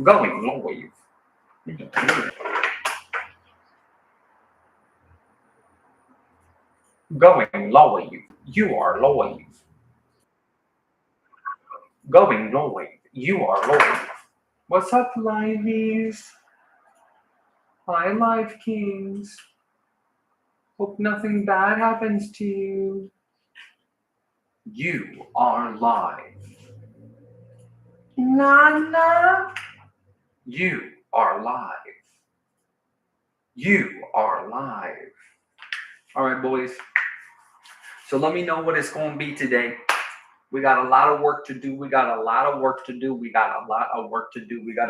Going live. Going live. You are live. Going live. You are live. What's up, liveys? Hi, Live Kings. Hope nothing bad happens to you. You are live. Nana. You are live. You are live. All right, boys. So let me know what it's going to be today. We got a lot of work to do. We got a lot of work to do. We got to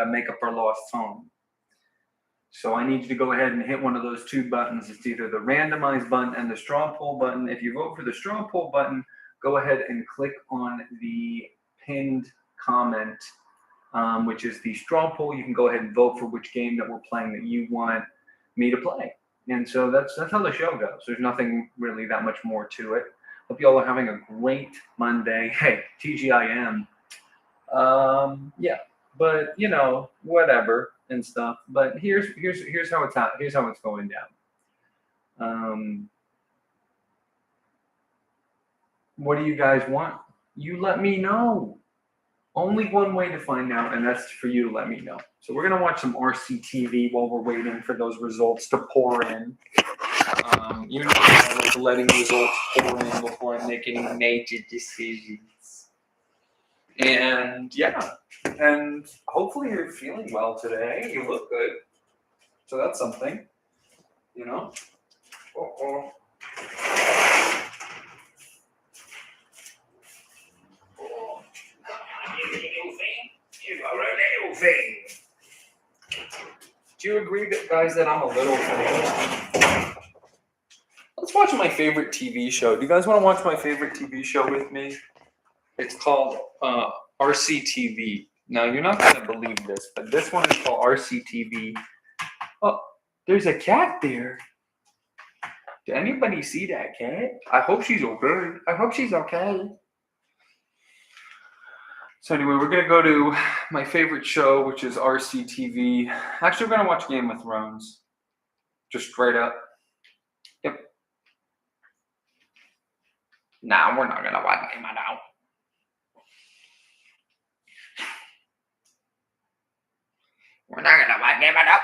make up for lost time. So I need you to go ahead and hit one of those two buttons. It's either the randomize button and the straw poll button. If you vote for the straw poll button, go ahead and click on the pinned comment, which is the straw poll. You can go ahead and vote for which game that we're playing that you want me to play. And so that's how the show goes. There's nothing really that much more to it. Hope you all are having a great Monday. Hey, TGIM. Yeah, but you know, whatever and stuff. But here's how it's going down. What do you guys want? You let me know. Only one way to find out, and that's for you to let me know. So we're gonna watch some RCTV while we're waiting for those results to pour in. You know, I like letting results pour in before I'm making major decisions. And yeah, and hopefully you're feeling well today. You look good, so that's something. You know. Uh-oh. You are a little thing. Do you agree, guys, that I'm a little thing? Let's watch my favorite TV show. Do you guys want to watch my favorite TV show with me? It's called RCTV. Now, you're not going to believe this, but this one is called RCTV. Oh, there's a cat there. Did anybody see that cat? I hope she's okay. I hope she's okay. So anyway, we're going to go to my favorite show, which is RCTV. Actually, we're going to watch Game of Thrones. Just straight up. Yep. Nah, we're not going to watch Game of Thrones. We're not going to watch Game of Thrones.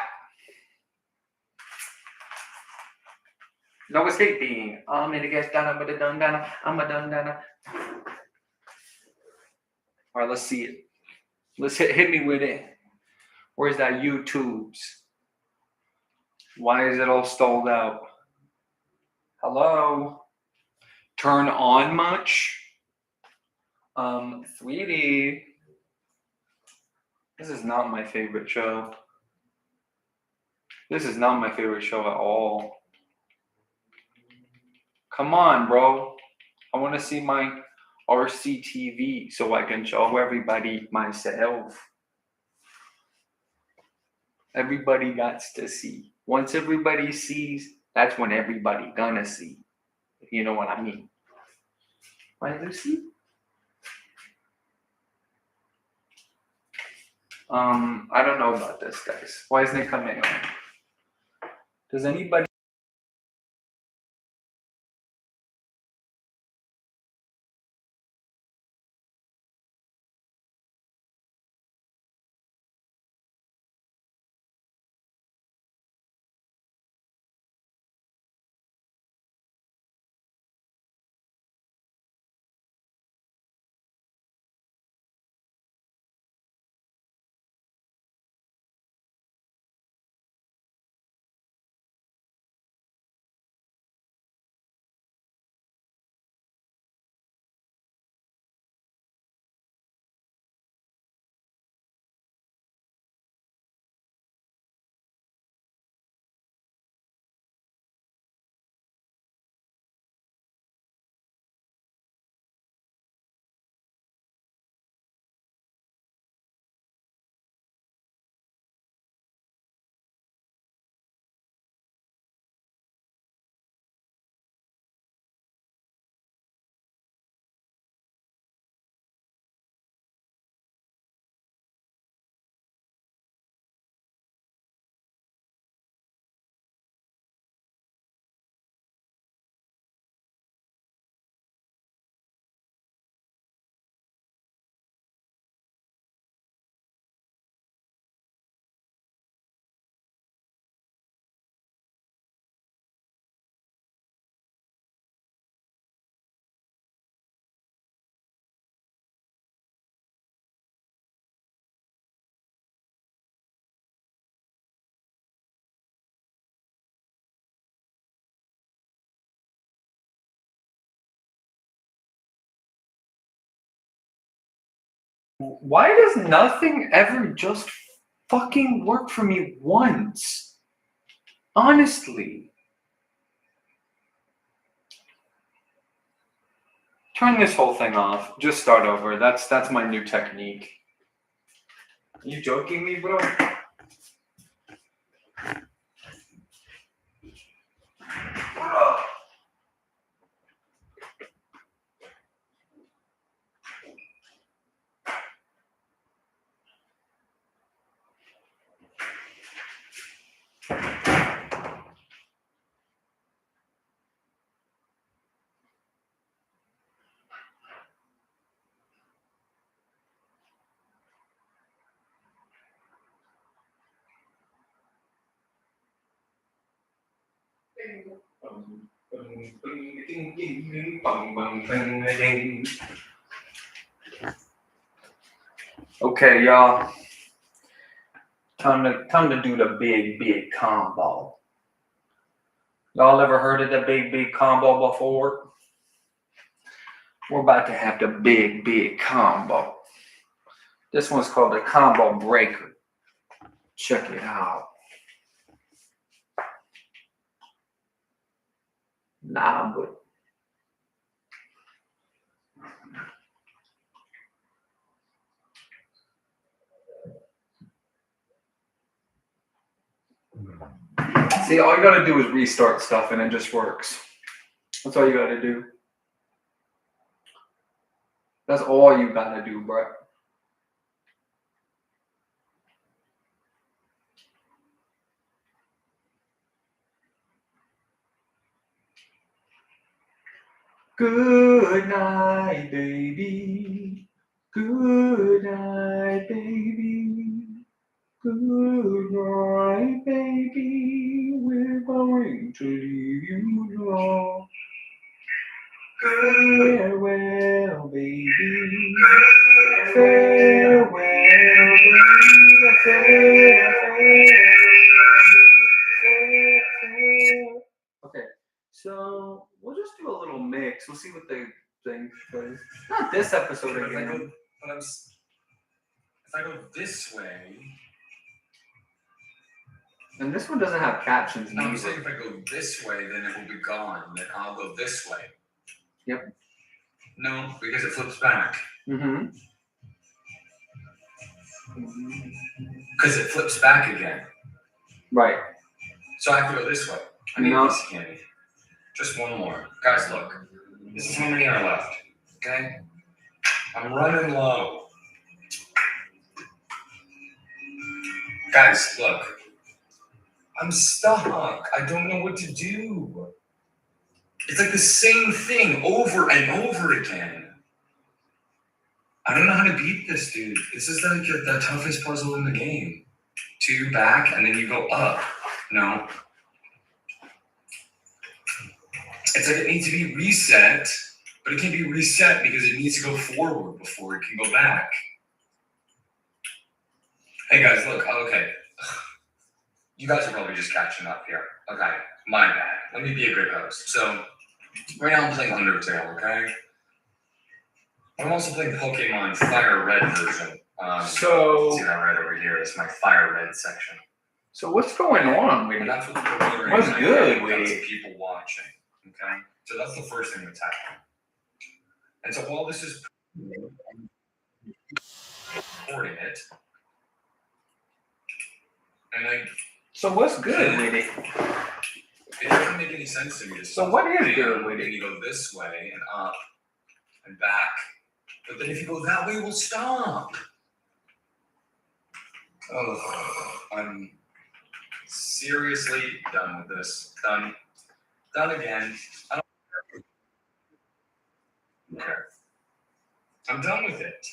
No escaping. I'm in the gas down, I'm a dun down, I'm a dun down. All right, let's see it. Let's hit me with it. Where's that YouTube's? Why is it all stalled out? Hello? Turn on much? 3D. This is not my favorite show. This is not my favorite show at all. Come on, bro. I want to see my RCTV so I can show everybody myself. Everybody got to see. Once everybody sees, that's when everybody gonna see. If you know what I mean. Right, Lucy? I don't know about this, guys. Why isn't it coming on? Does anybody Why does nothing ever just fucking work for me once? Honestly. Turn this whole thing off. Just start over. That's my new technique. Are you joking me, bro? Okay, y'all. Time to do the big combo. Y'all ever heard of the big combo before? We're about to have the big combo. This one's called the combo breaker. Check it out. Nah, but see, all you gotta do is restart stuff and it just works. That's all you gotta do. That's all you gotta do, bro. Good night, baby. Good night, baby. Good night, baby. We're going to leave you alone. Farewell, baby. Farewell, baby. Farewell. Okay, so we'll just do a little mix. We'll see what they think. Not this episode again. If I go this way. And this one doesn't have captions. No, I'm saying if I go this way, then it will be gone. Then I'll go this way. Yep. No, because it flips back. Mm-hmm. Because it flips back again. Right. So I have to go this way. I need a piece of candy. Just one more. Guys, look. This is how many are left. Okay? I'm running low. Guys, look. I'm stuck. I don't know what to do. It's like the same thing over and over again. I don't know how to beat this, dude. This is like the toughest puzzle in the game. 2 back, and then you go up. No. It's like it needs to be reset, but it can't be reset because it needs to go forward before it can go back. Hey guys, look. Oh, okay. You guys are probably just catching up here. Okay, my bad. Let me be a good host. So, right now I'm playing Undertale, okay? I'm also playing Pokemon Fire Red version. So, see that right over here? It's my Fire Red section. So what's going on with And it? that's what the promoter What's is. good We've got with some it? people watching, okay? So that's the first thing that's happening. And so while this is recording it, and So what's good with it? it doesn't make any sense to me. So what is good with Then it? you go this way and up and back, but then if you go that way, we'll stop. Oh, I'm seriously done with this. Done again. I don't care. I'm done with it.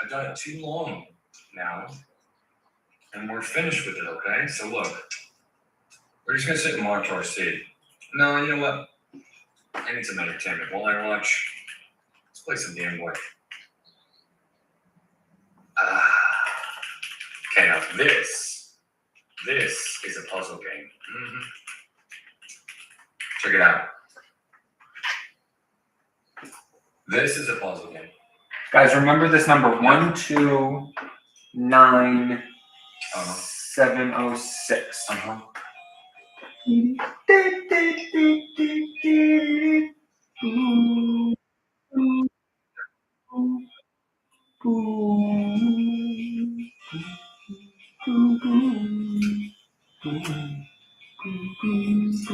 I've done it too long now, and we're finished with it, okay? So look, we're just gonna sit and watch RC. No, you know what? I need some entertainment. While I watch, let's play some Game Boy. Okay, now this is a puzzle game. Mm-hmm. Check it out. This is a puzzle game. Guys, remember this number 129706. Know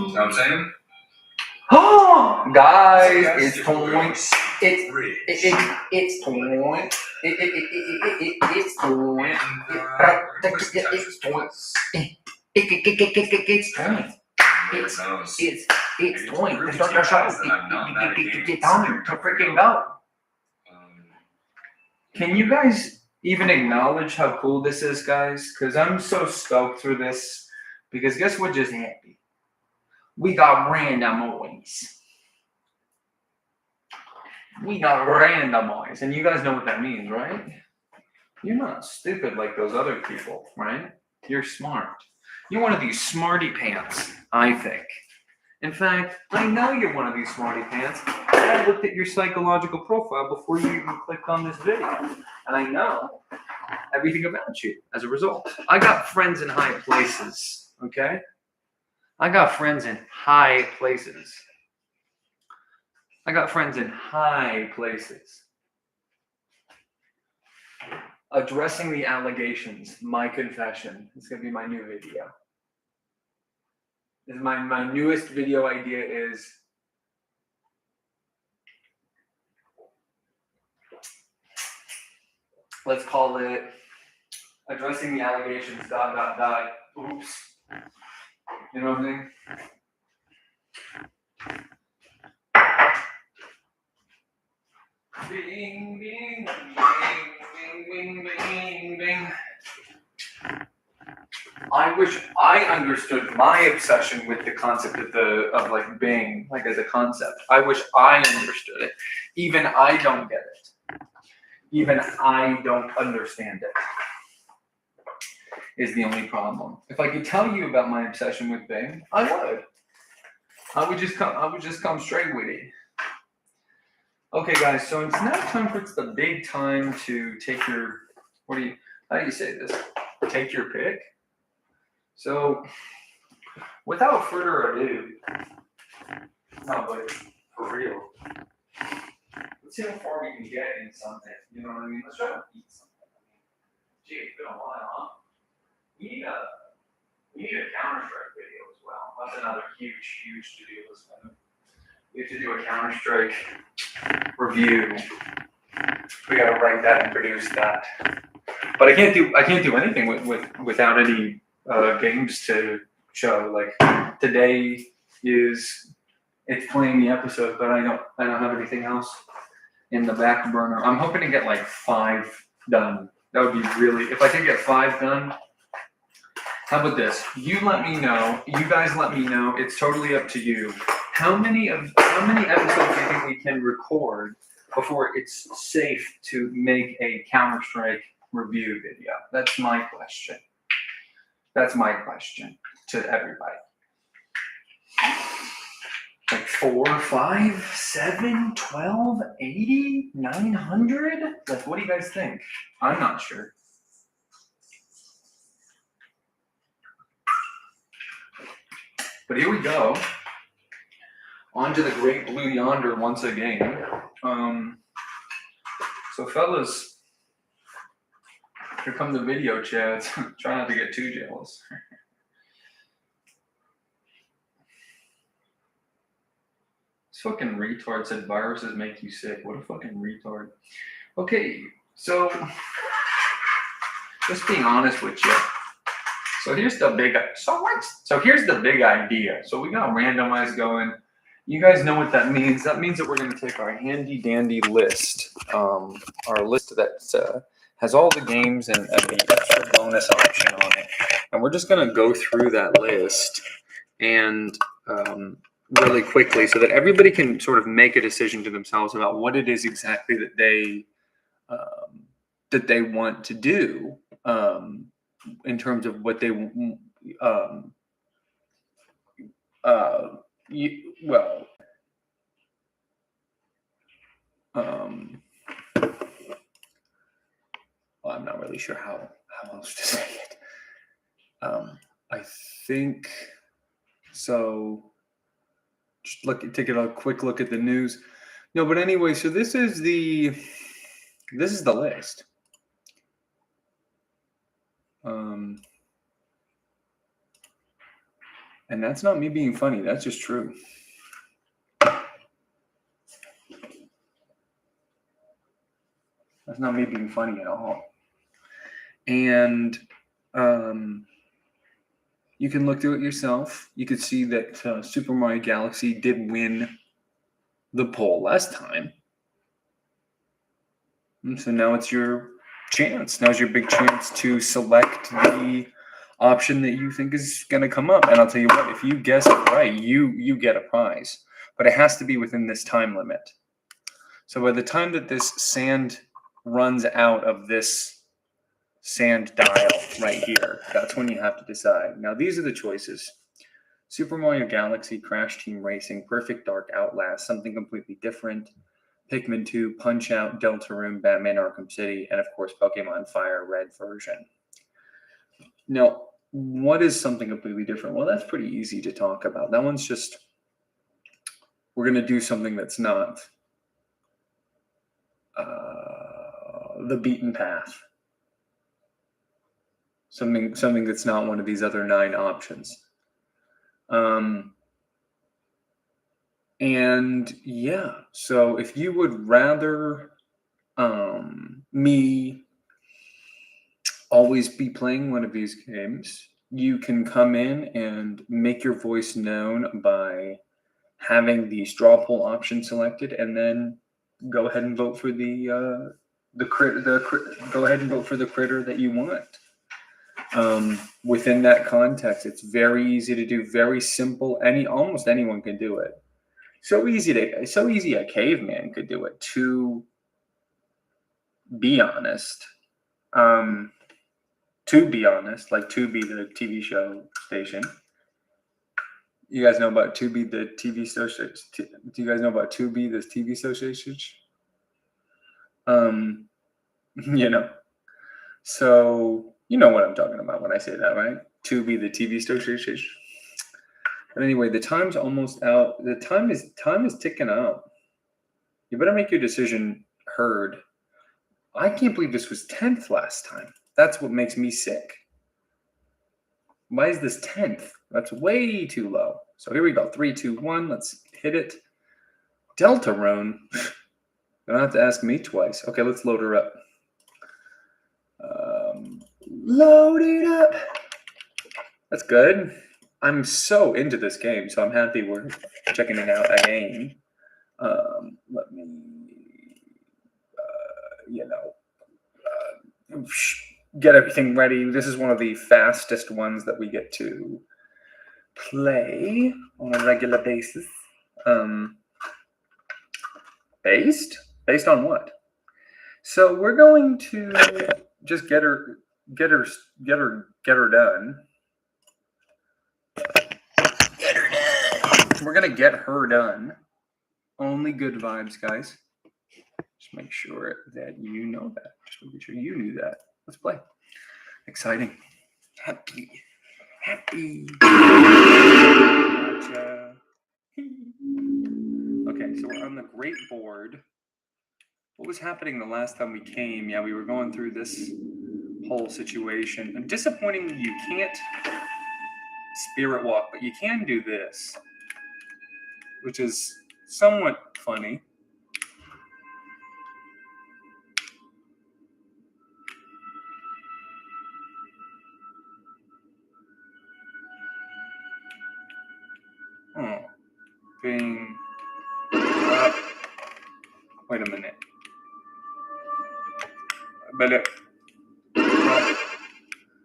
what I'm saying? Oh, guys, it's It's torn. It's Rich. it's torn. It's torn. It's torn. It's torn. It's knows. It's going to start the show. It's time to freaking go. Can you guys even acknowledge how cool this is, guys? Because I'm so stoked for this. Because guess what just happened? We got randomize. We got randomize. And you guys know what that means, right? You're not stupid like those other people, right? You're smart. You're one of these smarty pants, I think. In fact, I know you're one of these smarty pants. I looked at your psychological profile before you even clicked on this video. And I know everything about you as a result. I got friends in high places, okay? I got friends in high places. I got friends in high places. Addressing the allegations, my confession. It's going to be my new video. My newest video idea is let's call it addressing the allegations, ... Oops. You know what I mean? Bing, bing, bing, bing, bing, bing. I wish I understood my obsession with the concept of like Bing, like as a concept. I wish I understood it. Even I don't get it. Even I don't understand it. Is the only problem. If I could tell you about my obsession with Bing, I would. I would just come straight with it. Okay, guys, so it's now time for the big time to take your, how do you say this? Take your pick. So, without further ado, no, but for real, let's see how far we can get in something. You know what I mean? Let's try to beat something. Gee, it's been a while, huh? We need a Counter-Strike video as well. That's another huge to-do list. We have to do a Counter-Strike review. We got to write that and produce that. But I can't do anything without any games to show. Like today it's playing the episode, but I don't have anything else in the back burner. I'm hoping to get like 5 done. That would be really, if I could get 5 done. How about this? You let me know. You guys let me know. It's totally up to you. How many episodes do you think we can record before it's safe to make a Counter-Strike review video? That's my question. That's my question to everybody. Like 4, 5, 7, 12, 80, 900? Like, what do you guys think? I'm not sure. But here we go. On to the great blue yonder once again. So fellas, here come the video chats. Try not to get too jealous. This fucking retard said viruses make you sick. What a fucking retard. Okay, so just being honest with you. So here's the big idea. So we got randomized going. You guys know what that means. That means that we're going to take our handy dandy list, our list that has all the games and the extra bonus option on it. And we're just going to go through that list and really quickly so that everybody can sort of make a decision to themselves about what it is exactly that they want to do in terms of what they Well, I'm not really sure how else to say it. I think so. Just take a quick look at the news. No, but anyway, so this is the list. And that's not me being funny. That's just true. That's not me being funny at all. And you can look through it yourself. You could see that Super Mario Galaxy did win the poll last time. And so now it's your chance. Now's your big chance to select the option that you think is going to come up. And I'll tell you what, if you guess it right, you get a prize. But it has to be within this time limit. So by the time that this sand runs out of this sand dial right here, that's when you have to decide. Now, these are the choices. Super Mario Galaxy, Crash Team Racing, Perfect Dark, Outlast, Something Completely Different, Pikmin 2, Punch-Out, Deltarune, Batman Arkham City, and of course, Pokemon Fire Red version. Now, what is Something Completely Different? Well, that's pretty easy to talk about. That one's just, we're going to do something that's not the beaten path. Something that's not one of these other 9 options. And yeah, so if you would rather me always be playing one of these games, you can come in and make your voice known by having the straw poll option selected, and then go ahead and vote for go ahead and vote for the critter that you want. Within that context, it's very easy to do, very simple. Almost anyone can do it. So easy a caveman could do it, to be honest. Like Tubi, the TV show station. You guys know about Tubi, the TV station? Do you guys know about Tubi, this TV station? You know. So you know what I'm talking about when I say that, right? Tubi, the TV station. But anyway, the time's almost out. The time is ticking up. You better make your decision heard. I can't believe this was 10th last time. That's what makes me sick. Why is this 10th? That's way too low. So here we go. 3, 2, 1. Let's hit it. Deltarune. You don't have to ask me twice. Okay, let's load her up. Load it up. That's good. I'm so into this game, so I'm happy we're checking it out again. Let me, get everything ready. This is one of the fastest ones that we get to play on a regular basis. Based on what? So we're going to just get her done. Get her done. We're gonna get her done. Only good vibes, guys. Just make sure that you know that. Just make sure you knew that. Let's play. Exciting. Happy. Gotcha. Okay, so we're on the great board. What was happening the last time we came? Yeah, we were going through this whole situation. And disappointingly, you can't spirit walk, but you can do this, which is somewhat funny. Oh, being. Wait a minute. But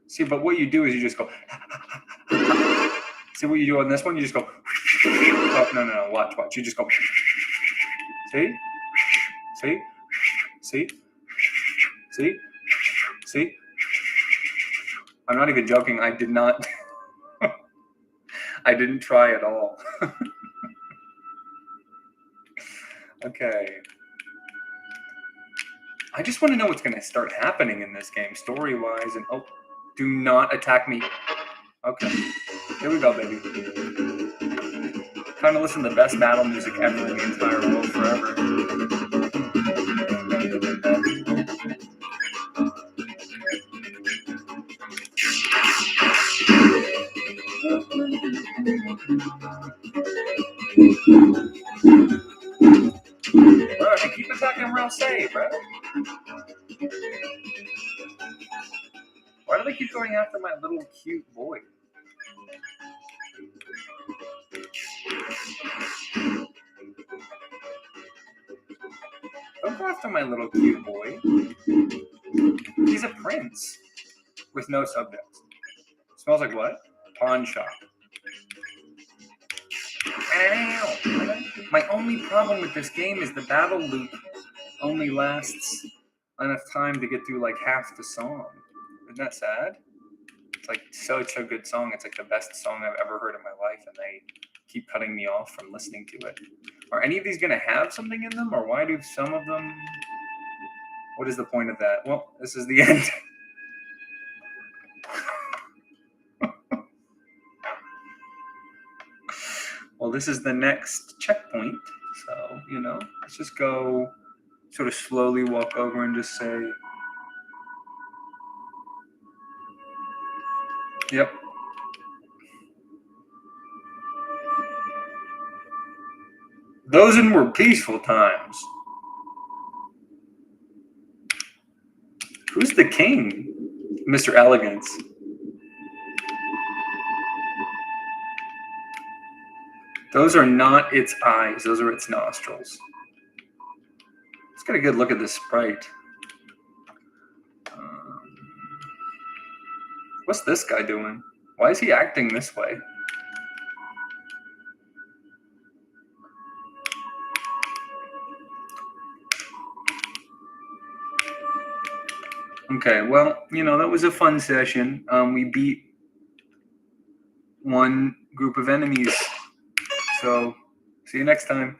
see, but what you do is you just go. See what you do on this one? You just go. Oh, no. Watch. You just go. See? I'm not even joking. I did not. I didn't try at all. Okay. I just want to know what's going to start happening in this game, story-wise. And oh, do not attack me. Okay, here we go, baby. Time to listen to the best battle music ever in the entire world forever. Bro, I keep attacking real safe, bro. Why do they keep going after my little cute boy? Don't go after my little cute boy. He's a prince with no subjects. Smells like what? Pawn shop. Ow. My only problem with this game is the battle loop only lasts enough time to get through like half the song. Isn't that sad? It's like such a good song. It's like the best song I've ever heard in my life, and they keep cutting me off from listening to it. Are any of these going to have something in them, or why do some of them? What is the point of that? Well, this is the end. Well, this is the next checkpoint. So, let's just go sort of slowly walk over and just say, yep. Those were peaceful times. Who's the king? Mr. Elegance. Those are not its eyes. Those are its nostrils. Let's get a good look at this sprite. What's this guy doing? Why is he acting this way? Okay, well, that was a fun session. We beat one group of enemies. So, see you next time.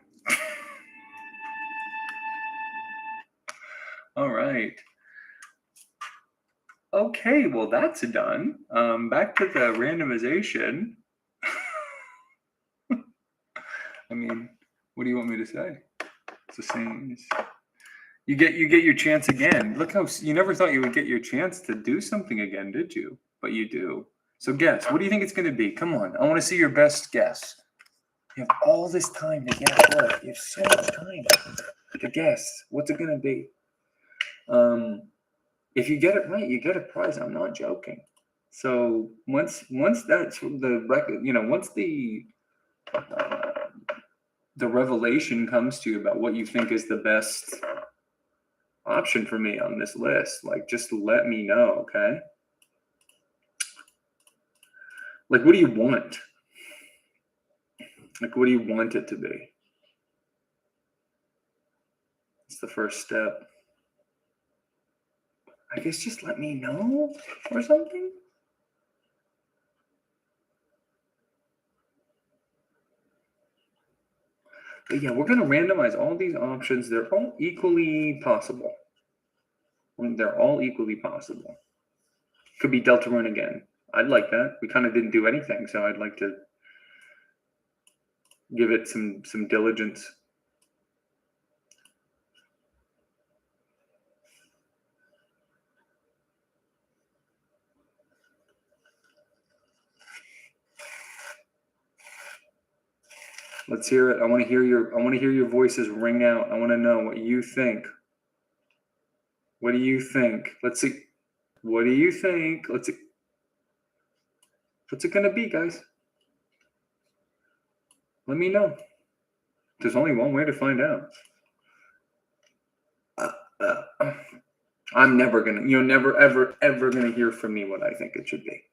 All right. Okay, well, that's done. Back to the randomization. I mean, what do you want me to say? It's the same. You get your chance again. Look how you never thought you would get your chance to do something again, did you? But you do. So guess. What do you think it's going to be? Come on. I want to see your best guess. You have all this time to guess. Look, you have so much time to guess. What's it going to be? If you get it right, you get a prize. I'm not joking. So once that's the record, once the revelation comes to you about what you think is the best option for me on this list, like just let me know, okay? Like, what do you want? Like, what do you want it to be? It's the first step. I guess just let me know or something. But yeah, we're going to randomize all these options. They're all equally possible. They're all equally possible. Could be Deltarune again. I'd like that. We kind of didn't do anything, so I'd like to give it some diligence. Let's hear it. I want to hear your voices ring out. I want to know what you think. What do you think? Let's see. What do you think? Let's see. What's it gonna be, guys? Let me know. There's only one way to find out. I'm never gonna, never, ever gonna hear from me what I think it should be.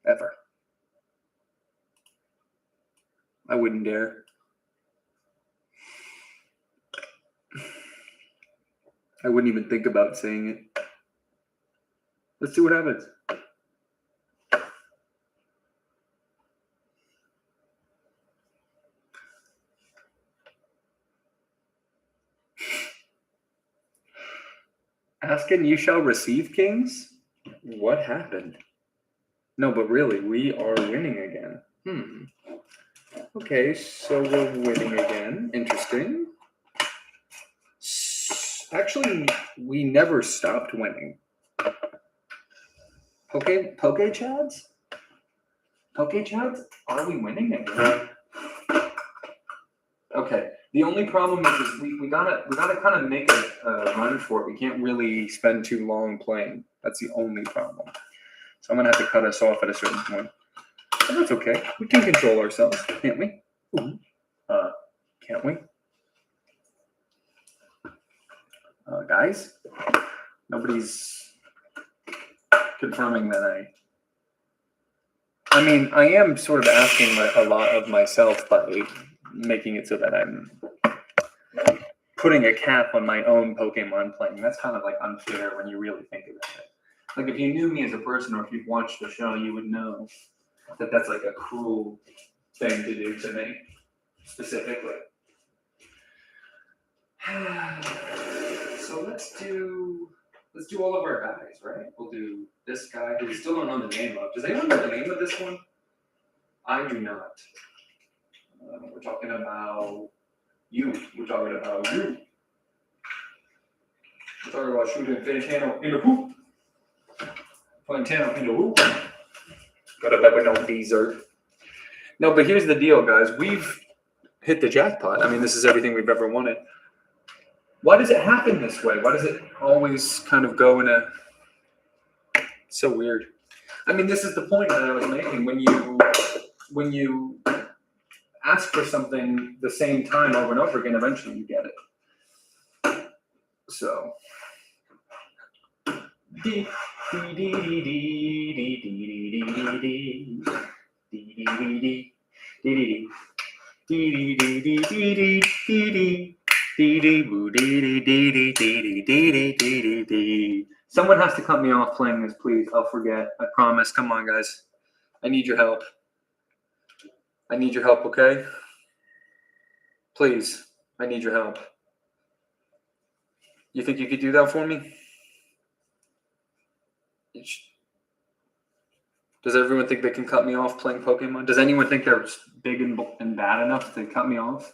Ever. I wouldn't dare. I wouldn't even think about saying it. Let's see what happens. Ask and you shall receive, kings? What happened? No, but really, we are winning again. Okay, so we're winning again. Interesting. Actually, we never stopped winning. Poke Chads? Poke Chads? Are we winning again? Okay. The only problem is we gotta kind of make a run for it. We can't really spend too long playing. That's the only problem. So I'm gonna have to cut us off at a certain point. But that's okay. We can control ourselves, can't we? Can't we? Guys, nobody's confirming that I mean, I am sort of asking a lot of myself by making it so that I'm putting a cap on my own Pokemon playing. That's kind of like unfair when you really think about it. Like if you knew me as a person or if you've watched the show, you would know that that's like a cruel thing to do to me, specifically. So let's do all of our guys, right? We'll do this guy who we still don't know the name of. Does anyone know the name of this one? I do not. We're talking about you. We're talking about you. We're talking about shooting Fantano in the poop. Fantano in the poop. Got a better no dessert. No, but here's the deal, guys. We've hit the jackpot. I mean, this is everything we've ever wanted. Why does it happen this way? Why does it always kind of go in a... It's so weird. I mean, this is the point that I was making. When you ask for something the same time over and over again, eventually you get it. So... Someone has to cut me off playing this, please. I'll forget. I promise. Come on, guys. I need your help. I need your help, okay? Please. I need your help. You think you could do that for me? Does everyone think they can cut me off playing Pokemon? Does anyone think they're big and bad enough to cut me off?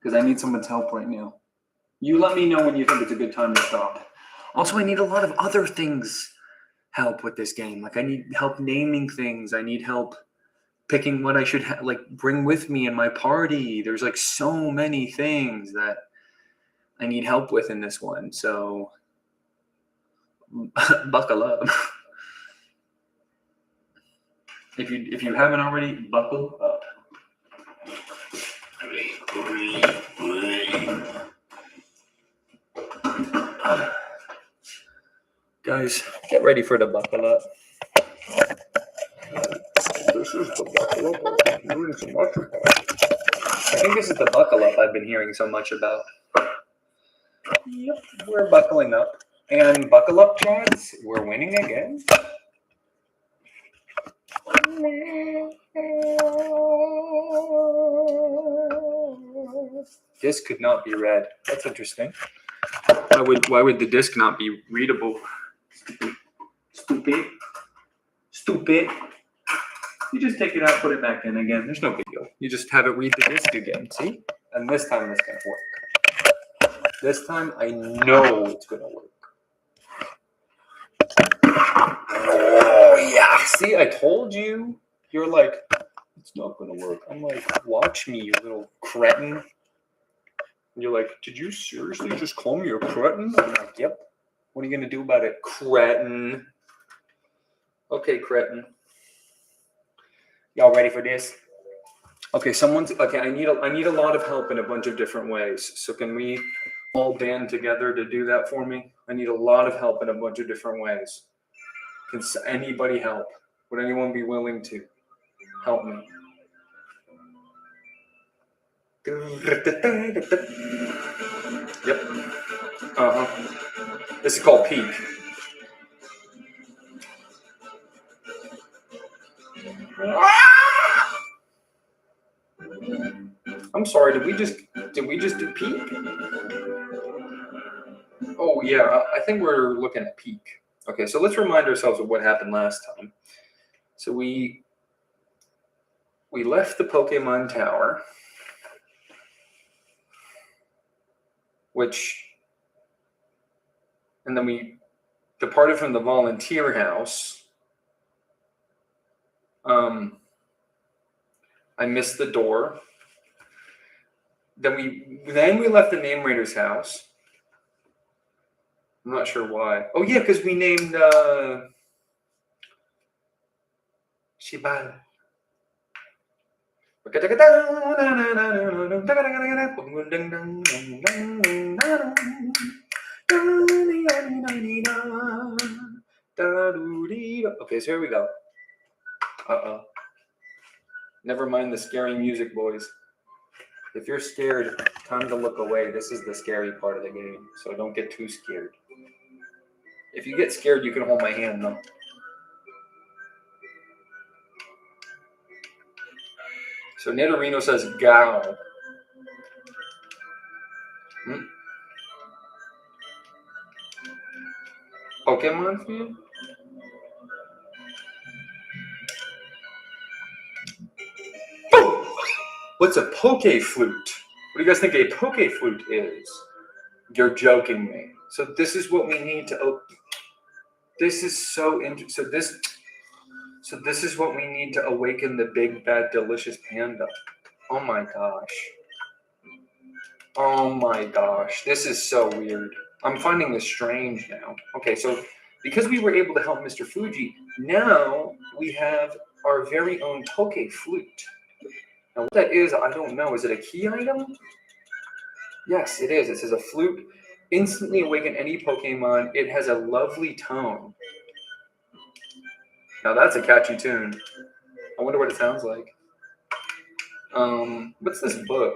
Because I need someone's help right now. You let me know when you think it's a good time to stop. Also, I need a lot of other things help with this game. Like I need help naming things. I need help picking what I should bring with me in my party. There's like so many things that I need help with in this one. So buckle up. If you haven't already, buckle up. Guys, get ready for the buckle up. This is the buckle up I've been hearing so much about. I think this is the buckle up I've been hearing so much about. Yep, we're buckling up. And buckle up, Chads, we're winning again. Disc could not be read. That's interesting. Why would the disc not be readable? Stupid. You just take it out, put it back in again. There's no big deal. You just have it read the disc again. See? And this time it's gonna work. This time I know it's gonna work. Oh yeah. See, I told you. You're like, it's not gonna work. I'm like, watch me, you little cretin. And you're like, did you seriously just call me a cretin? I'm like, yep. What are you gonna do about it, cretin? Okay, cretin. Y'all ready for this? Okay, I need a lot of help in a bunch of different ways. So can we all band together to do that for me? I need a lot of help in a bunch of different ways. Can anybody help? Would anyone be willing to help me? Yep. This is called peak. I'm sorry, did we just do peak? Oh yeah, I think we're looking at peak. Okay, so let's remind ourselves of what happened last time. So we left the Pokemon Tower, and then we departed from the Volunteer House. I missed the door. Then we left the Name Raiders house. I'm not sure why. Oh yeah, because we named Shibal. Okay, so here we go. Uh-oh. Never mind the scary music, boys. If you're scared, time to look away. This is the scary part of the game, so don't get too scared. If you get scared, you can hold my hand, though. So Nidorino says Gao. Pokemon fan? What's a Poke Flute? What do you guys think a Poke Flute is? You're joking me. So this is what we need to. This is so interesting. So this is what we need to awaken the big bad delicious panda. Oh my gosh. Oh my gosh. This is so weird. I'm finding this strange now. Okay, so because we were able to help Mr. Fuji, now we have our very own Poke Flute. Now what that is, I don't know. Is it a key item? Yes, it is. It says a flute. Instantly awaken any Pokemon. It has a lovely tone. Now that's a catchy tune. I wonder what it sounds like. What's this book?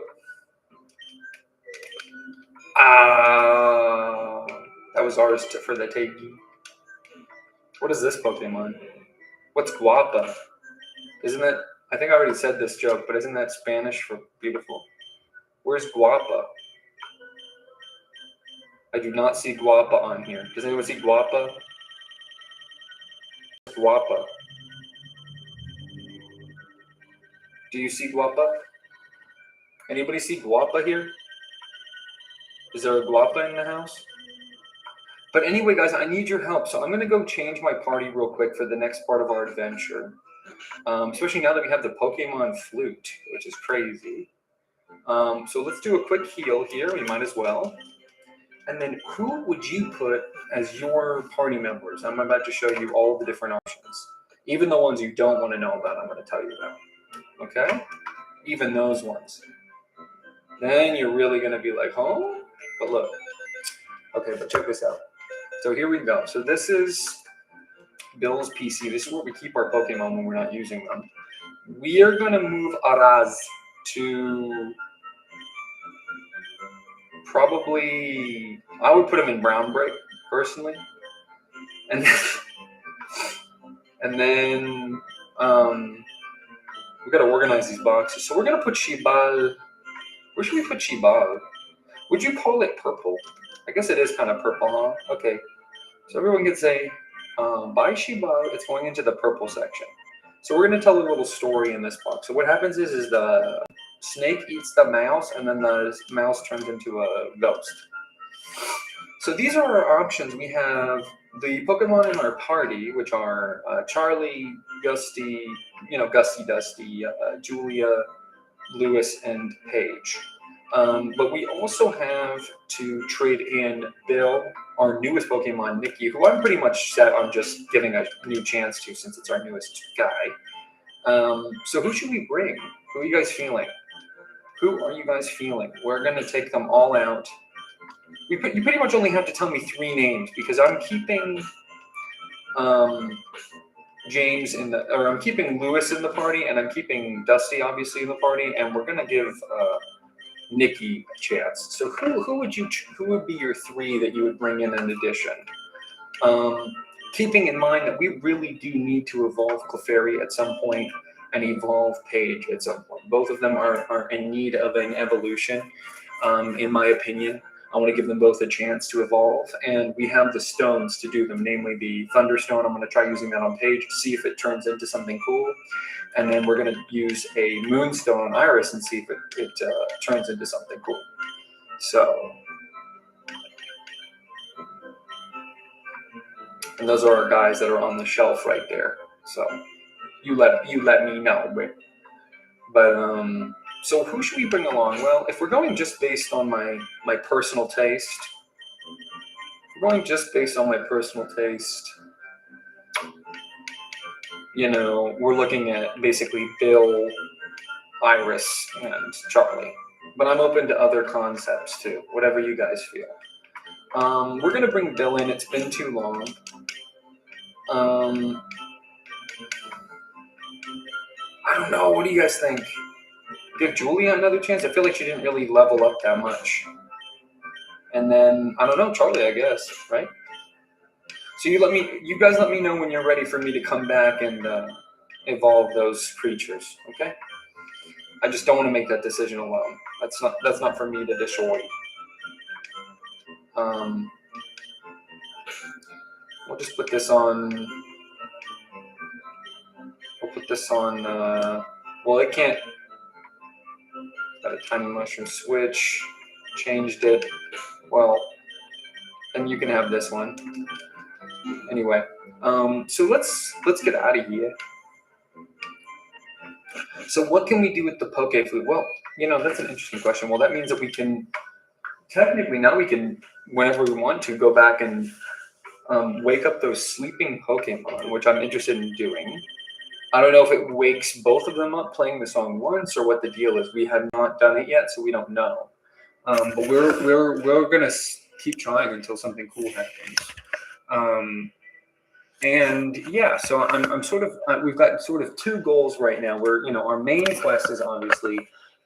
That was ours for the taking. What is this Pokemon? What's Guapa? Isn't that? I think I already said this joke, but isn't that Spanish for beautiful? Where's Guapa? I do not see Guapa on here. Does anyone see Guapa? Guapa. Do you see Guapa? Anybody see Guapa here? Is there a Guapa in the house? But anyway, guys, I need your help. So I'm going to go change my party real quick for the next part of our adventure. Especially now that we have the Pokemon Flute, which is crazy. So let's do a quick heal here. We might as well. And then who would you put as your party members? I'm about to show you all the different options. Even the ones you don't want to know about, I'm going to tell you about. Okay? Even those ones. Then you're really going to be like, huh? But look. Okay, but check this out. So here we go. So this is Bill's PC. This is where we keep our Pokemon when we're not using them. We are going to move Araz to probably, I would put him in Brown Brick, personally. And then we got to organize these boxes. So we're going to put Shibal. Where should we put Shibal? Would you call it purple? I guess it is kind of purple, huh? Okay. So everyone can say, by Shibal, it's going into the purple section. So we're going to tell a little story in this box. So what happens is the snake eats the mouse, and then the mouse turns into a ghost. So these are our options. We have the Pokemon in our party, which are Charlie, Gusty, Gusty Dusty, Julia, Lewis, and Paige. But we also have to trade in Bill, our newest Pokemon, Nikki, who I'm pretty much set on just giving a new chance to since it's our newest guy. So who should we bring? Who are you guys feeling? Who are you guys feeling? We're going to take them all out. You pretty much only have to tell me 3 names because I'm keeping James I'm keeping Lewis in the party, and I'm keeping Dusty obviously in the party, and we're going to give Nikki a chance. So who would be your 3 that you would bring in addition? Keeping in mind that we really do need to evolve Clefairy at some point and evolve Paige at some point. Both of them are in need of an evolution, in my opinion. I want to give them both a chance to evolve, and we have the stones to do them, namely the Thunderstone. I'm going to try using that on Paige to see if it turns into something cool, and then we're going to use a Moonstone on Iris and see if it turns into something cool. So, and those are our guys that are on the shelf right there. So, you let me know, but so who should we bring along? Well, if we're going just based on my personal taste, you know, we're looking at basically Bill, Iris, and Charlie. But I'm open to other concepts too, whatever you guys feel. We're gonna bring Bill in. It's been too long. I don't know. What do you guys think? Give Julia another chance? I feel like she didn't really level up that much. And then, I don't know, Charlie, I guess, right? So you guys let me know when you're ready for me to come back and evolve those creatures, okay? I just don't want to make that decision alone. That's not for me to decide. We'll just put this on. We'll put this on. Well, it can't. Got a tiny mushroom switch. Changed it. Well, and you can have this one. Anyway, so let's get out of here. So what can we do with the Poke Flute? Well, you know, that's an interesting question. Well, that means that we can technically now we can, whenever we want to, go back and wake up those sleeping Pokemon, which I'm interested in doing. I don't know if it wakes both of them up playing the song once or what the deal is. We have not done it yet, so we don't know. But we're gonna keep trying until something cool happens. And yeah, so I'm sort of we've got sort of two goals right now. We're, you know, our main quest is obviously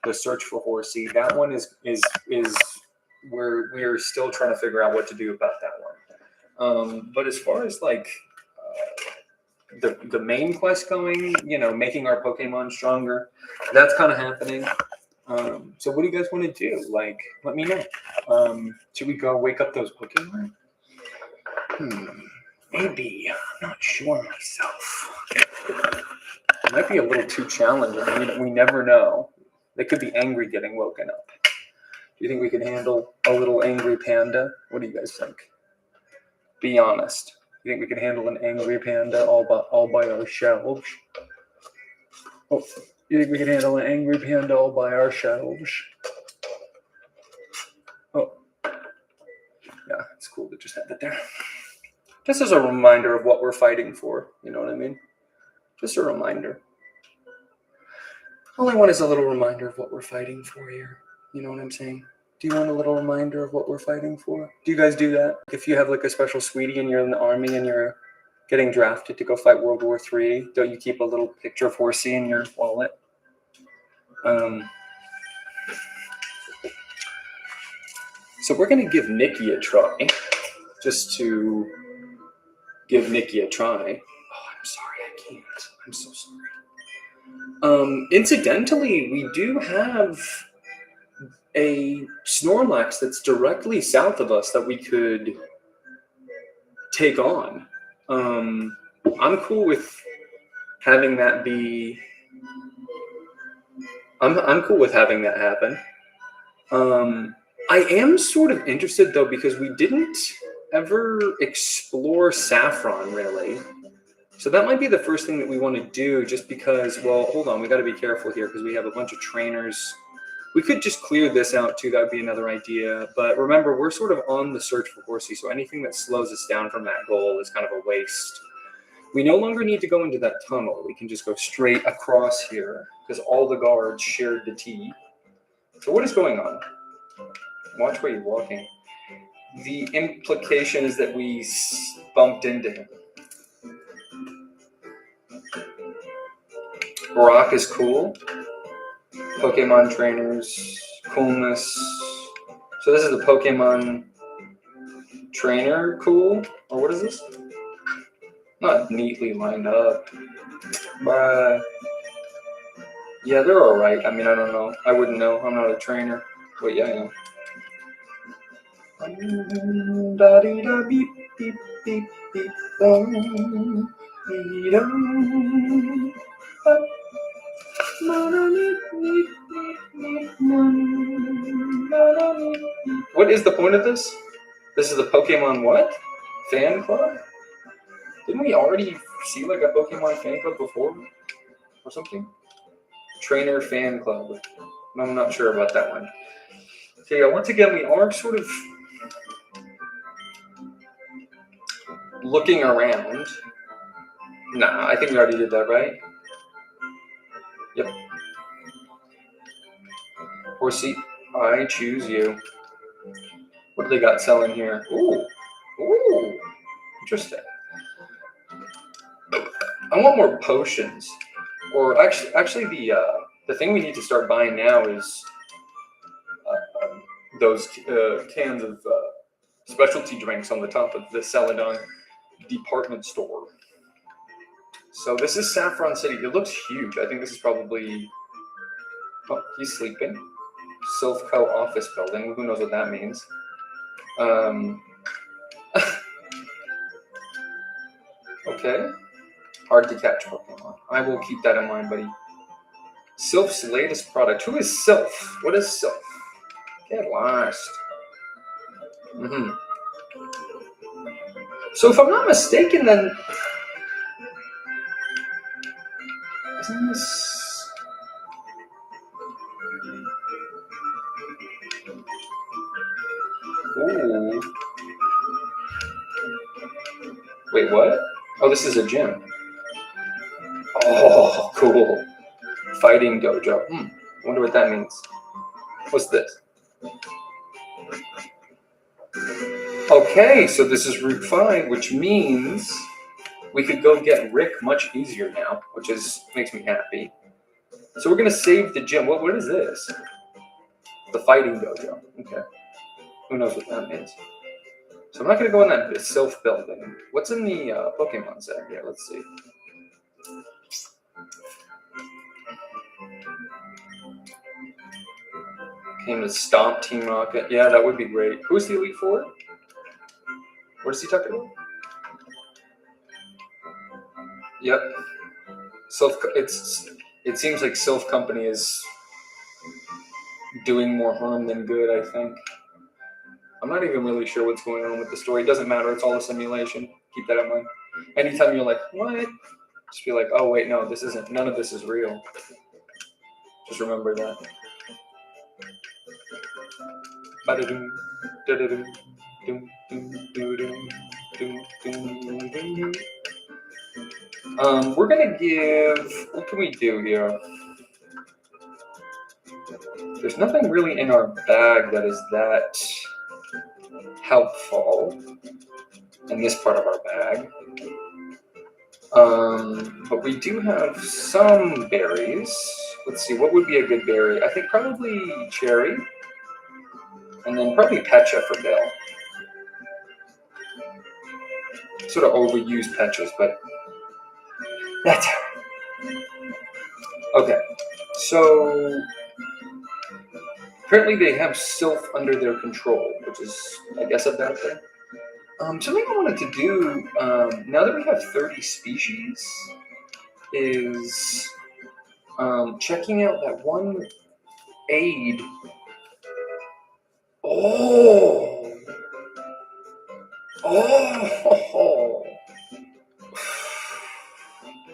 the search for Horsey. That one is where we're still trying to figure out what to do about that one. But as far as like the main quest going, you know, making our Pokemon stronger, that's kind of happening. So what do you guys want to do? Like, let me know. Should we go wake up those Pokemon? Maybe. I'm not sure myself. It might be a little too challenging. We never know. They could be angry getting woken up. Do you think we can handle a little angry panda? What do you guys think? Be honest. You think we can handle an angry panda all by ourselves? Oh, you think we can handle an angry panda all by ourselves? Oh, yeah, it's cool to just have it there. Just as a reminder of what we're fighting for, you know what I mean? Just a reminder. All I want is a little reminder of what we're fighting for here. You know what I'm saying? Do you want a little reminder of what we're fighting for? Do you guys do that? If you have like a special sweetie and you're in the army and you're getting drafted to go fight World War III, don't you keep a little picture of Horsey in your wallet? So we're going to give Nikki a try, just to give Nikki a try. Oh, I'm sorry, I can't. I'm so sorry. Incidentally, we do have a Snorlax that's directly south of us that we could take on. I'm cool with having that be. I'm cool with having that happen. I am sort of interested though because we didn't ever explore Saffron really. So that might be the first thing that we want to do just because, well, hold on, we got to be careful here because we have a bunch of trainers. We could just clear this out too, that would be another idea. But remember, we're sort of on the search for Horsey, so anything that slows us down from that goal is kind of a waste. We no longer need to go into that tunnel. We can just go straight across here because all the guards shared the T. So what is going on? Watch where you're walking. The implication is that we bumped into him. Brock is cool. Pokemon trainers, coolness. So this is the Pokemon trainer cool? Or what is this? Not neatly lined up. But yeah, they're alright. I mean, I don't know. I wouldn't know. I'm not a trainer. But yeah, I am. Da-dee-da, beep, beep, beep, beep, dum, dee-dum, da. What is the point of this? This is the Pokemon what? Fan club? Didn't we already see like a Pokemon fan club before? Or something? Trainer fan club. No, I'm not sure about that one. So yeah, once again, we are sort of looking around. Nah, I think we already did that, right? Yep. Horsey, I choose you. What do they got selling here? Ooh. Ooh. Interesting. I want more potions. Or actually the thing we need to start buying now is those cans of specialty drinks on the top of the Celadon department store. So this is Saffron City. It looks huge. I think this is probably... Oh, he's sleeping. Silphco office building. Who knows what that means? Okay. Hard to catch Pokemon. I will keep that in mind, buddy. Silph's latest product. Who is Silph? What is Silph? Get lost. So if I'm not mistaken, then... Isn't this... Ooh. Wait, what? Oh, this is a gym. Oh, cool. Fighting dojo. I wonder what that means. What's this? Okay, so this is Route 5, which means we could go get Rick much easier now, which makes me happy. So we're going to save the gym. What is this? The fighting dojo. Okay. Who knows what that means? So I'm not going to go in that Silph building. What's in the Pokemon Center here? Let's see. Came to Stomp Team Rocket. Yeah, that would be great. Who's the Elite Four? What is he talking about? Yep. It seems like Silph Company is doing more harm than good, I think. I'm not even really sure what's going on with the story. It doesn't matter. It's all a simulation. Keep that in mind. Anytime you're like, what? Just be like, oh, wait, no, this isn't. None of this is real. Just remember that. We're gonna give. What can we do here? There's nothing really in our bag that is that helpful in this part of our bag. But we do have some berries. Let's see, what would be a good berry? I think probably cherry. And then probably Pecha for Bill. Sort of overused Pechas, but that's okay. So apparently they have Silph under their control, which is, I guess, a bad thing. Something I wanted to do, now that we have 30 species, is checking out that one aid. Oh!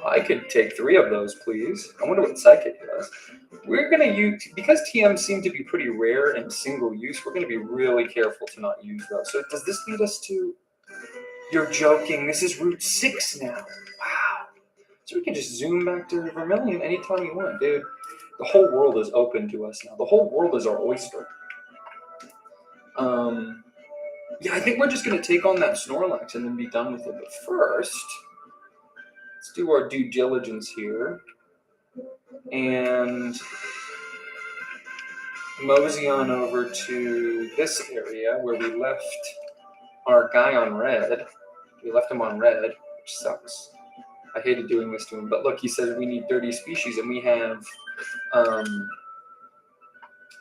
I could take 3 of those, please. I wonder what Psychic does. We're going to use, because TMs seem to be pretty rare and single use, we're going to be really careful to not use those. So does this lead us to... You're joking. This is Route 6 now. Wow. So we can just zoom back to Vermilion anytime you want, dude. The whole world is open to us now. The whole world is our oyster. Yeah, I think we're just going to take on that Snorlax and then be done with it. But first, let's do our due diligence here. And mosey on over to this area where we left our guy on red. We left him on red, which sucks. I hated doing this to him. But look, he says we need 30 species, and we have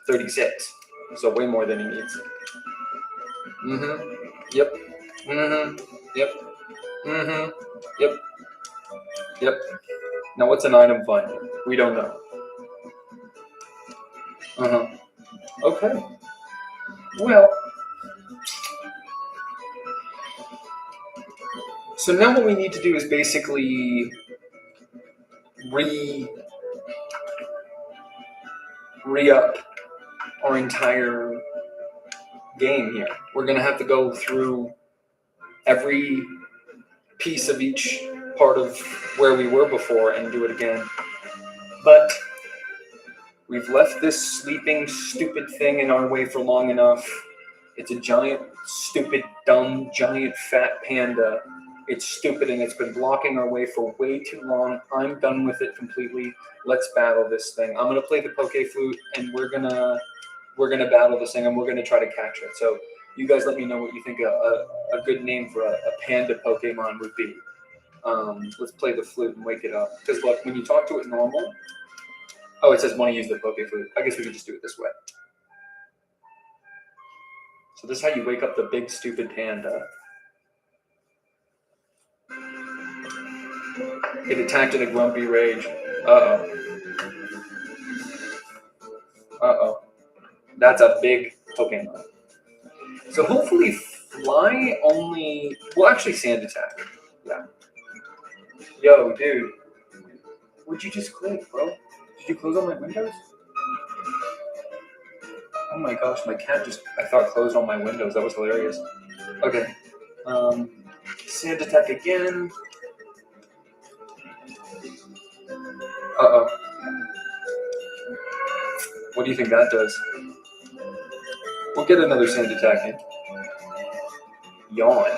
36. So way more than he needs. Yep. Yep. Yep. Yep. Now what's an item finder? We don't know. Okay. Well, so now what we need to do is basically re-up our entire game here. We're gonna have to go through every piece of each part of where we were before and do it again. But we've left this sleeping stupid thing in our way for long enough. It's a giant, stupid, dumb, giant, fat panda. It's stupid and it's been blocking our way for way too long. I'm done with it completely. Let's battle this thing. I'm gonna play the Poke Flute and we're gonna battle this thing and we're gonna try to catch it. So you guys let me know what you think a good name for a panda Pokemon would be. Let's play the flute and wake it up. Because look, when you talk to it normal, oh, it says want to use the Poke Flute. I guess we could just do it this way. So this is how you wake up the big stupid panda. It attacked in a grumpy rage. Uh-oh. That's a big Pokemon. So hopefully fly only... Well, actually sand attack. Yeah. Yo, dude. Would you just click, bro? Did you close all my windows? Oh my gosh, my cat just, I thought, closed all my windows. That was hilarious. Okay. Sand attack again. Uh-oh. What do you think that does? We'll get another sand attack in. Yawn.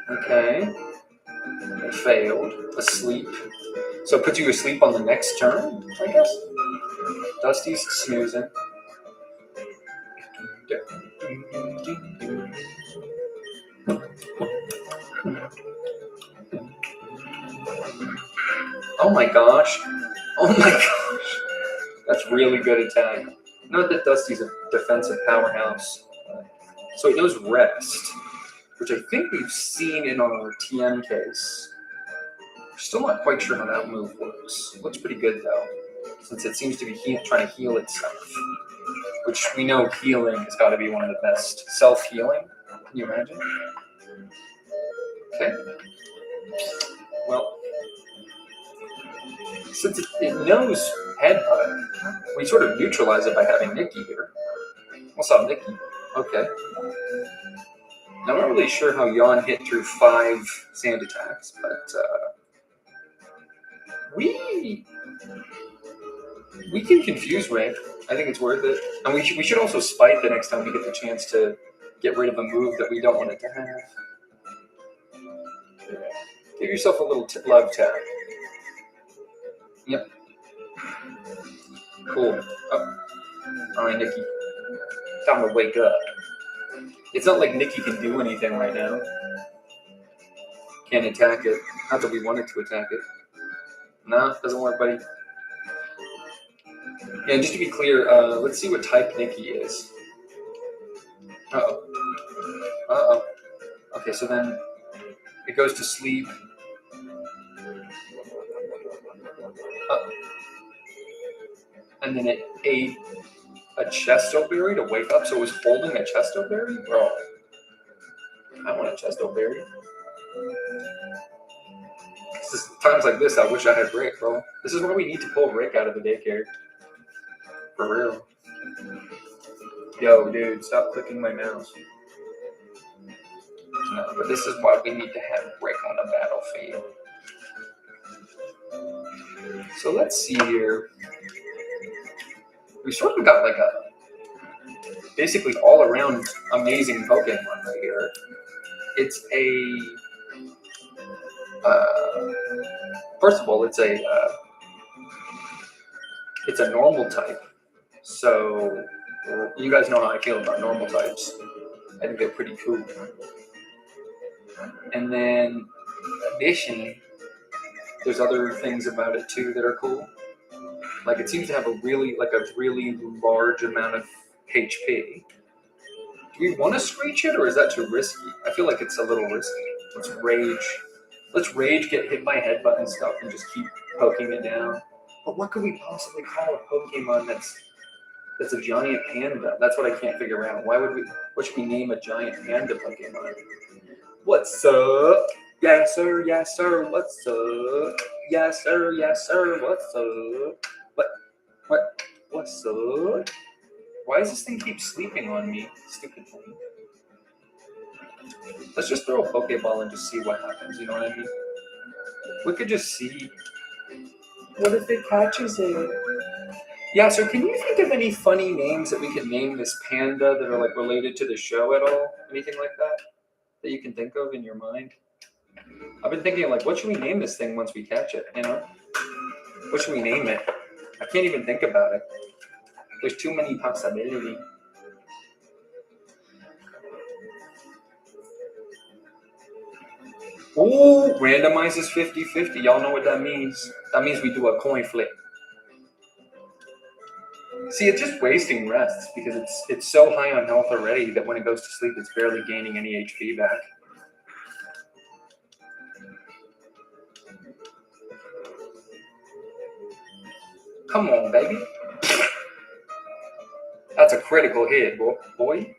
Okay. It failed. Asleep. So it puts you asleep on the next turn, I guess? Dusty's snoozing. Oh my gosh. Oh my gosh. That's really good attack. Not that Dusty's a defensive powerhouse. So it knows rest, which I think we've seen in our TM case. Still not quite sure how that move works. Looks pretty good though, since it seems to be trying to heal itself. Which we know healing has got to be one of the best. Self-healing? Can you imagine? Okay. Well, since it knows Headbutt, we sort of neutralize it by having Nikki here. What's up, Nikki? Okay. Now, I'm not really sure how Yawn hit through 5 sand attacks, but we can confuse Rick. I think it's worth it. And we should also spite the next time we get the chance to get rid of a move that we don't want it to have. Give yourself a little love tap. Yep. Cool. Oh. All right, Nikki. Time to wake up. It's not like Nikki can do anything right now. Can't attack it. Not that we wanted to attack it. No, doesn't work, buddy. Yeah, just to be clear, let's see what type Nikki is. Uh-oh. Uh-oh. Okay, so then it goes to sleep. And then it ate a chesto berry to wake up, so it was holding a chesto berry? Bro, I want a chesto berry. Times like this, I wish I had Rick, bro. This is why we need to pull Rick out of the daycare. For real. Yo, dude, stop clicking my mouse. No, but this is why we need to have Rick on the battlefield. So let's see here. We sort of got like a basically all around amazing Pokemon right here. It's a first of all, it's a normal type. So you guys know how I feel about normal types. I think they're pretty cool. And then additionally, there's other things about it too that are cool. Like it seems to have a really large amount of HP. Do we want to screech it, or is that too risky? I feel like it's a little risky. Let's rage. Let's rage, get hit by headbutt and stuff, and just keep poking it down. But what could we possibly call a Pokemon that's a giant panda? That's what I can't figure out. What should we name a giant panda Pokemon? What's up? Yes, sir, what's up? Yes, sir, what's up? What's up? Why does this thing keep sleeping on me? Stupid thing. Let's just throw a Pokeball and just see what happens, you know what I mean? We could just see. What if it catches it? Yeah, so can you think of any funny names that we could name this panda that are like related to the show at all? Anything like that you can think of in your mind? I've been thinking like, what should we name this thing once we catch it, you know? What should we name it? I can't even think about it. There's too many possibilities. Ooh, randomizes 50-50. Y'all know what that means. That means we do a coin flip. See, it's just wasting rests because it's so high on health already that when it goes to sleep, it's barely gaining any HP back. Come on, baby. That's a critical hit, boy.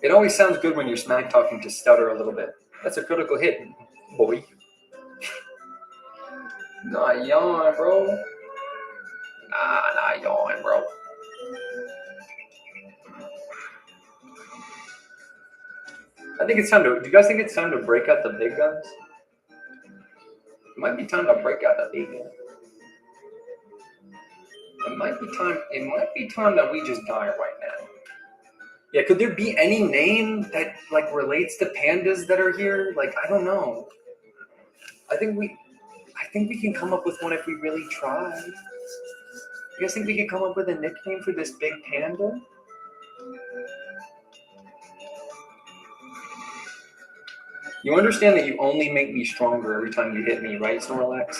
It always sounds good when you're smack talking to stutter a little bit. That's a critical hit, boy. Nah, yawn, bro. Nah, yawn, bro. I think it's time to. Do you guys think it's time to break out the big guns? It might be time to break out the big gun. It might be time that we just die right now. Yeah, could there be any name that like relates to pandas that are here? Like, I don't know. I think we can come up with one if we really try. You guys think we can come up with a nickname for this big panda? You understand that you only make me stronger every time you hit me, right, Snorlax?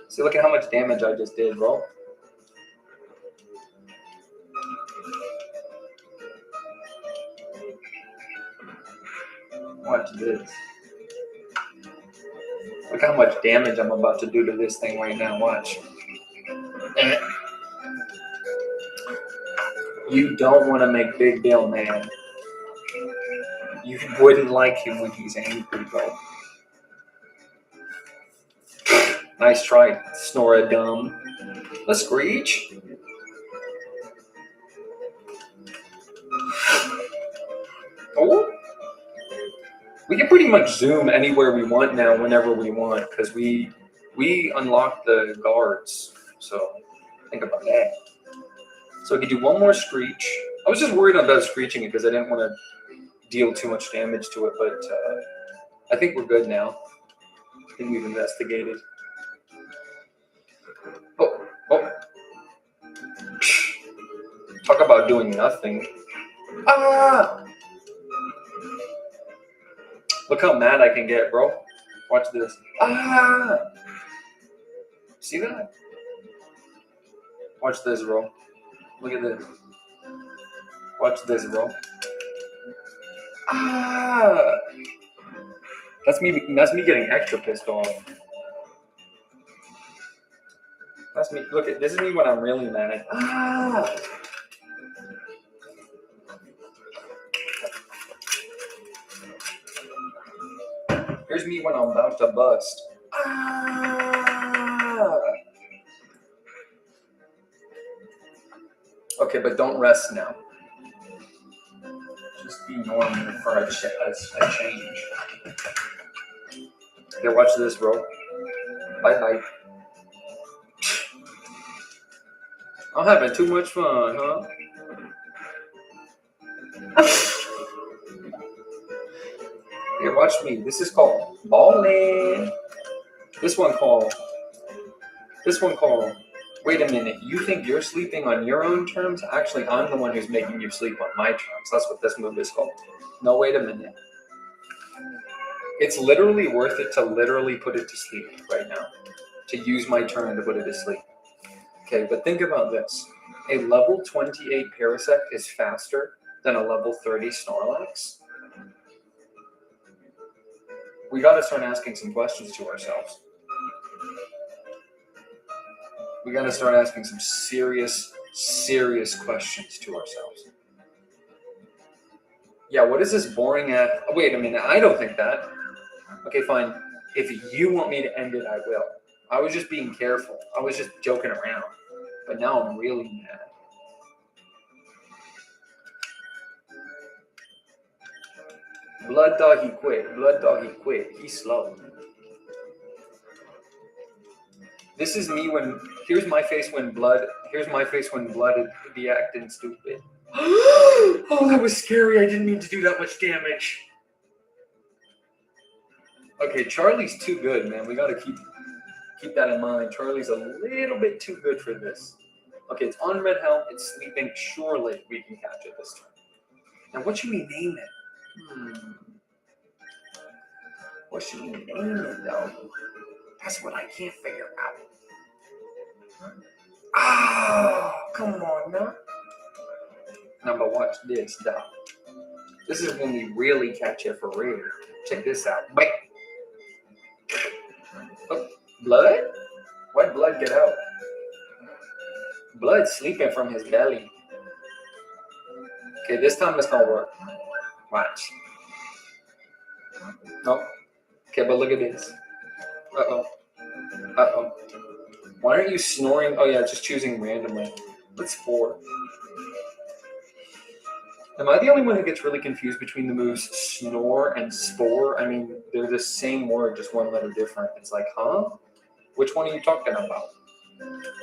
See, look at how much damage I just did, bro. Watch this. Look how much damage I'm about to do to this thing right now. Watch. You don't want to make Big Bill mad. You wouldn't like him when he's angry, bro. Nice try, Snoradum. Let's screech. Oh. We can pretty much zoom anywhere we want now, whenever we want, because we unlocked the guards. So think about that. So we can do one more screech. I was just worried about screeching it because I didn't want to deal too much damage to it, but I think we're good now. I think we've investigated. Oh. Talk about doing nothing. Ah! Look how mad I can get, bro. Watch this. Ah! See that? Watch this, bro. Look at this. Watch this, bro. Ah! That's me getting extra pissed off. That's me. Look at this is me when I'm really mad. Ah! Here's me when I'm about to bust. Ah! Okay, but don't rest now. Just be normal for a change. Okay, watch this, bro. Bye. I'm having too much fun, huh? Here, watch me. This is called balling. This one called. Wait a minute. You think you're sleeping on your own terms? Actually, I'm the one who's making you sleep on my terms. That's what this move is called. No, wait a minute. It's literally worth it to literally put it to sleep right now. To use my turn to put it to sleep. Okay, but think about this. A level 28 Parasect is faster than a level 30 Snorlax? We gotta start asking some questions to ourselves. We gotta start asking some serious questions to ourselves. Yeah, what is this boring ass? Oh, wait a minute, I don't think that. Okay, fine. If you want me to end it, I will. I was just being careful. I was just joking around. But now I'm really mad. Blood Doggy quit. Blood Doggy quit. He's slow. This is me when. Here's my face when blood. Here's my face when blood would be acting stupid. Oh, that was scary. I didn't mean to do that much damage. Okay, Charlie's too good, man. We gotta keep that in mind. Charlie's a little bit too good for this. Okay, it's on red helm. It's sleeping. Surely we can catch it this time. Now, what should we name it? What should we name it, though? That's what I can't figure out. Oh, come on, now. Now, but watch this, though. This is when we really catch it for real. Check this out. Wait. Oh, blood? Why'd blood get out? Blood's sleeping from his belly. Okay, this time it's gonna work. Watch. Nope. Okay, but look at this. Uh-oh. Uh-oh. Why aren't you snoring? Oh, yeah, just choosing randomly. What's 4? Am I the only one who gets really confused between the moves snore and spore? I mean, they're the same word, just one letter different. It's like, huh? Which one are you talking about?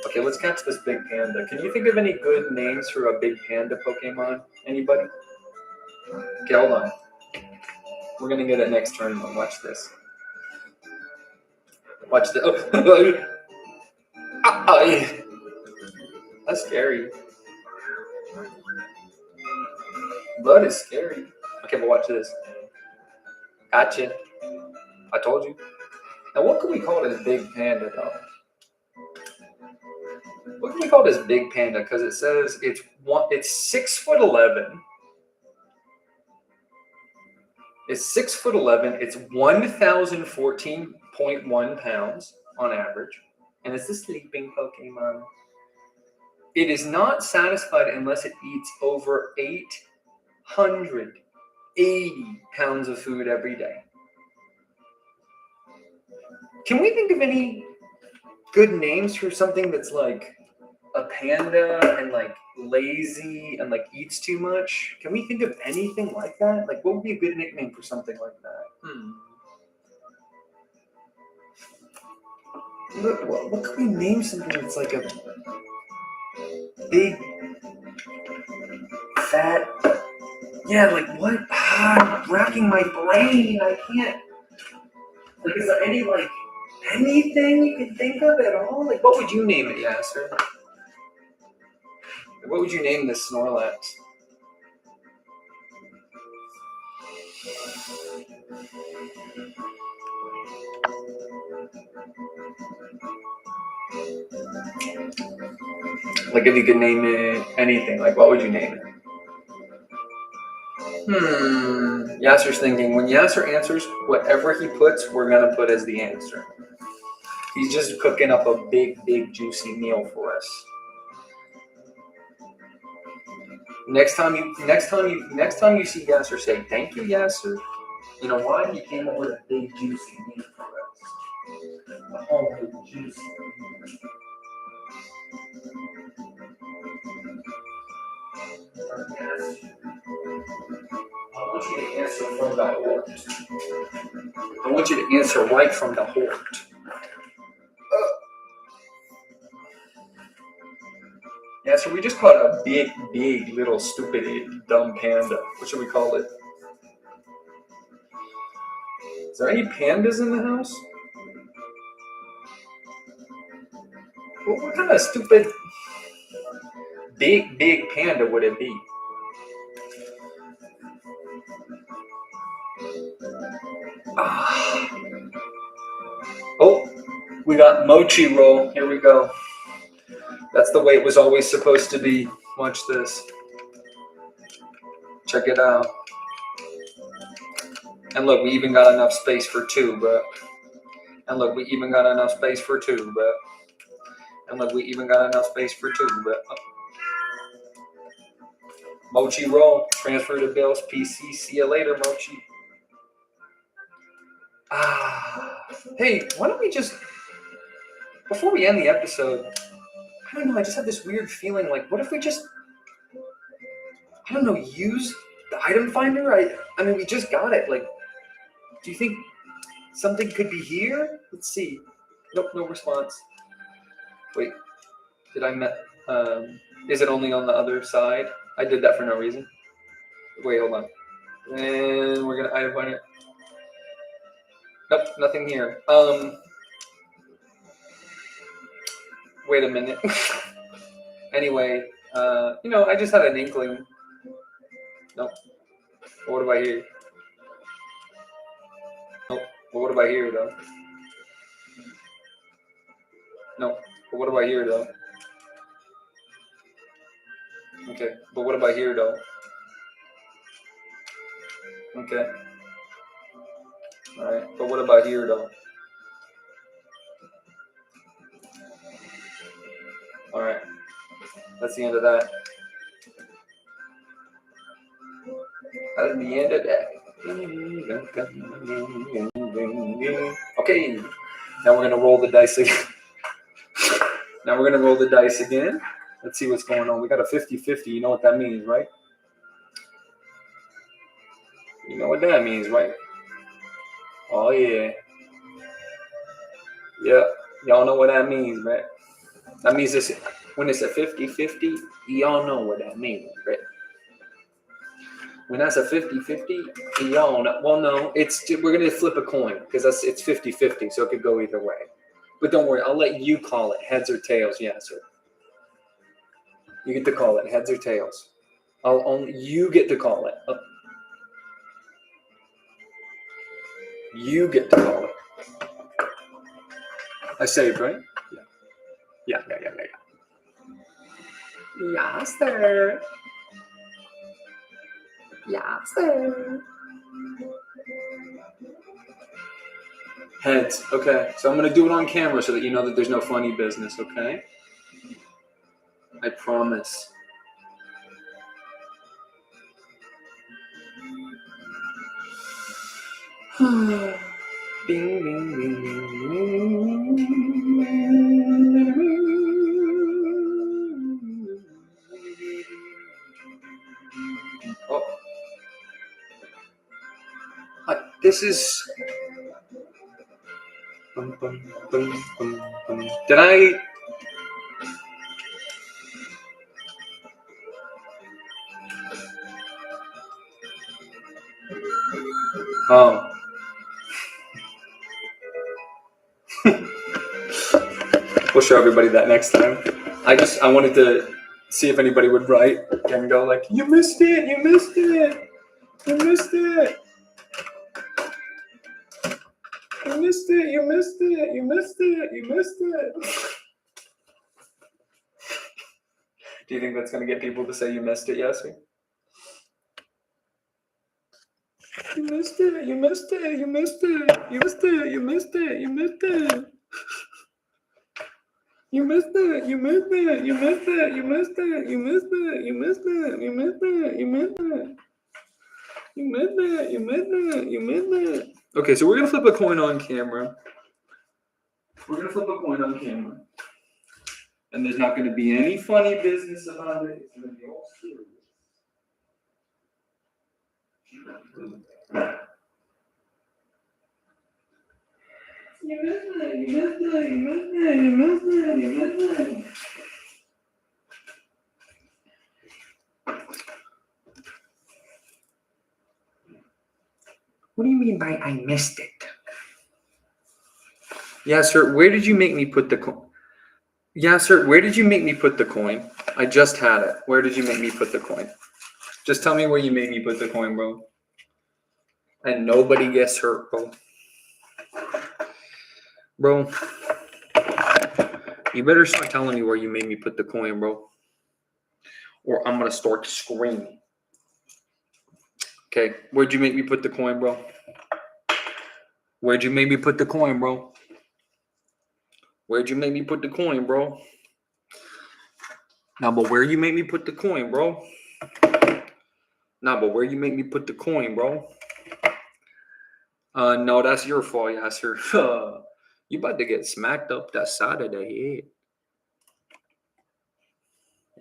Okay, let's catch this big panda. Can you think of any good names for a big panda Pokemon? Anybody? Okay, hold on. We're going to get it next turn. Watch this. Watch this. Oh. That's scary. Blood is scary. Okay, but watch this. Gotcha. I told you. Now, what can we call this big panda, though? What can we call this big panda? Because it says it's 6'11". It's 6'11". It's 1,014.1 pounds on average, and it's a sleeping Pokemon. It is not satisfied unless it eats over 880 pounds of food every day. Can we think of any good names for something that's like a panda and like lazy and like eats too much? Can we think of anything like that? Like, what would be a good nickname for something like that? Look, what can we name something that's like a big fat? Yeah, like what? I'm racking my brain. I can't. Like, is there anything you can think of at all? Like, what would you name it, Yasser? What would you name this Snorlax? Like, if you could name it anything, like, what would you name it? Yasser's thinking. When Yasser answers, whatever he puts, we're going to put as the answer. He's just cooking up a big, juicy meal for us. Next time you see Yasser, say, thank you, Yasser. You know why? He came up with a big, juicy meal for us. A whole big, juicy meal. I want you to answer from the heart. I want you to answer right from the heart. Yeah, so we just caught a big, little stupid, dumb panda. What should we call it? Is there any pandas in the house? What kind of stupid, big panda would it be? Oh, we got mochi roll. Here we go. That's the way it was always supposed to be. Watch this. Check it out. And look, we even got enough space for two, bro. And look, we even got enough space for two, bro. And look, we even got enough space for two, bro. Mochi roll. Transfer to Bills. PC. See you later, Mochi. Hey, why don't we just, before we end the episode, I don't know, I just have this weird feeling like, what if we just, I don't know, use the item finder? I mean, we just got it. Like, do you think something could be here? Let's see. Nope, no response. Wait, did I is it only on the other side? I did that for no reason. Wait, hold on. And we're gonna item finder. Nope, nothing here. Wait a minute. Anyway, I just had an inkling. Nope. What about here? Nope. But what about here, though? Nope. But what about here, though? Okay. But what about here, though? Okay. All right. But what about here, though? All right. That's the end of that. That's the end of that. Okay. Now we're going to roll the dice again. Now we're going to roll the dice again. Let's see what's going on. We got a 50-50. You know what that means, right? You know what that means, right? Oh, yeah. Yeah. Y'all know what that means, right? That means when it's a 50-50, y'all know what that means, right? When that's a 50-50, y'all know. Well, no, we're going to flip a coin because it's 50-50, so it could go either way. But don't worry, I'll let you call it heads or tails. Yeah, sir. You get to call it heads or tails. You get to call it. You get to call it. I saved, right? Yeah. Yes, sir. Yes, sir. Heads. Okay. So I'm going to do it on camera so that you know that there's no funny business, okay? I promise. Bing, bing, bing, bing, oh. This is... Did I... Oh. We'll show everybody that next time. I wanted to see if anybody would write and go like, you missed it, you missed it, you missed it. You missed it, you missed it, you missed it, you missed it. Do you think that's going to get people to say you missed it, Yossi? You missed it, you missed it, you missed it, you missed it, you missed it, you missed it. You missed it, you missed it, you missed it, you missed it, you missed it, you missed it, you missed it, you missed it. You missed it, you missed it, you missed it. Okay, so we're going to flip a coin on camera. We're going to flip a coin on camera. And there's not going to be any funny business about it. It's going to be all serious. You missed it, you missed it, you missed it, you missed it, you missed it. What do you mean by I missed it? Yeah, sir, where did you make me put the coin? Yeah, sir, where did you make me put the coin? I just had it. Where did you make me put the coin? Just tell me where you made me put the coin, bro. And nobody gets hurt, bro. Bro, You better start telling me where you made me put the coin, bro. Or I'm going to start screaming. Okay, where'd you make me put the coin, bro? Where'd you make me put the coin, bro? Where'd you make me put the coin, bro? Now, but where you make me put the coin, bro? Nah, but where you make me put the coin, bro? No, that's your fault, Yasser. You about to get smacked up that side of the head.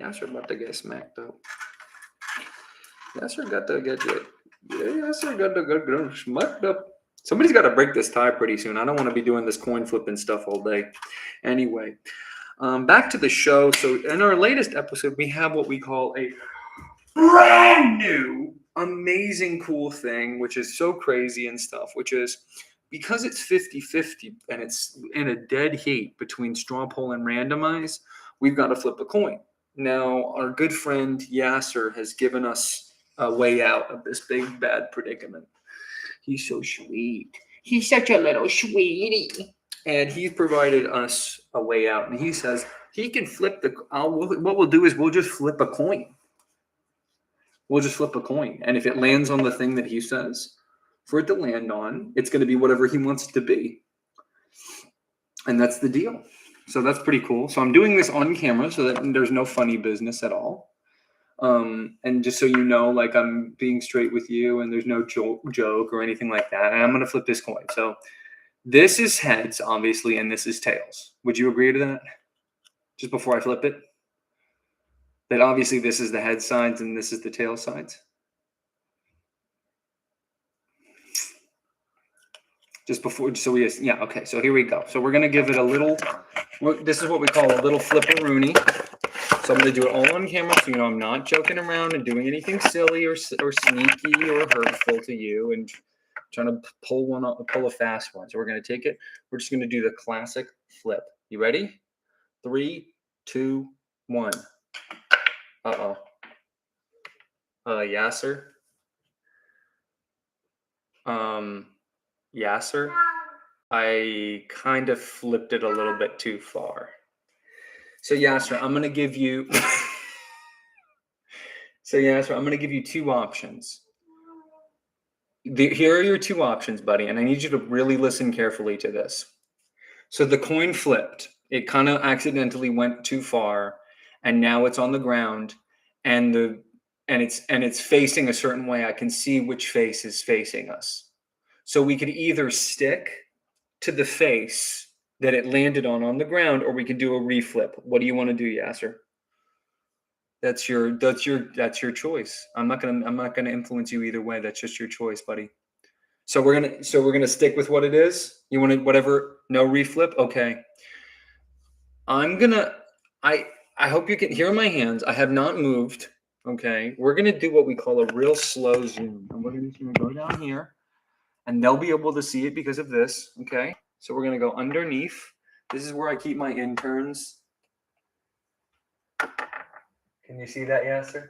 Yasser about to get smacked up. Yasser got to get Yasser got to get smacked up. Somebody's got to break this tie pretty soon. I don't want to be doing this coin flipping stuff all day. Anyway, back to the show. So in our latest episode, we have what we call a brand new, amazing, cool thing, which is so crazy and stuff, which is because it's 50-50 and it's in a dead heat between straw poll and randomize, we've got to flip a coin. Now, our good friend Yasser has given us a way out of this big bad predicament. He's so sweet. He's such a little sweetie. And he's provided us a way out. And he says he can flip what we'll do is we'll just flip a coin. We'll just flip a coin. And if it lands on the thing that he says for it to land on, it's going to be whatever he wants it to be. And that's the deal. So that's pretty cool. So I'm doing this on camera so that there's no funny business at all. And just so you know, like I'm being straight with you and there's no joke or anything like that. And I'm going to flip this coin. So this is heads, obviously, and this is tails. Would you agree to that? Just before I flip it? That obviously this is the head sides and this is the tail sides. Just before, so we, yeah, okay, so here we go. So we're going to give it a little, this is what we call a little flip-a-rooney. So I'm going to do it all on camera so you know I'm not joking around and doing anything silly or sneaky or hurtful to you and trying to pull a fast one. So we're going to take it. We're just going to do the classic flip. You ready? 3, 2, 1. Uh-oh. Yasser? Yasser? I kind of flipped it a little bit too far. So Yasser, I'm going to give you two options. Here are your two options, buddy, and I need you to really listen carefully to this. So the coin flipped. It kind of accidentally went too far, and now it's on the ground, and it's facing a certain way. I can see which face is facing us. So we could either stick to the face that it landed on the ground, or we could do a reflip. What do you want to do, Yasser? That's your choice. I'm not gonna influence you either way. That's just your choice, buddy. So we're gonna stick with what it is. You want to whatever? No reflip. Okay. I hope you can hear my hands. I have not moved. Okay. We're gonna do what we call a real slow zoom, and we're gonna go down here, and they'll be able to see it because of this. Okay. So we're gonna go underneath. This is where I keep my interns. Can you see that, Yasser?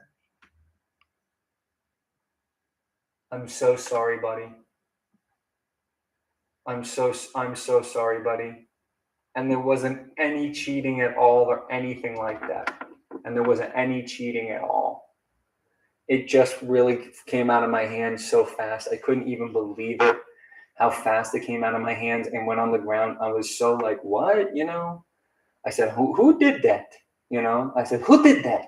I'm so sorry, buddy. I'm so sorry, buddy. And there wasn't any cheating at all or anything like that. And there wasn't any cheating at all. It just really came out of my hands so fast. I couldn't even believe it, how fast it came out of my hands and went on the ground. I was so like, what? You know? I said, who did that? You know? I said, who did that?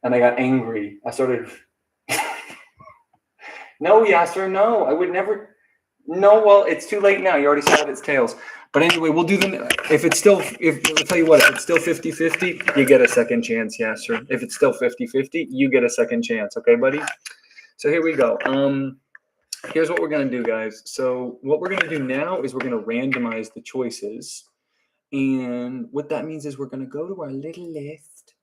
And I got angry. I started, no, Yasser, no, I would never. No, well, it's too late now. You already saw its tails. But anyway, we'll do them. I'll tell you what, if it's still 50-50, you get a second chance, Yasser. If it's still 50-50, you get a second chance. Okay, buddy? So here we go. Here's what we're going to do, guys. So what we're going to do now is we're going to randomize the choices. And what that means is we're going to go to our little list.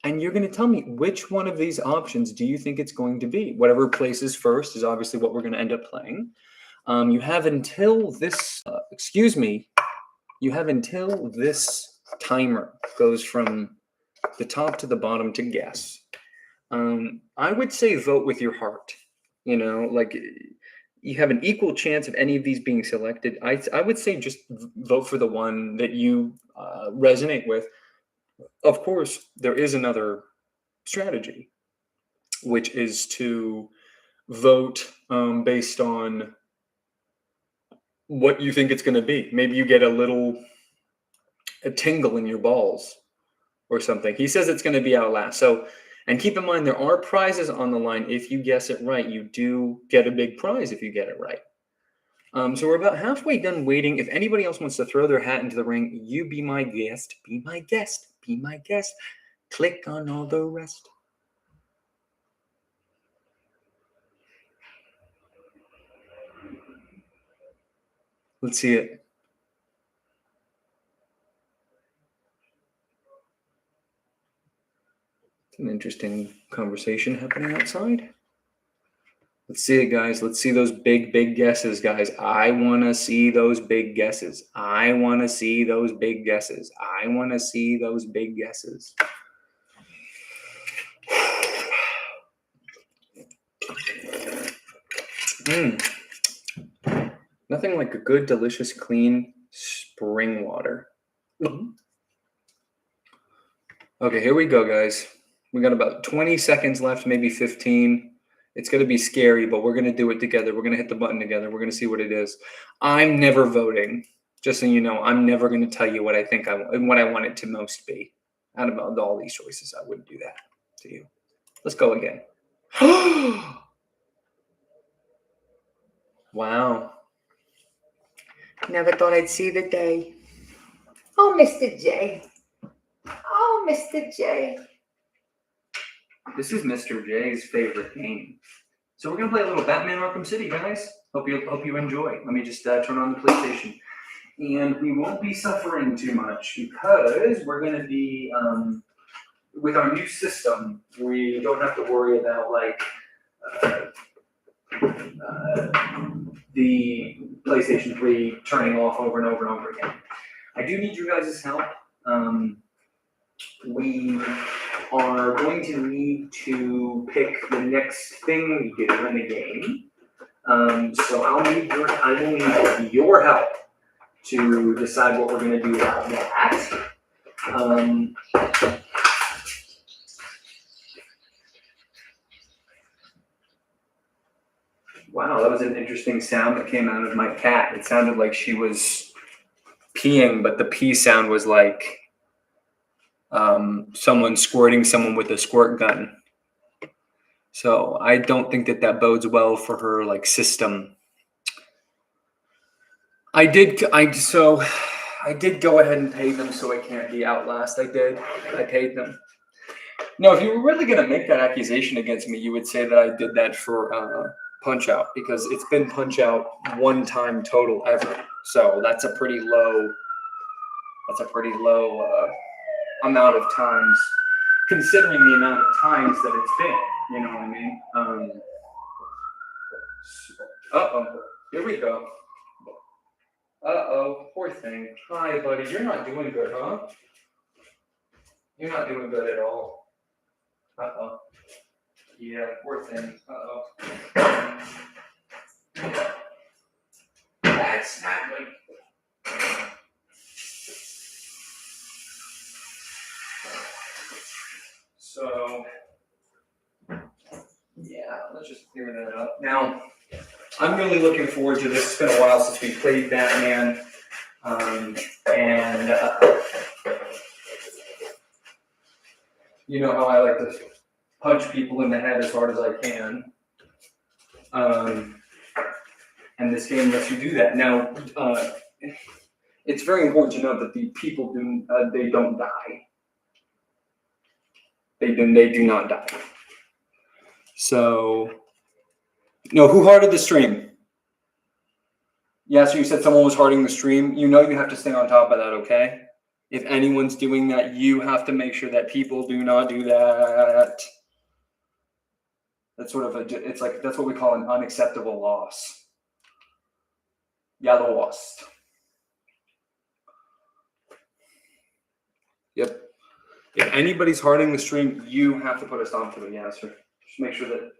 And you're going to tell me which one of these options do you think it's going to be. Whatever places first is obviously what we're going to end up playing. You have until this, you have until this timer goes from the top to the bottom to guess. I would say vote with your heart. You know, like you have an equal chance of any of these being selected. I would say just vote for the one that you resonate with. Of course, there is another strategy, which is to vote based on what you think it's going to be. Maybe you get a tingle in your balls or something. He says it's going to be Outlast. So, and keep in mind, there are prizes on the line. If you guess it right, you do get a big prize if you get it right. So we're about halfway done waiting. If anybody else wants to throw their hat into the ring, you be my guest, be my guest, be my guest. Click on all the rest. Let's see it. It's an interesting conversation happening outside. Let's see it, guys. Let's see those big, big guesses, guys. I want to see those big guesses. I want to see those big guesses. I want to see those big guesses. Nothing like a good, delicious, clean spring water. Okay, here we go, guys. We got about 20 seconds left, maybe 15. It's going to be scary, but we're going to do it together. We're going to hit the button together. We're going to see what it is. I'm never voting. Just so you know, I'm never going to tell you what I think what I want it to most be. Out of all these choices, I wouldn't do that to you. Let's go again. Wow. Never thought I'd see the day. Oh, Mr. J. Oh, Mr. J. This is Mr. J's favorite game. So we're gonna play a little Batman Arkham City, guys. Hope you enjoy. Let me just turn on the PlayStation, and we won't be suffering too much because we're gonna be with our new system. We don't have to worry about like the PlayStation 3 turning off over and over and over again. I do need you guys' help. We are going to need to pick the next thing we do in the game. So I will need your help to decide what we're going to do about that. Wow, that was an interesting sound that came out of my cat. It sounded like she was peeing, but the pee sound was like someone squirting someone with a squirt gun. So I don't think that bodes well for her like system. I did go ahead and pay them so it can't be Outlast. I paid them. No, if you were really gonna make that accusation against me, you would say that I did that for Punch Out, because it's been Punch Out one time total ever. So that's a pretty low amount of times, considering the amount of times that it's been. You know what I mean? Here we go. Poor thing. Hi, buddy. You're not doing good, huh? You're not doing good at all. Yeah, poor thing. That's not good. So, yeah, let's just clear that up. Now, I'm really looking forward to this. It's been a while since we played Batman. You know how I like to punch people in the head as hard as I can. And this game lets you do that. Now, it's very important to note that the people they don't die. They do not die. So, no, who hearted the stream? Yeah, so you said someone was hearting the stream. You know you have to stay on top of that, okay? If anyone's doing that, you have to make sure that people do not do that. That's sort of that's what we call an unacceptable loss. Yeah, lost. Yep. If anybody's hearting the stream, you have to put a stop to it, yeah, sir. Just make sure that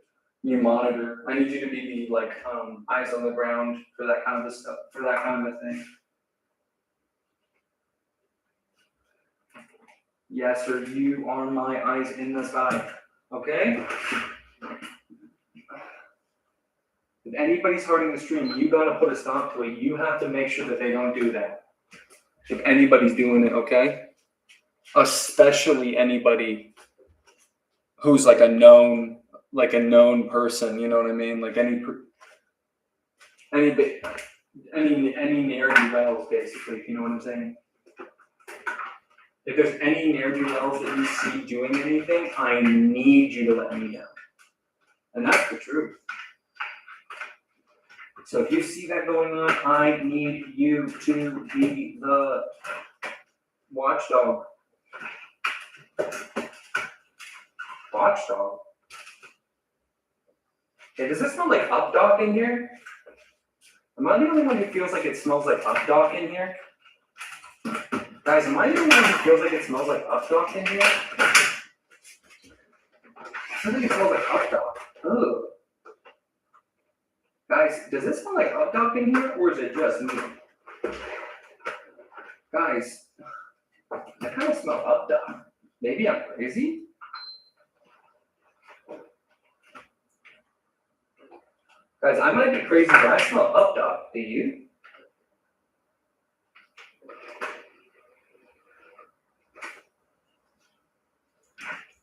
you monitor. I need you to be the eyes on the ground for that kind of stuff, for that kind of a thing. Yes, sir, you are my eyes in the sky. Okay? If anybody's hurting the stream, you gotta put a stop to it. You have to make sure that they don't do that. If anybody's doing it, okay? Especially anybody who's like a known person, you know what I mean? Like any ne'er-do-wells, basically, if you know what I'm saying. If there's any ne'er-do-wells that you see doing anything, I need you to let me know. And that's the truth. So if you see that going on, I need you to be the watchdog. Watchdog? Hey, does it smell like updog in here? Am I the only one who feels like it smells like updog in here? Guys, am I the only one who feels like it smells like updog in here? I think it smells like updog. Ugh. Guys, does it smell like updog in here, or is it just me? Guys, I kind of smell updog. Maybe I'm crazy? Guys, I might be crazy, but I smell updog. Do you?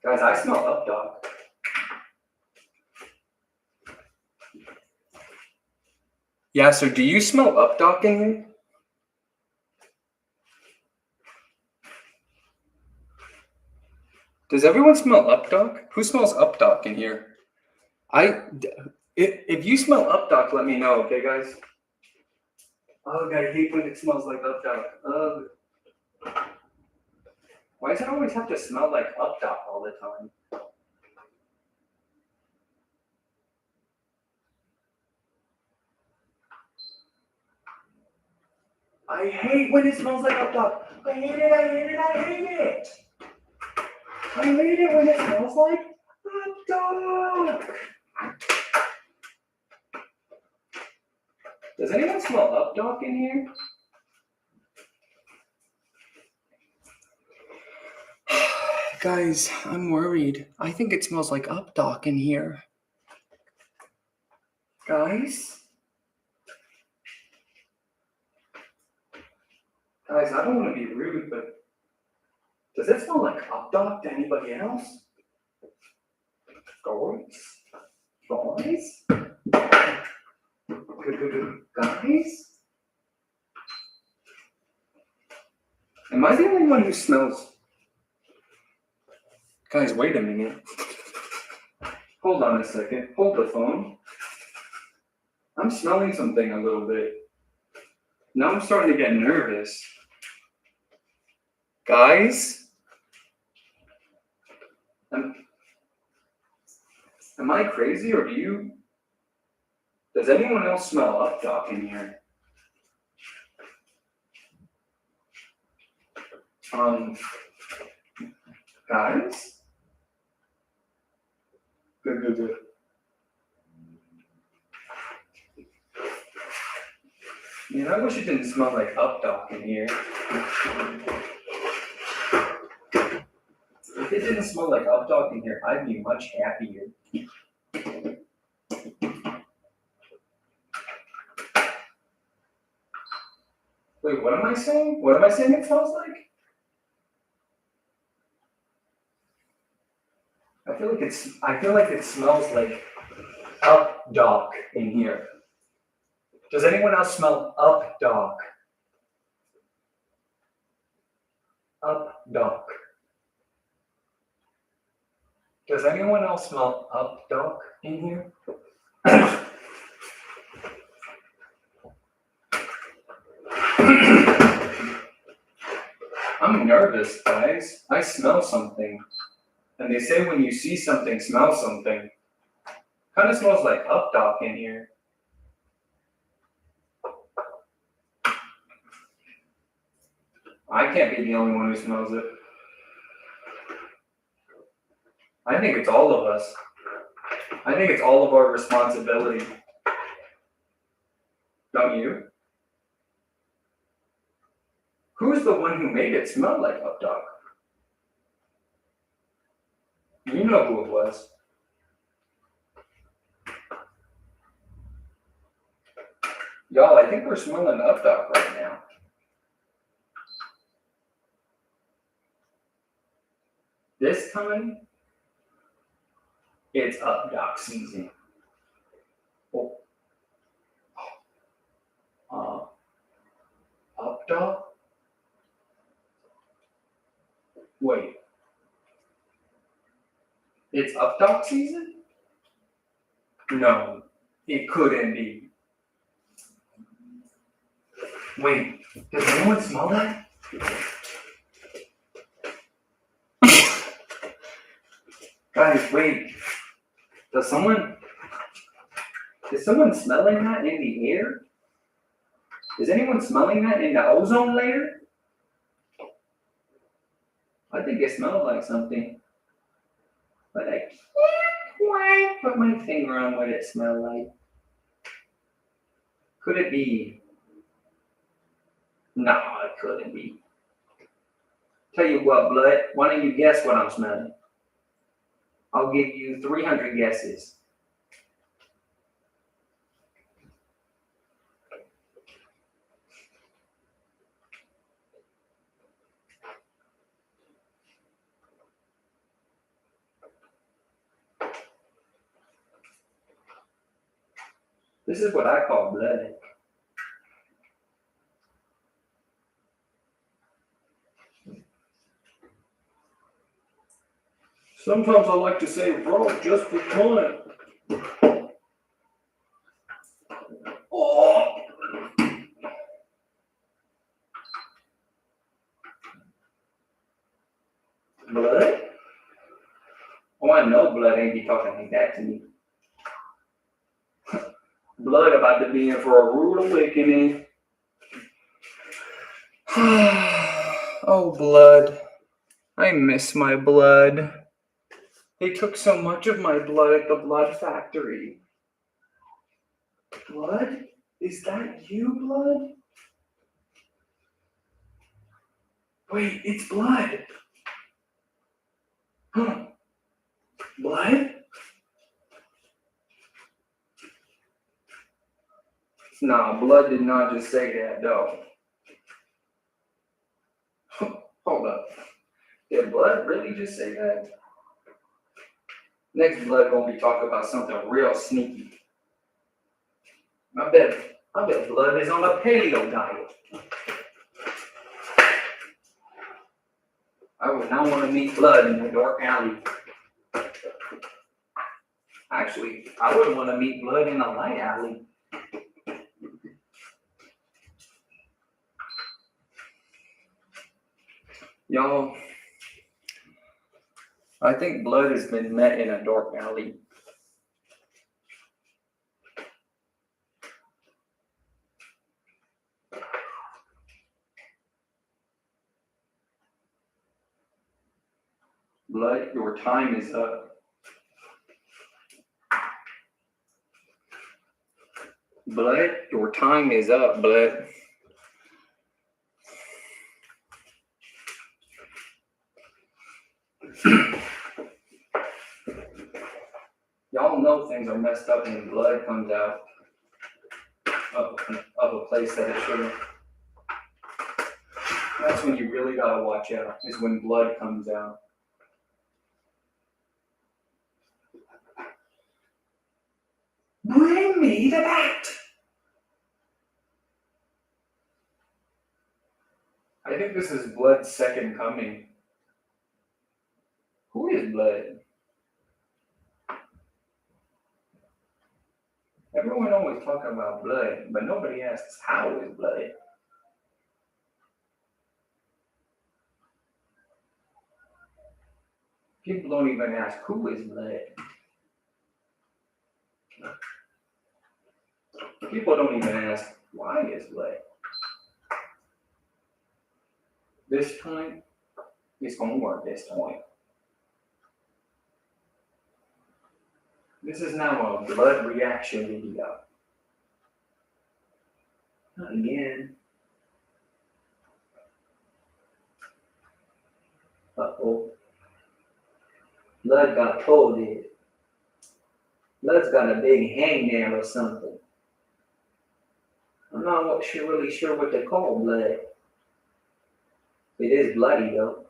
Guys, I smell updog. Yeah, so do you smell updog in here? Does everyone smell updog? Who smells updog in here? If you smell updog, let me know, okay, guys? Oh, I hate when it smells like updog. Ugh. Why does it always have to smell like updog all the time? I hate when it smells like updog. I hate it, I hate it, I hate it. I hate it when it smells like updog. Does anyone smell updog in here? Guys, I'm worried. I think it smells like updog in here. Guys? Guys, I don't want to be rude, but does it smell like updog to anybody else? Guys? Guys? Am I the only one who smells? Guys, wait a minute. Hold on a second. Hold the phone. I'm smelling something a little bit. Now I'm starting to get nervous. Guys? Am I crazy, or does anyone else smell updog in here? Guys? Good. Man, I wish it didn't smell like updog in here. If it didn't smell like updog in here, I'd be much happier. Wait, what am I saying? What am I saying it smells like? I feel like it smells like updog in here. Does anyone else smell updog? Updog. Does anyone else smell updog in here? I'm nervous, guys. I smell something. And they say when you see something, smell something. Kind of smells like updog in here. I can't be the only one who smells it. I think it's all of us. I think it's all of our responsibility. Don't you? Who's the one who made it smell like updog? You know who it was. Y'all, I think we're smelling up dog right now. This time, it's up dog season. Oh. Up dog? Wait. It's up dog season? No, it couldn't be. Wait, does anyone smell that? Guys, wait. Is someone smelling that in the air? Is anyone smelling that in the ozone layer? I think it smells like something. But I can't quite put my finger on what it smelled like. Could it be? No, it couldn't be. Tell you what, Blood, why don't you guess what I'm smelling? I'll give you 300 guesses. This is what I call blood. Sometimes I like to say raw just for fun. Oh! Blood? Oh, I know Blood ain't be talking like that to me. Blood about to be in for a rude awakening. Oh, Blood. I miss my blood. They took so much of my blood at the blood factory. Blood? Is that you, Blood? Wait, it's Blood. Huh. Blood? Nah, Blood did not just say that, though. Hold up. Did Blood really just say that? Next Blood gonna be talking about something real sneaky. I bet Blood is on a paleo diet. I would not want to meet Blood in a dark alley. Actually, I wouldn't want to meet Blood in a light alley. Y'all, I think Blood has been met in a dark alley. Blood, your time is up. Blood, your time is up, Blood. Y'all know things are messed up when blood comes out of a place that it shouldn't. That's when you really gotta watch out, is when blood comes out. Bring me the bat! I think this is Blood's second coming. Who is Blood? Everyone always talking about blood, but nobody asks how is blood. People don't even ask who is blood. People don't even ask why is blood. This time, it's gonna work this time. This is now a blood reaction video. Not again. Uh-oh. Blood got pulled in. Blood's got a big hangnail or something. I'm not really sure what they call blood. It is bloody though.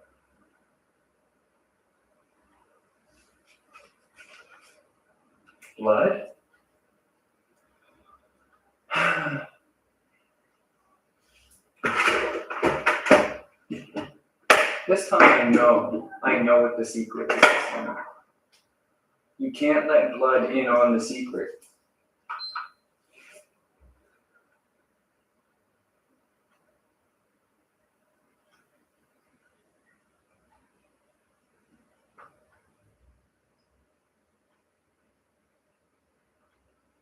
Blood? This time I know what the secret is. You can't let blood in on the secret.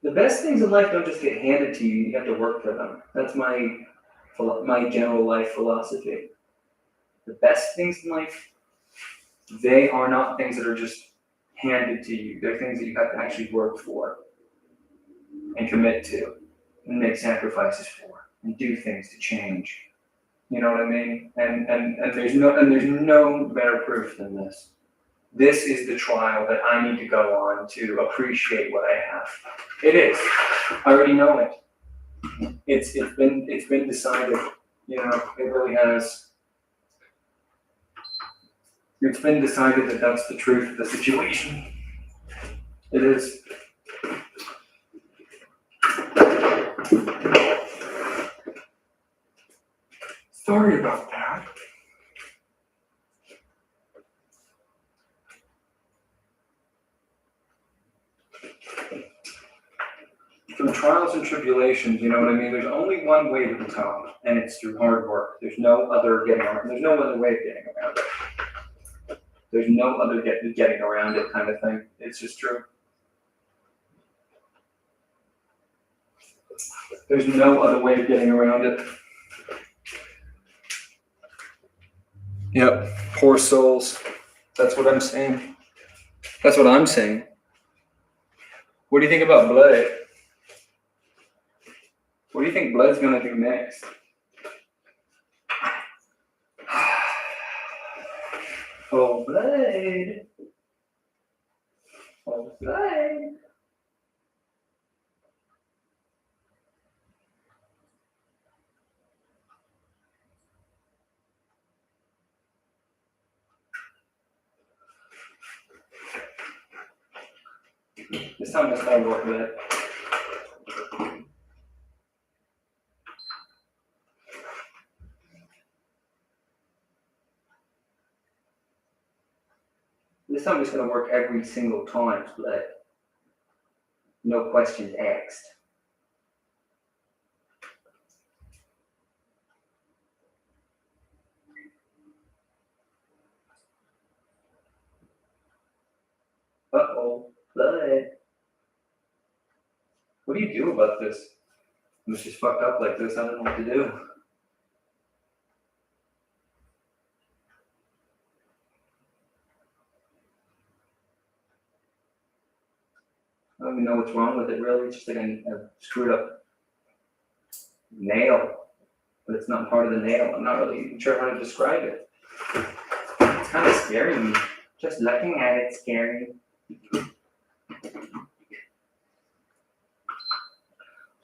The best things in life don't just get handed to you, you have to work for them. That's my general life philosophy. The best things in life, they are not things that are just handed to you. They're things that you have to actually work for and commit to and make sacrifices for and do things to change. You know what I mean? And there's no better proof than this. This is the trial that I need to go on to appreciate what I have. It is. I already know it. It's been decided. You know, it really has. It's been decided that that's the truth of the situation. It is. Sorry about that. Through trials and tribulations, you know what I mean? There's only one way to the top, and it's through hard work. There's no other getting around. There's no other way of getting around it. There's no other getting around it kind of thing. It's just true. There's no other way of getting around it. Yep, poor souls. That's what I'm saying. That's what I'm saying. What do you think about blood? What do you think blood's gonna do next? Oh, blood. Oh, blood. This time it's gonna work blood. This time it's going to work every single time, blood. No questions asked. Uh-oh, blood. What do you do about this? When it's just fucked up like this, I don't know what to do. I don't even know what's wrong with it, really. It's just like a screwed up nail, but it's not part of the nail. I'm not really even sure how to describe it. It's kind of scary. Just looking at it's scary.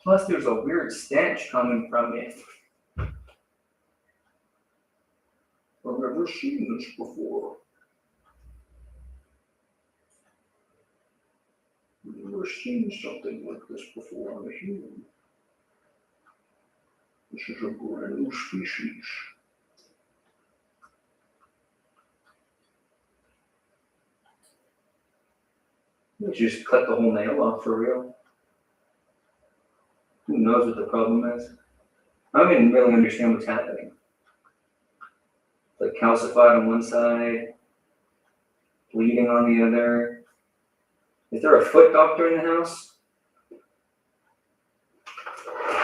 Plus, there's a weird stench coming from it. I've never seen this before. I've never seen something like this before on a human. This is a brand new species. You just cut the whole nail off for real. Who knows what the problem is? I don't even really understand what's happening. It's like calcified on one side, bleeding on the other. Is there a foot doctor in the house?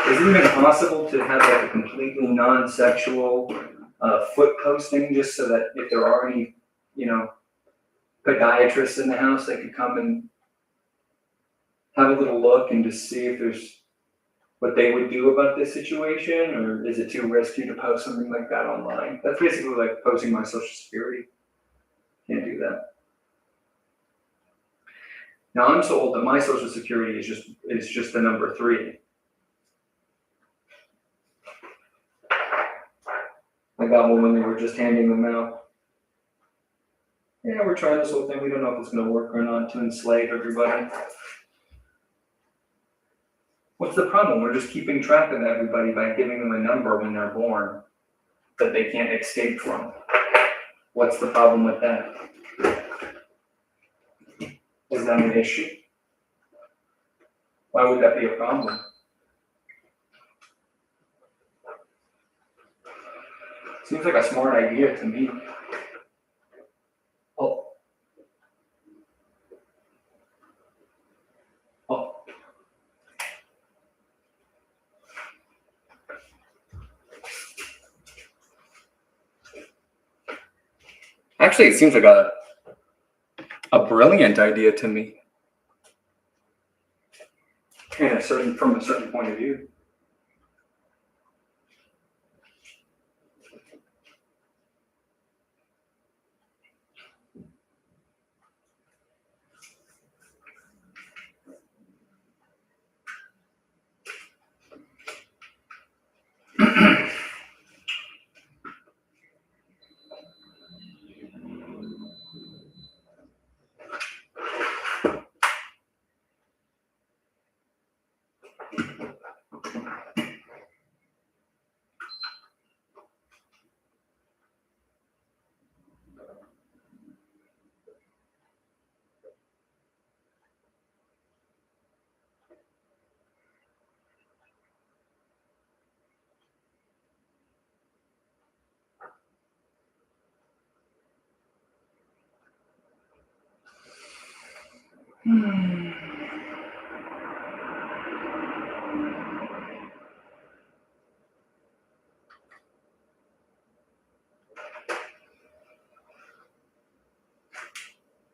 Is it even possible to have like a completely non-sexual foot posting, just so that if there are any, podiatrists in the house, they could come and have a little look and just see if there's what they would do about this situation, or is it too risky to post something like that online? That's basically like posting my social security. Can't do that. Now I'm so old that my social security is just the number 3. I got one when they were just handing them out. Yeah, we're trying this whole thing. We don't know if it's going to work or not to enslave everybody. What's the problem? We're just keeping track of everybody by giving them a number when they're born that they can't escape from. What's the problem with that? Is that an issue? Why would that be a problem? Seems like a smart idea to me. Oh. Oh. Actually, it seems like a brilliant idea to me. And from a certain point of view.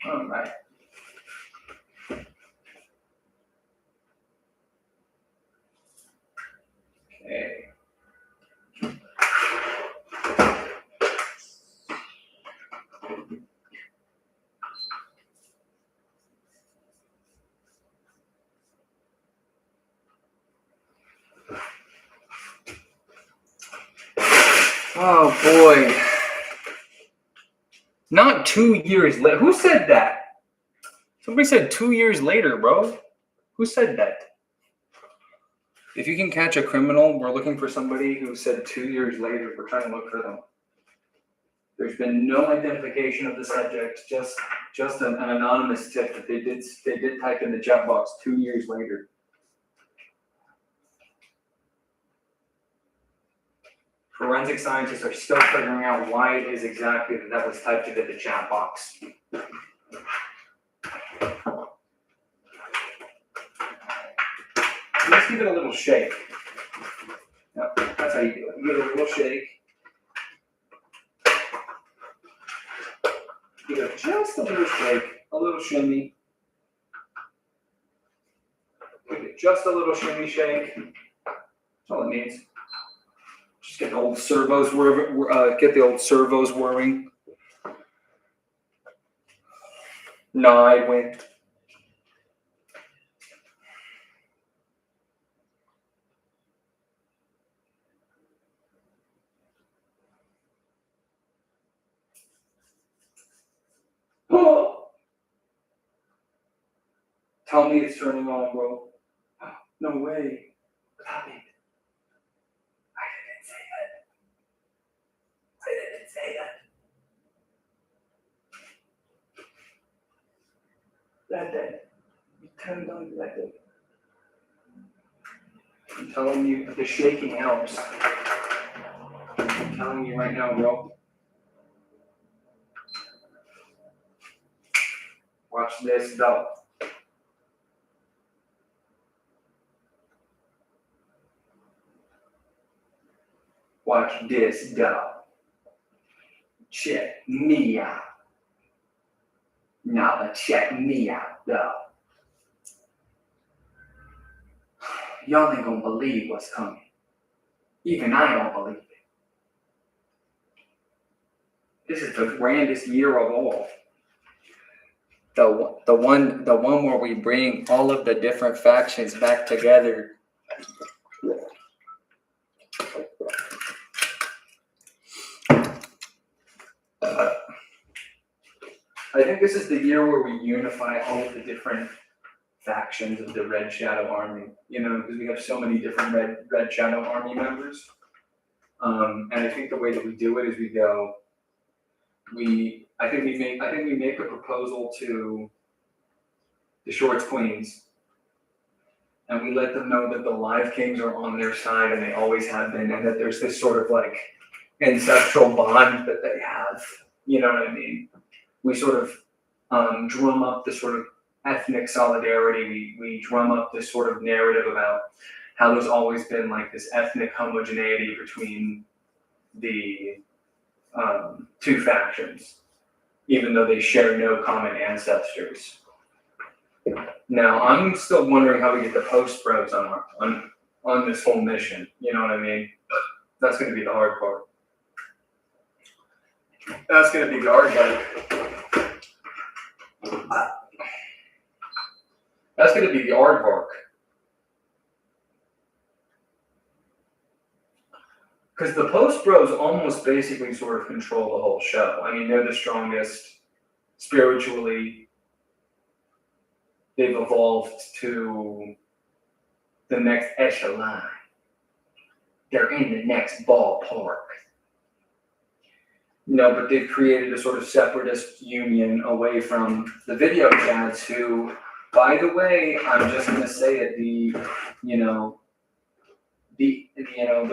All right. Okay. Oh boy. Not 2 years later. Who said that? Somebody said 2 years later, bro. Who said that? If you can catch a criminal, we're looking for somebody who said 2 years later. We're trying to look for them. There's been no identification of the subject, just an anonymous tip that they did type in the chat box 2 years later. Forensic scientists are still figuring out why it is exactly that was typed into the chat box. Let's give it a little shake. Yep, that's how you do it. You give it a little shake. Give it just a little shake, a little shimmy. Give it just a little shimmy shake. That's all it needs. Just get the old servos whirring. No, I win. Oh. Tell me it's turning on, bro. No way. Stop it. I didn't say that. That day. You turned on that day. I'm telling you, the shaking helps. I'm telling you right now, bro. Watch this, though. Watch this, though. Check me out. Now check me out, though. Y'all ain't gonna believe what's coming. Even I don't believe it. This is the grandest year of all. the one where we bring all of the different factions back together. I think this is the year where we unify all of the different factions of the Red Shadow Army. You know, because we have so many different Red Shadow Army members. And I think the way that we do it is I think we make a proposal to the Shorts Queens, and we let them know that the Live Kings are on their side, and they always have been, and that there's this sort of like ancestral bond that they have. You know what I mean? We sort of drum up this sort of ethnic solidarity. We drum up this sort of narrative about how there's always been like this ethnic homogeneity between the two factions, even though they share no common ancestors. Now, I'm still wondering how we get the Post Bros on this whole mission. You know what I mean? That's going to be the hard part. That's going to be the hard part. That's going to be the aardvark. Because the Post Bros almost basically sort of control the whole show. I mean, they're the strongest spiritually. They've evolved to the next echelon. They're in the next ballpark. No, but they've created a sort of separatist union away from the video chads who, by the way, I'm just going to say it, the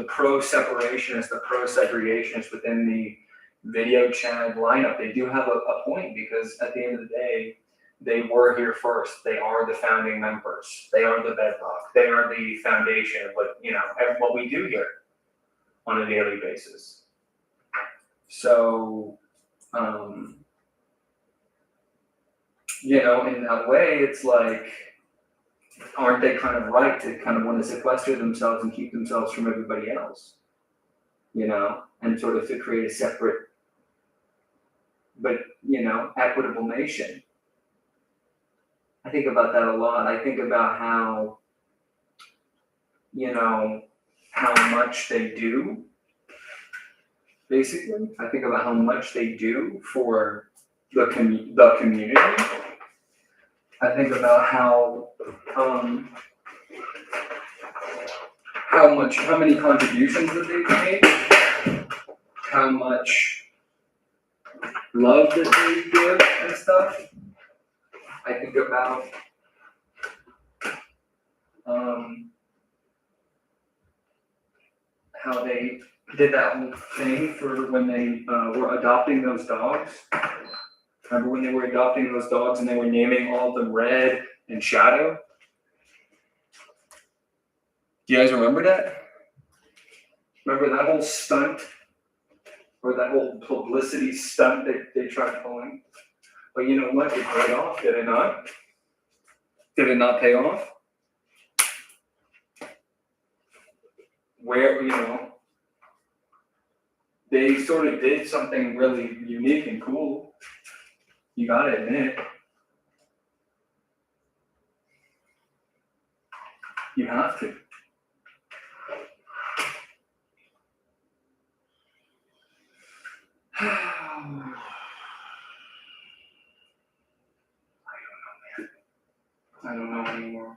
pro-separationists, the pro-segregationists within the video chat lineup, they do have a point, because at the end of the day, they were here first. They are the founding members. They are the bedrock. They are the foundation of what we do here on a daily basis. So, in that way, it's like, aren't they kind of right to kind of want to sequester themselves and keep themselves from everybody else? And sort of to create a separate, but, equitable nation. I think about that a lot. I think about how much they do. Basically, I think about how much they do for the community. I think about how many contributions that they've made, how much love that they give and stuff. I think about how they did that whole thing for when they were adopting those dogs. Remember when they were adopting those dogs and they were naming all of them Red and Shadow? Do you guys remember that? Remember that whole stunt? Or that whole publicity stunt they tried pulling? But you know what? It paid off, did it not? Did it not pay off? Where, they sort of did something really unique and cool. You gotta admit. You have to. I don't know anymore.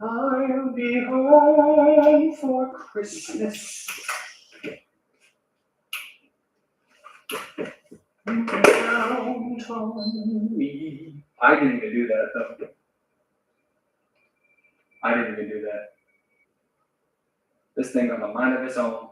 I'll be home for Christmas. You can count on me. I didn't even do that though. I didn't even do that. This thing on a mind of its own.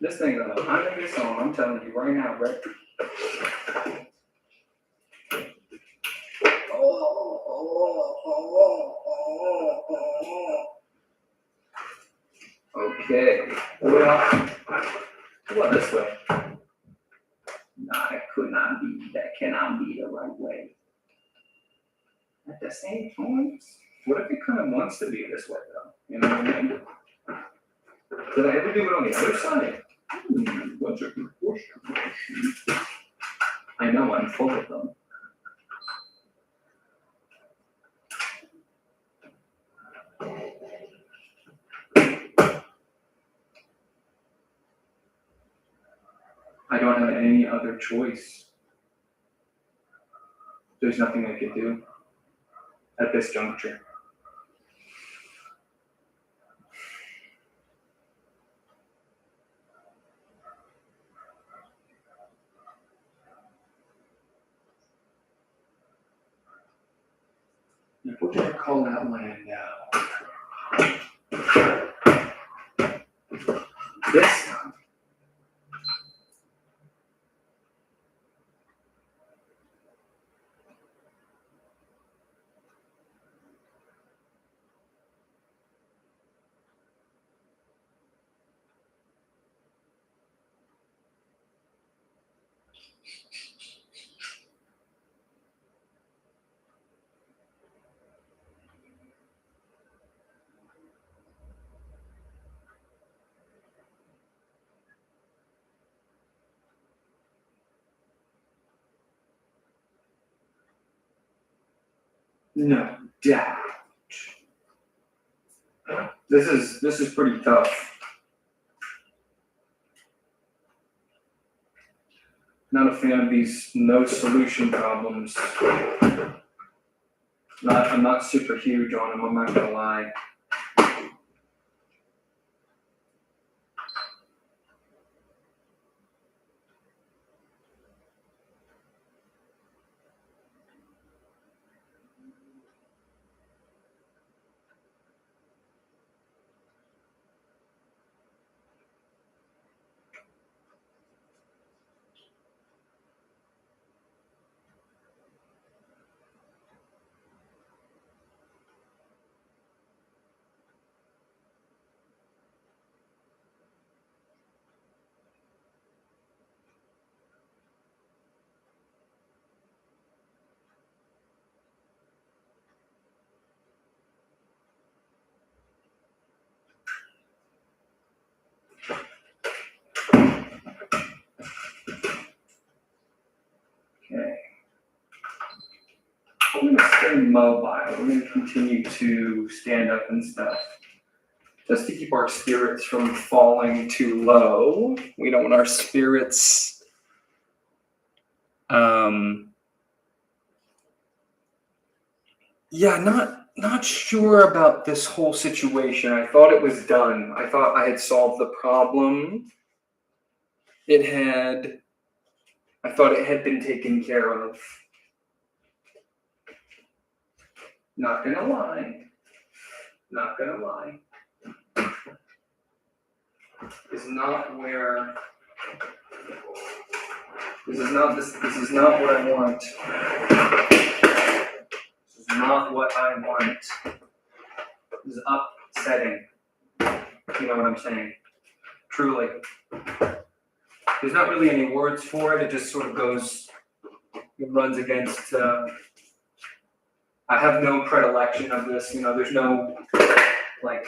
This thing's on a mind of its own. I'm telling you right now, Brett. Okay. Well, this way. Nah, that cannot be the right way. At the same time, what if it kind of wants to be this way, though? You know what I mean? Did I ever do it on the other side? What's a good question? I know, I'm full of them. I don't have any other choice. There's nothing I could do at this juncture. What do I call that land now? This time. No doubt. This is pretty tough. Not a fan of these no solution problems. I'm not super huge on them, I'm not gonna lie. Okay. I'm gonna stay mobile. We're gonna continue to stand up and stuff. Just to keep our spirits from falling too low. We don't want our spirits not sure about this whole situation. I thought it was done. I thought I had solved the problem. I thought it had been taken care of. Not gonna lie. Not gonna lie. This is not where. This is not what I want. This is not what I want. This is upsetting. You know what I'm saying? Truly. There's not really any words for it. It just sort of it runs against, I have no predilection of this. You know, there's no, like,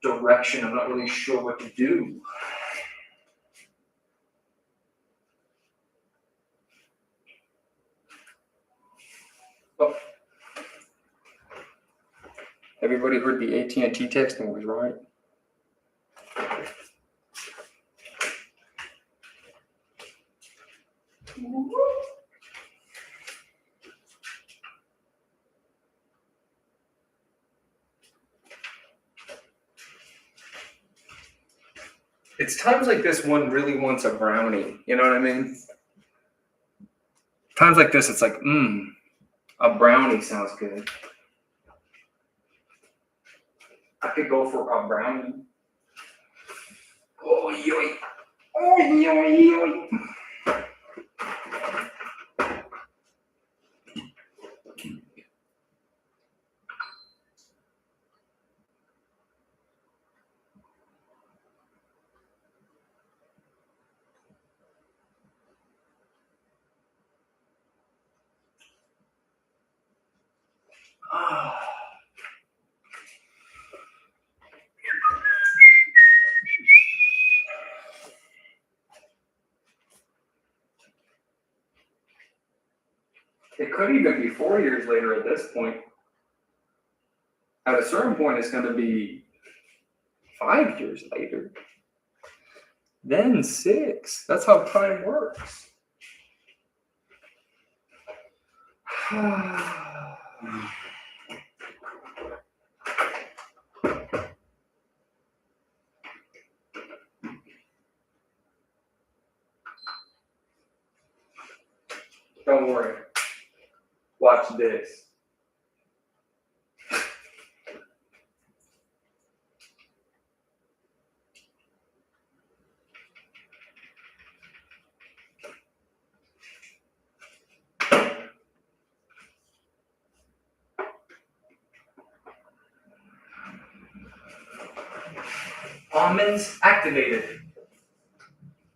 direction. I'm not really sure what to do. Oh. Everybody heard the AT&T text and was right. It's times like this one really wants a brownie. You know what I mean? Times like this, it's like, a brownie sounds good. I could go for a brownie. Oh, yoy. Oh, yoy, yoy. It could even be 4 years later at this point. At a certain point, it's going to be 5 years later. Then 6. That's how time works. Don't worry. Watch this. Almonds activated.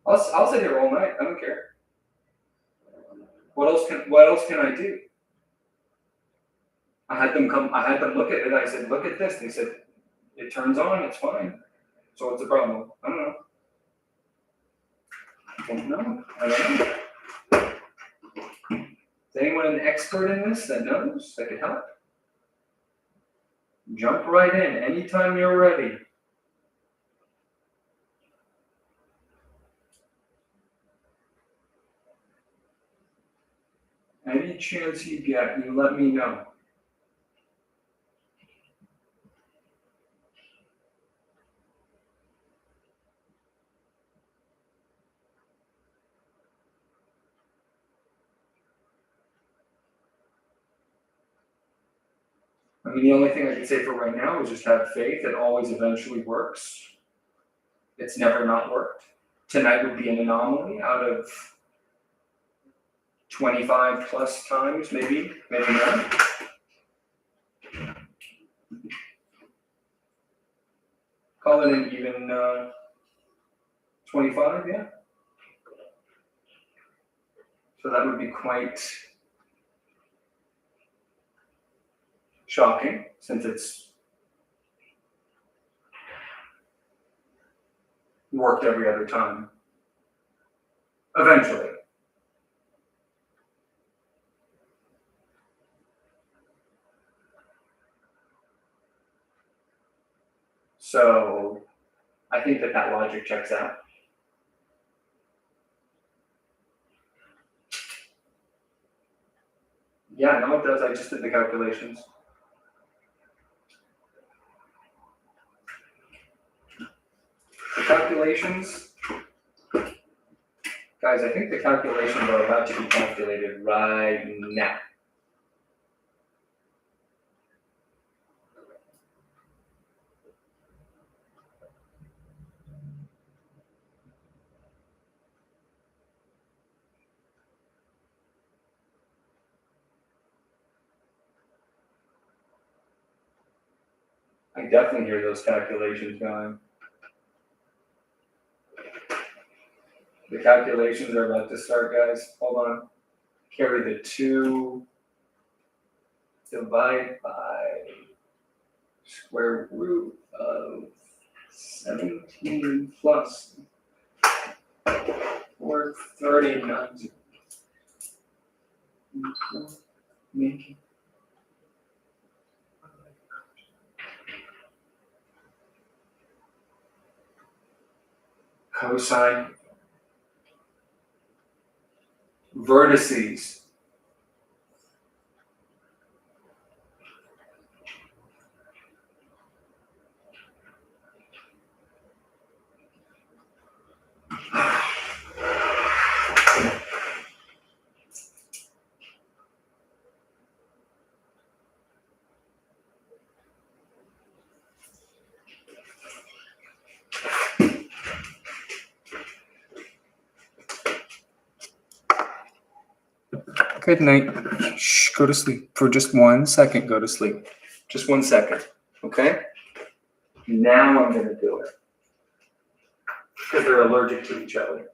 I'll sit here all night. I don't care. What else can I do? I had them look at it. I said, look at this. They said, it turns on, it's fine. So what's the problem? I don't know. I don't know. Is anyone an expert in this that knows, that can help? Jump right in anytime you're ready. Any chance you get, you let me know. I mean, the only thing I can say for right now is just have faith. It always eventually works. It's never not worked. Tonight would be an anomaly out of 25 plus times, maybe not. Call it an even 25, yeah. So that would be quite shocking, since it's worked every other time. Eventually. So I think that logic checks out. Yeah, no, it does. I just did the calculations. The calculations, guys, I think the calculations are about to be calculated right now. I definitely hear those calculations going. The calculations are about to start, guys. Hold on. Carry the 2, divide by square root of 17 plus 439. Make cosine vertices. Good night. Shh, go to sleep. For just 1 second, go to sleep. Just 1 second, okay? Now I'm gonna do it. Because they're allergic to each other.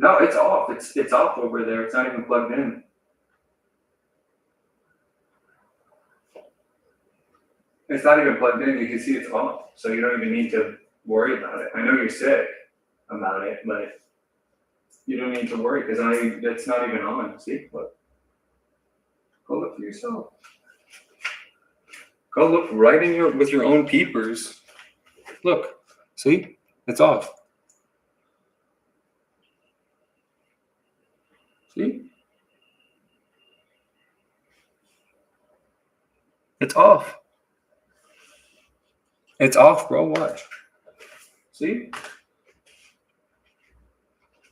No, it's off. It's off over there. It's not even plugged in. It's not even plugged in. You can see it's off. So you don't even need to worry about it. I know you're sick about it, but you don't need to worry because it's not even on. See? Look. Go look for yourself. Go look right in with your own peepers. Look. See? It's off. See? It's off. It's off, bro. Watch. See?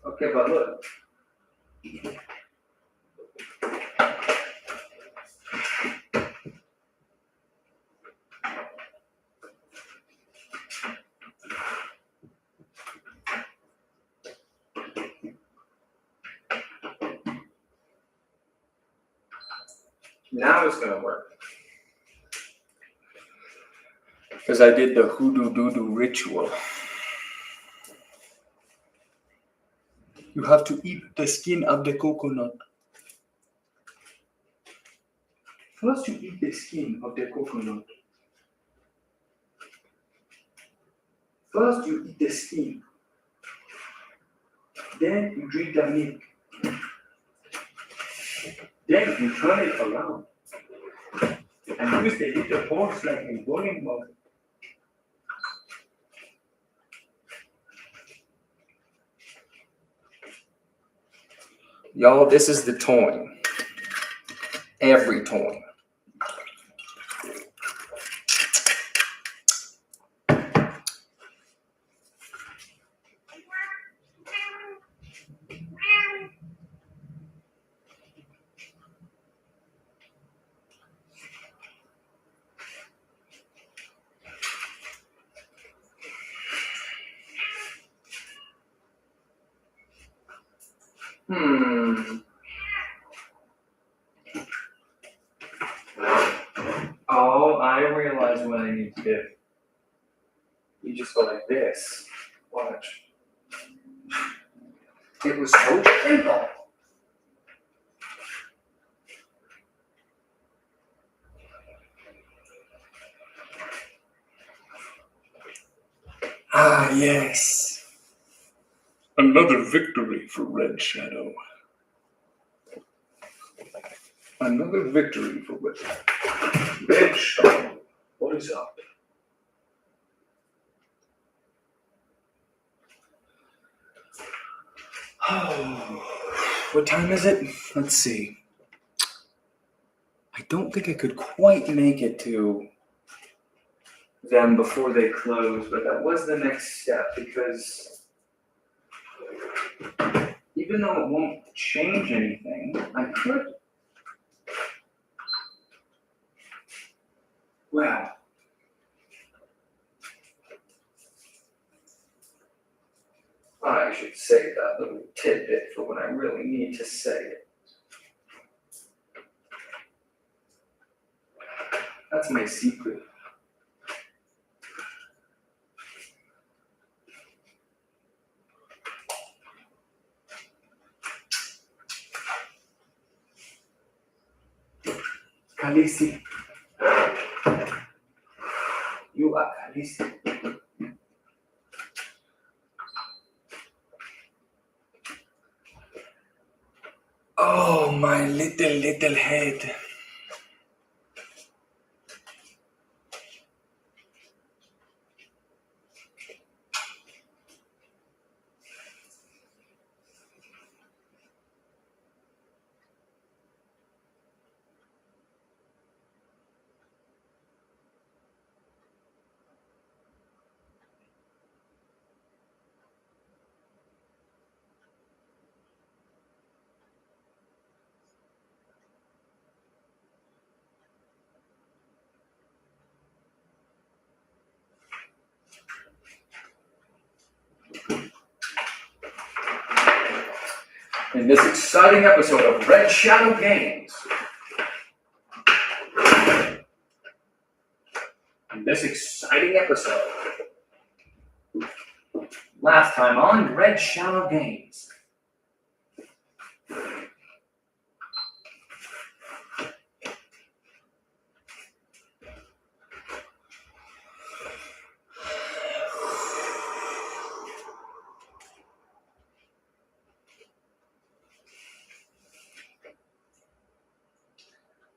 Okay, but look. Now it's gonna work. Because I did the hoodoo doo-doo ritual. You have to eat the skin of the coconut. First you eat the skin of the coconut. First you eat the skin. Then you drink the milk. Then you turn it around. And use the little balls like a bowling ball. Y'all, this is the toin. Every toin. Oh, I realize what I need to do. You just go like this. Watch. It was so simple. Ah, yes. Another victory for Red Shadow. Another victory for Red Shadow. What is up? Oh, what time is it? Let's see. I don't think I could quite make it to them before they close, but that was the next step because even though it won't change anything, I could. Well, I should save that little tidbit for when I really need to say it. That's my secret. Khaleesi. You are Khaleesi. Oh, my little head. In this exciting episode of Red Shadow Games. In this exciting episode. Last time on Red Shadow Games.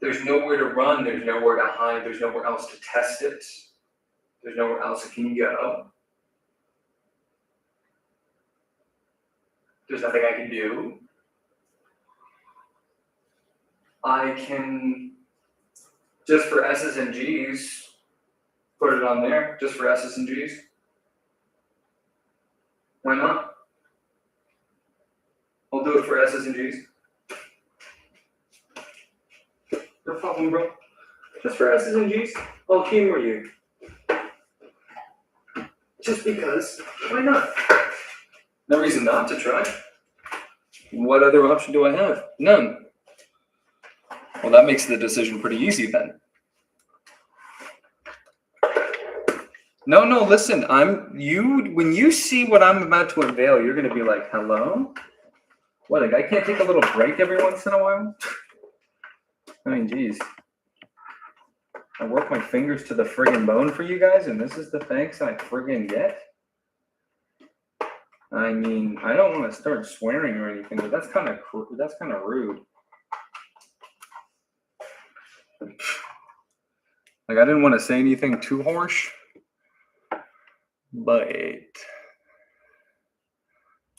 There's nowhere to run, there's nowhere to hide, there's nowhere else to test it. There's nowhere else it can go. There's nothing I can do. I can, just for S's and G's, put it on there, just for S's and G's. Why not? I'll do it for S's and G's. No problem, bro. Just for S's and G's, I'll humor you. Just because, why not? No reason not to try. What other option do I have? None. Well, that makes the decision pretty easy then. No, listen, when you see what I'm about to unveil, you're gonna be like, hello? What, a guy can't take a little break every once in a while? I mean, geez. I work my fingers to the friggin' bone for you guys, and this is the thanks I friggin' get? I mean, I don't want to start swearing or anything, but that's kind of rude. Like, I didn't want to say anything too harsh, but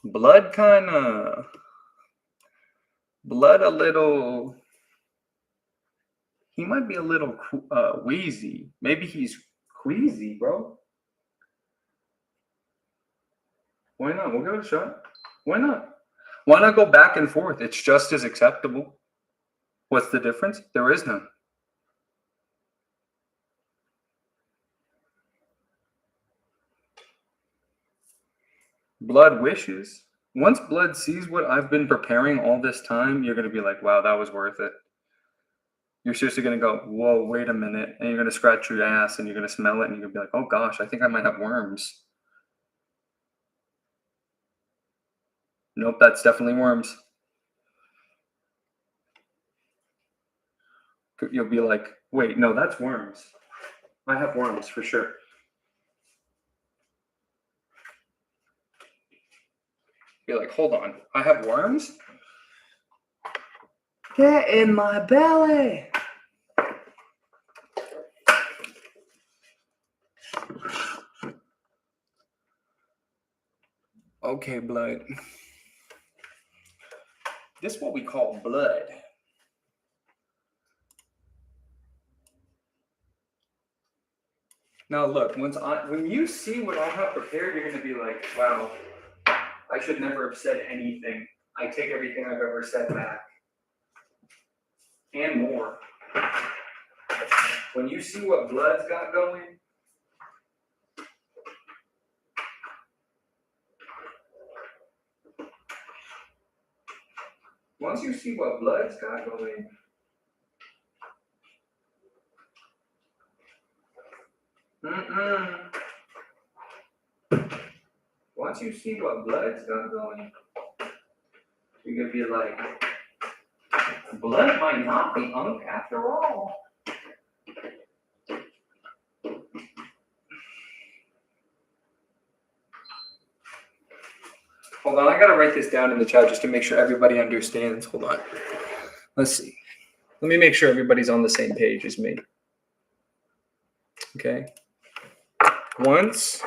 blood a little, he might be a little wheezy. Maybe he's queasy, bro. Why not? We'll give it a shot. Why not? Why not go back and forth? It's just as acceptable. What's the difference? There is none. Blood wishes. Once blood sees what I've been preparing all this time, you're going to be like, wow, that was worth it. You're seriously going to go, whoa, wait a minute. And you're going to scratch your ass and you're going to smell it and you're going to be like, oh gosh, I think I might have worms. Nope, that's definitely worms. You'll be like, wait, no, that's worms. I have worms for sure. You're like, hold on, I have worms? Get in my belly. Okay, blood. This is what we call blood. Now look, when you see what I have prepared, you're gonna be like, wow, I should never have said anything. I take everything I've ever said back. And more. When you see what blood's got going, once you see what blood's got going, once you see what blood's got going, you're gonna be like, blood might not be unk after all. Hold on, I gotta write this down in the chat just to make sure everybody understands. Hold on. Let's see. Let me make sure everybody's on the same page as me. Okay. Once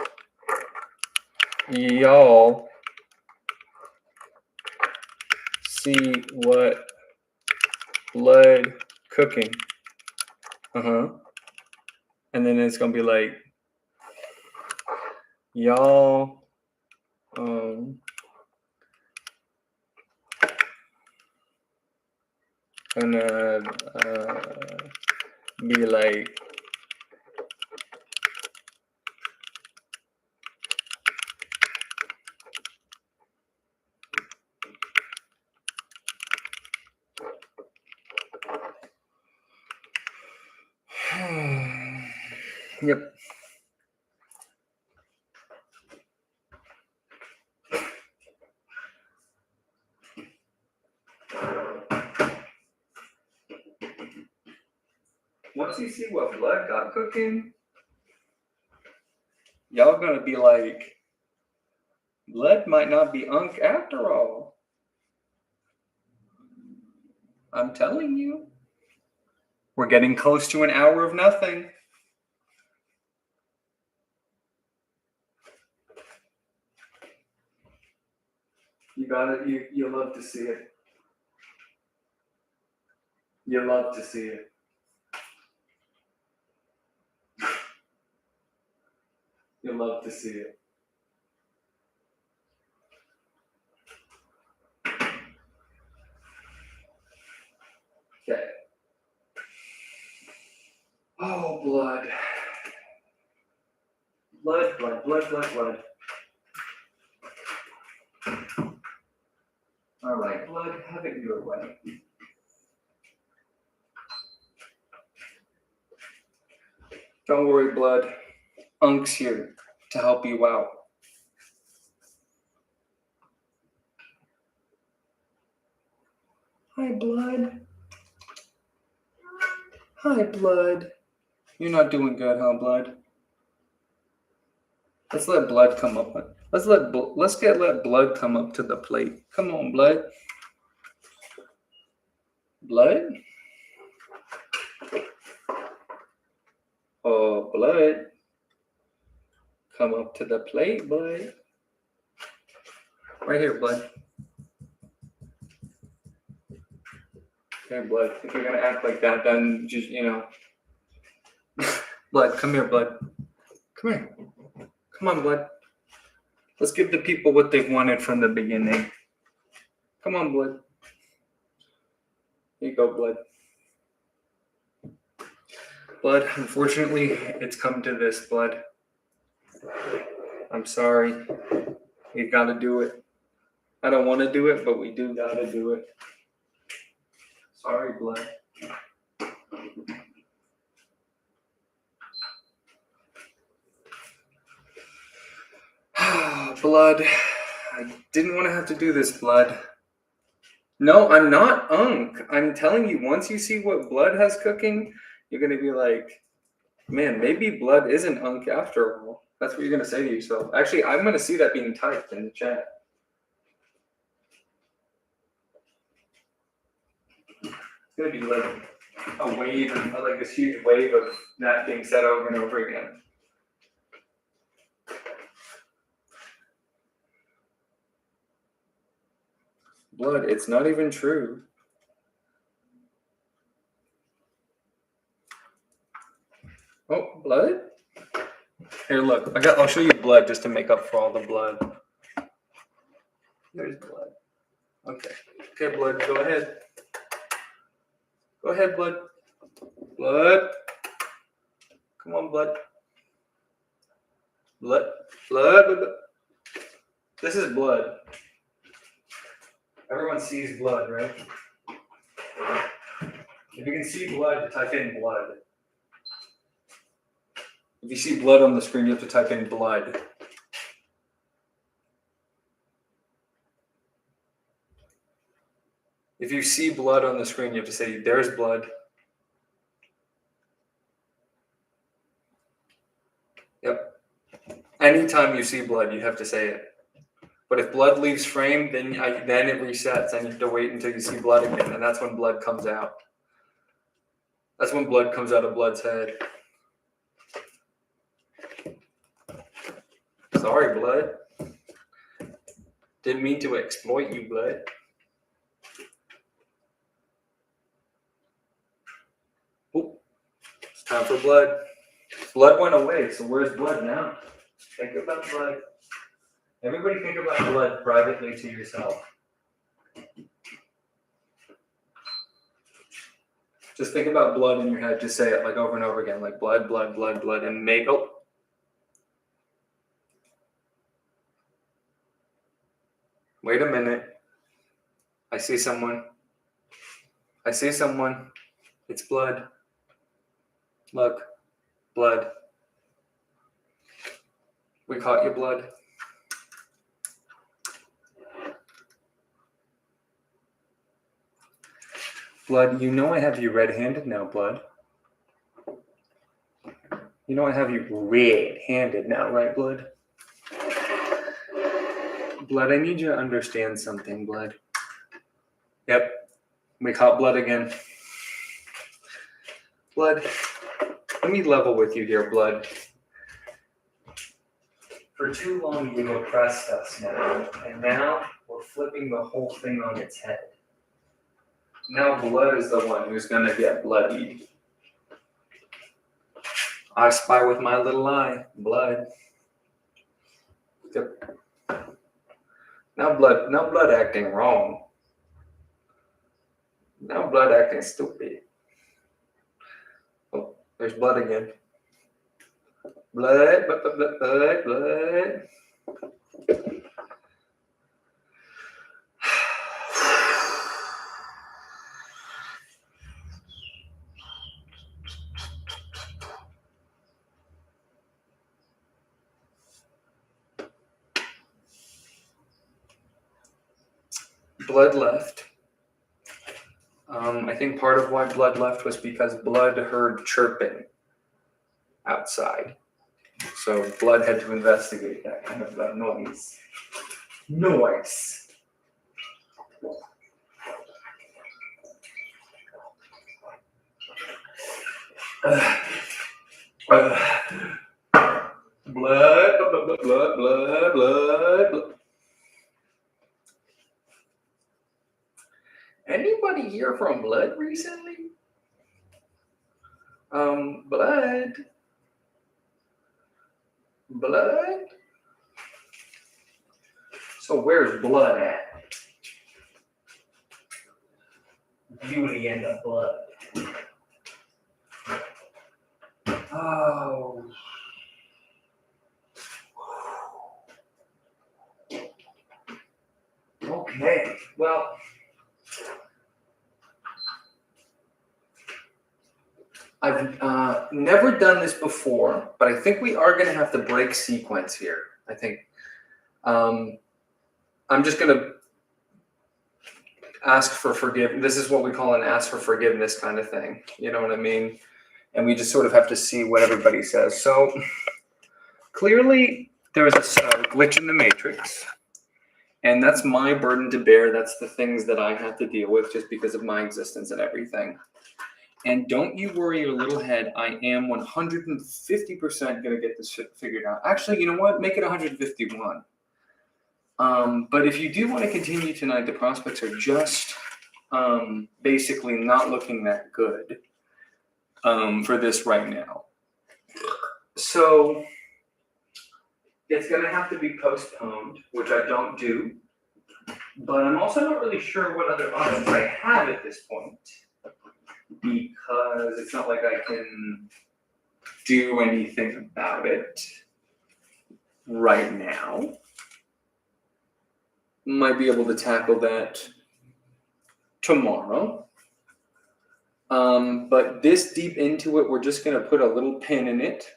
y'all see what blood cooking, and then it's gonna be like, y'all gonna be like, yep. once you see what blood got cooking, y'all gonna be like, blood might not be unk after all. I'm telling you. We're getting close to an hour of nothing. You got it. You love to see it. You love to see it. You love to see it. Okay. Oh, blood. Blood, blood, blood, blood, blood. All right, blood, have it your way. Don't worry, blood. Unk's here to help you out. Hi, blood. Hi, blood. You're not doing good, huh, blood? Let's let blood come up. Let's let blood come up to the plate. Come on, blood. Blood. Oh, blood. Come up to the plate, blood. Right here, blood. Here, blood. If you're gonna act like that, then just, blood, come here, blood. Come here. Come on, blood. Let's give the people what they've wanted from the beginning. Come on, blood. Here you go, blood. Blood, unfortunately, it's come to this, blood. I'm sorry. We've got to do it. I don't want to do it, but we do got to do it. Sorry, blood. Blood. I didn't want to have to do this, blood. No, I'm not unk. I'm telling you, once you see what blood has cooking, you're going to be like, man, maybe blood isn't unk after all. That's what you're going to say to yourself. Actually, I'm going to see that being typed in the chat. It's going to be like a wave, like this huge wave of that being said over and over again. Blood, it's not even true. Oh, blood? Here, look. I'll show you blood just to make up for all the blood. There's blood. Okay. Okay, blood, go ahead. Go ahead, blood. Blood. Come on, blood. Blood. Blood. Blood. This is blood. Everyone sees blood, right? If you can see blood, type in blood. If you see blood on the screen, you have to type in blood. If you see blood on the screen, you have to say, there's blood. Yep. Anytime you see blood, you have to say it. But if blood leaves frame, then it resets, and you have to wait until you see blood again, and that's when blood comes out. That's when blood comes out of blood's head. Sorry, blood. Didn't mean to exploit you, blood. Oh, it's time for blood. Blood went away, so where's blood now? Think about blood. Everybody think about blood privately to yourself. Just think about blood in your head. Just say it like over and over again, like blood, blood, blood, blood, and make. Oh. Wait a minute. I see someone. I see someone. It's blood. Look. Blood. We caught you, blood. Blood, you know I have you red-handed now, blood. You know I have you red-handed now, right, Blood? Blood, I need you to understand something, Blood. Yep, we caught Blood again. Blood, let me level with you here, Blood. For too long, you've oppressed us now, and now we're flipping the whole thing on its head. Now Blood is the one who's gonna get bloodied. I spy with my little eye, Blood. Yep. Now Blood acting wrong. Now Blood acting stupid. Oh, there's Blood again. Blood. Blood left. I think part of why Blood left was because Blood heard chirping outside. So Blood had to investigate that kind of noise. Noise. Blood. Anybody hear from Blood recently? Blood. So where's Blood at? Beauty and the Blood. Oh. Okay, well. I've never done this before, but I think we are going to have to break sequence here. I think I'm just going to ask for forgiveness. This is what we call an ask for forgiveness kind of thing. You know what I mean? And we just sort of have to see what everybody says. So clearly there is a glitch in the matrix, and that's my burden to bear. That's the things that I have to deal with just because of my existence and everything. And don't you worry your little head. I am 150% going to get this shit figured out. Actually, you know what? Make it 151. But if you do want to continue tonight, the prospects are just basically not looking that good for this right now. So it's going to have to be postponed, which I don't do. But I'm also not really sure what other options I have at this point, because it's not like I can do anything about it right now. Might be able to tackle that tomorrow. But this deep into it, we're just going to put a little pin in it.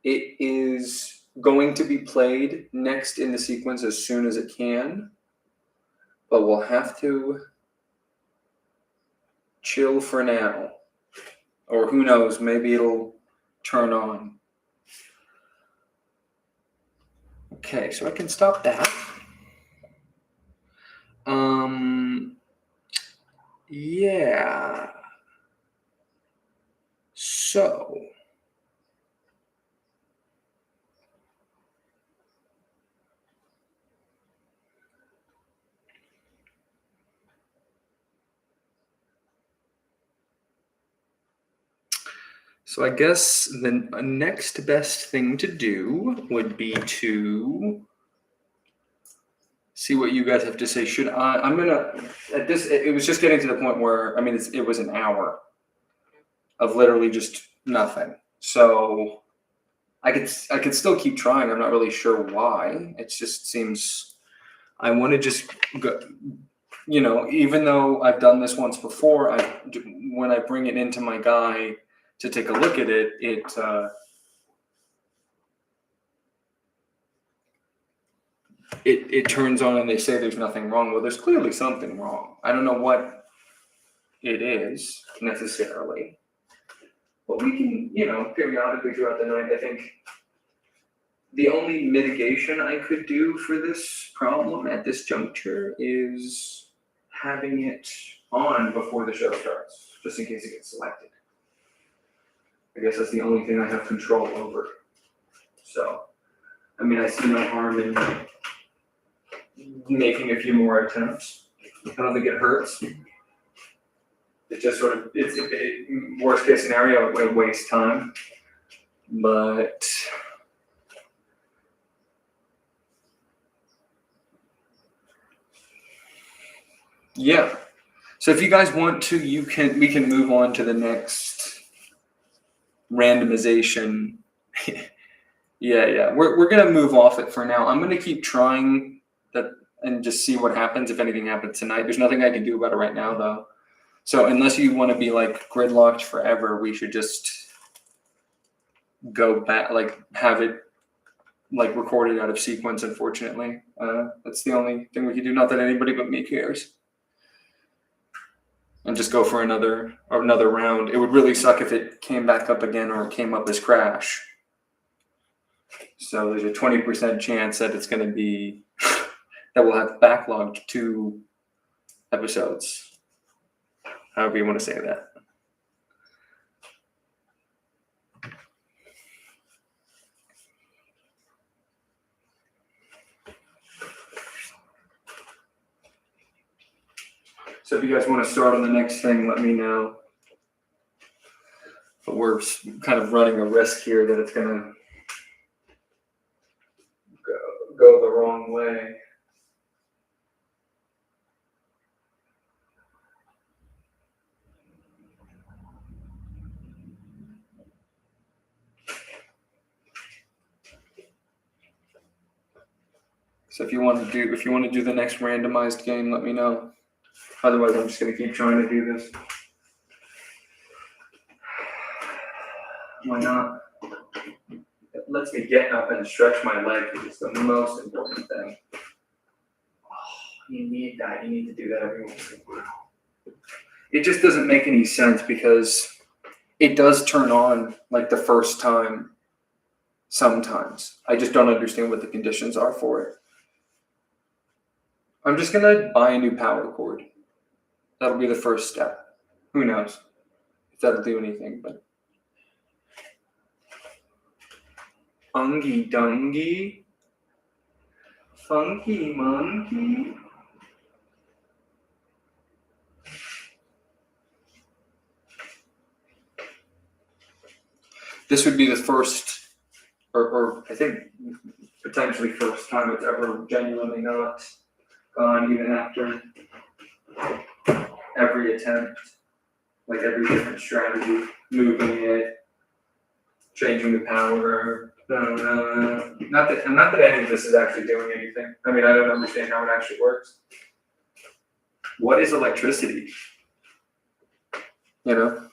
It is going to be played next in the sequence as soon as it can, but we'll have to chill for now, or who knows, maybe it'll turn on. Okay, so I can stop that. Yeah. So I guess the next best thing to do would be to see what you guys have to say. I'm gonna, at this, it was just getting to the point where, I mean, it was an hour of literally just nothing. So I could still keep trying. I'm not really sure why. It just seems, I want to just go, you know, even though I've done this once before, when I bring it into my guy to take a look at it, it turns on and they say there's nothing wrong. Well, there's clearly something wrong. I don't know what it is necessarily. But we can, periodically throughout the night, I think the only mitigation I could do for this problem at this juncture is having it on before the show starts, just in case it gets selected. I guess that's the only thing I have control over. So, I mean, I see no harm in making a few more attempts. I don't think it hurts. It's just sort of, worst case scenario, it would waste time. But yeah. So if you guys want to, we can move on to the next randomization. Yeah. We're gonna move off it for now. I'm gonna keep trying that and just see what happens if anything happens tonight. There's nothing I can do about it right now though. So unless you want to be like gridlocked forever, we should just go back, like have it like recorded out of sequence. Unfortunately, that's the only thing we can do. Not that anybody but me cares. And just go for another round. It would really suck if it came back up again or it came up as crash. So there's a 20% chance that it's going to be that we'll have backlogged 2 episodes. However you want to say that. So if you guys want to start on the next thing, let me know. But we're kind of running a risk here that it's going to go the wrong way. So if you want to do the next randomized game, let me know. Otherwise, I'm just going to keep trying to do this. Why not? It lets me get up and stretch my leg, which is the most important thing. Oh, you need that. You need to do that every once in a while. It just doesn't make any sense because it does turn on like the first time sometimes. I just don't understand what the conditions are for it. I'm just going to buy a new power cord. That'll be the first step. Who knows if that'll do anything, but Ungy dungy, funky monkey. This would be the first, or I think potentially first time it's ever genuinely not gone, even after every attempt, like every different strategy, moving it, changing the power. No. Not that any of this is actually doing anything. I mean, I don't understand how it actually works. What is electricity? You know?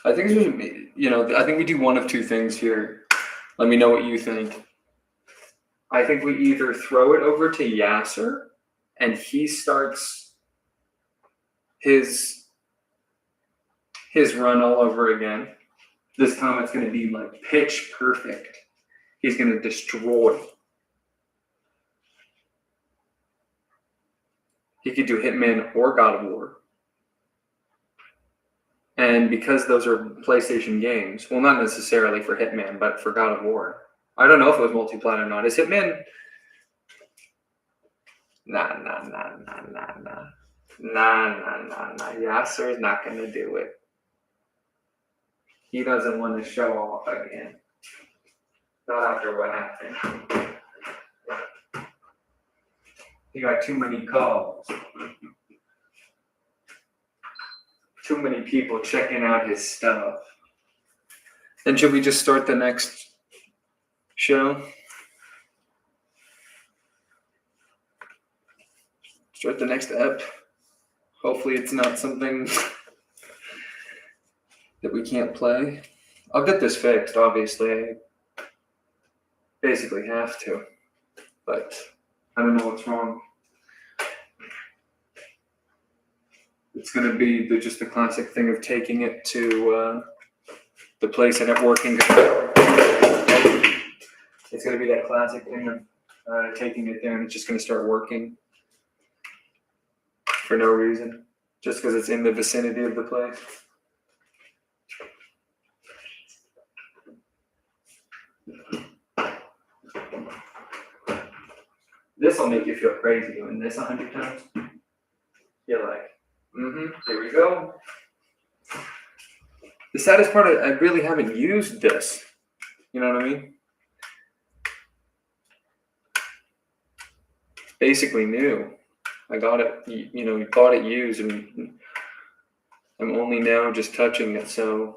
I think I think we do one of two things here. Let me know what you think. I think we either throw it over to Yasser and he starts his run all over again. This time it's going to be like pitch perfect. He's going to destroy. He could do Hitman or God of War. And because those are PlayStation games, well, not necessarily for Hitman, but for God of War. I don't know if it was multi-plat or not. Is Hitman? Nah. Yasser's not going to do it. He doesn't want to show off again. Not after what happened. He got too many calls. Too many people checking out his stuff. Then should we just start the next show? start the next ep. Hopefully it's not something that we can't play. I'll get this fixed, obviously. I basically have to. But I don't know what's wrong. It's going to be just the classic thing of taking it to the place and it working. It's going to be that classic thing of taking it there and it's just going to start working for no reason, just because it's in the vicinity of the place. This will make you feel crazy doing this 100 times. You're like, here we go. The saddest part, I really haven't used this. You know what I mean? Basically new. I got it, bought it used, and I'm only now just touching it. So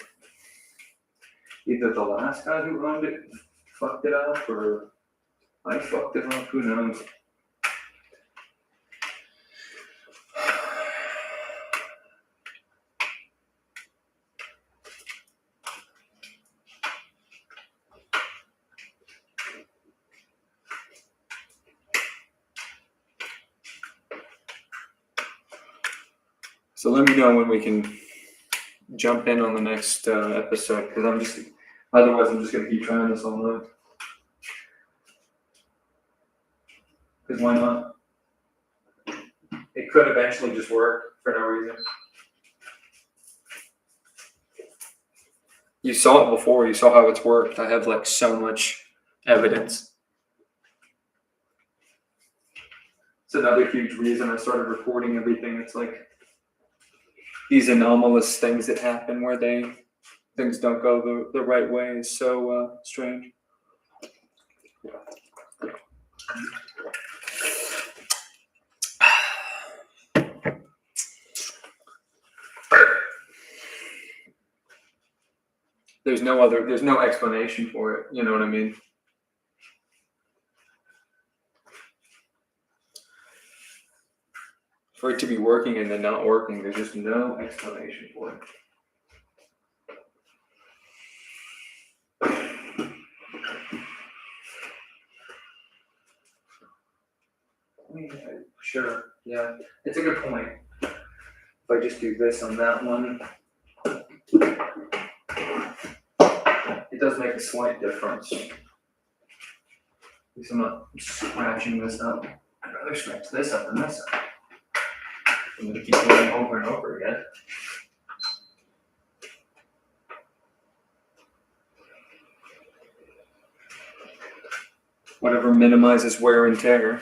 either the last guy who owned it fucked it up, or I fucked it up. Who knows? So let me know when we can jump in on the next episode, because otherwise I'm just going to keep trying this all night. Because why not? It could eventually just work for no reason. You saw it before, you saw how it's worked. I have like so much evidence. It's another huge reason I started recording everything. It's like these anomalous things that happen where things don't go the right way is so strange. There's no explanation for it, you know what I mean? For it to be working and then not working, there's just no explanation for it. Sure, yeah, it's a good point. If I just do this on that one, it does make a slight difference. At least I'm not scratching this up. I'd rather scratch this up than this up. I'm going to keep doing it over and over again. Whatever minimizes wear and tear.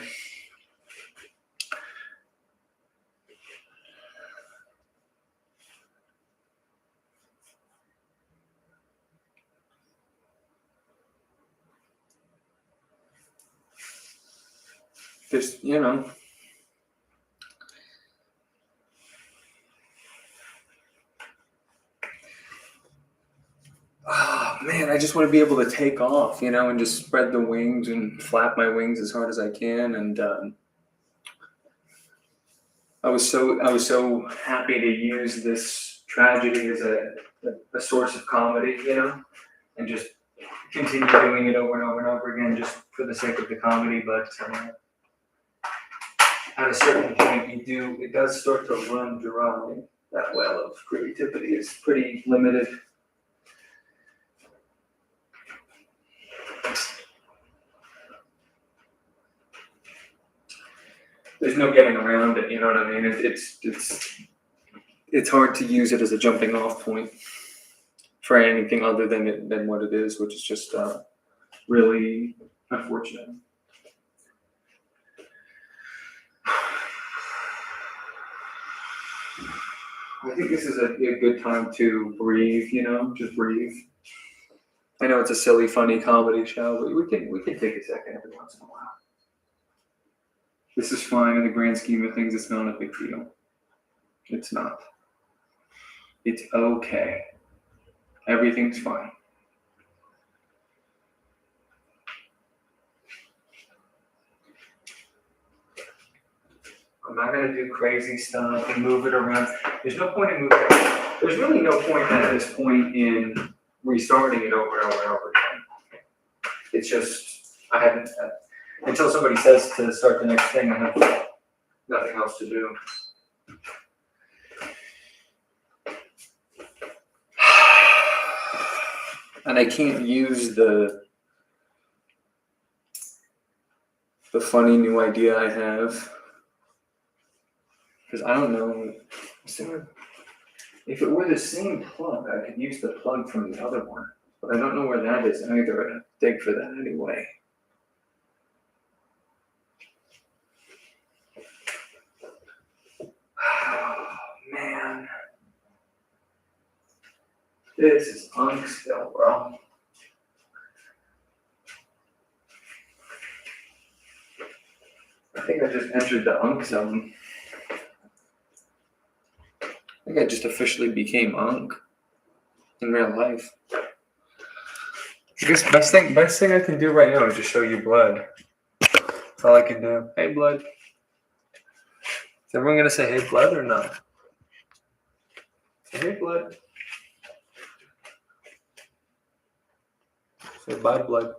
Just, oh man, I just want to be able to take off, and just spread the wings and flap my wings as hard as I can. And I was so happy to use this tragedy as a source of comedy, and just continue doing it over and over and over again, just for the sake of the comedy. But at a certain point, it does start to run dry. That well of creativity is pretty limited. There's no getting around it, you know what I mean? It's hard to use it as a jumping off point for anything other than what it is, which is just really unfortunate. I think this is a good time to breathe, just breathe. I know it's a silly, funny comedy show, but we can take a second every once in a while. This is fine in the grand scheme of things. It's not a big deal. It's not. It's okay. Everything's fine. I'm not gonna do crazy stuff and move it around. There's no point in moving it. There's really no point at this point in restarting it over and over and over again. It's just, I haven't, until somebody says to start the next thing, I have nothing else to do. And I can't use the funny new idea I have. Because I don't know. If it were the same plug, I could use the plug from the other one. But I don't know where that is either. I'd have to dig for that anyway. Oh, man. This is unk still, bro. I think I just entered the unk zone. I think I just officially became unk in real life. I guess best thing I can do right now is just show you blood. That's all I can do. Hey, blood. Is everyone gonna say hey, blood, or not? Say hey, blood. Say bye, blood.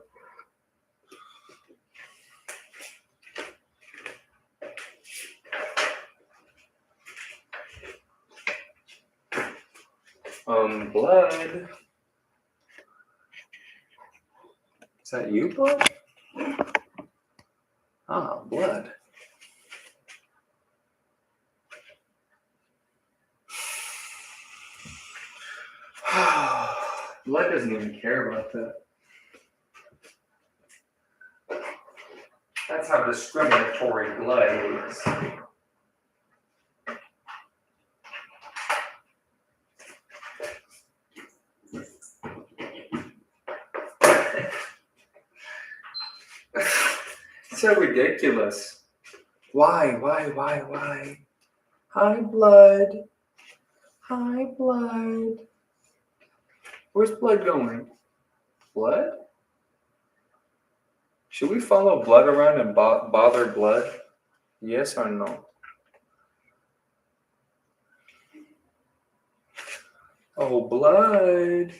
Blood. Is that you, blood? Ah, blood. Blood doesn't even care about that. That's how discriminatory blood is. So ridiculous. Why? Hi, blood. Hi, blood. Where's blood going? Blood? Should we follow blood around and bother blood? Yes or no? Oh, blood.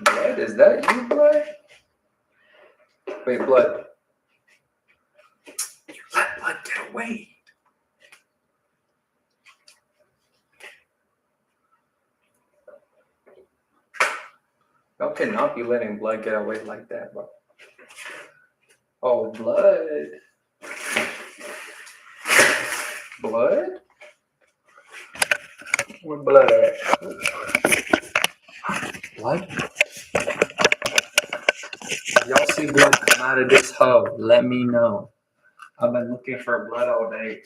Blood, is that you, blood? Wait, blood. You let blood get away. Y'all cannot be letting blood get away like that, bro. Oh, blood. Blood? Where blood at? Blood? Y'all see blood come out of this hole? Let me know. I've been looking for blood all day.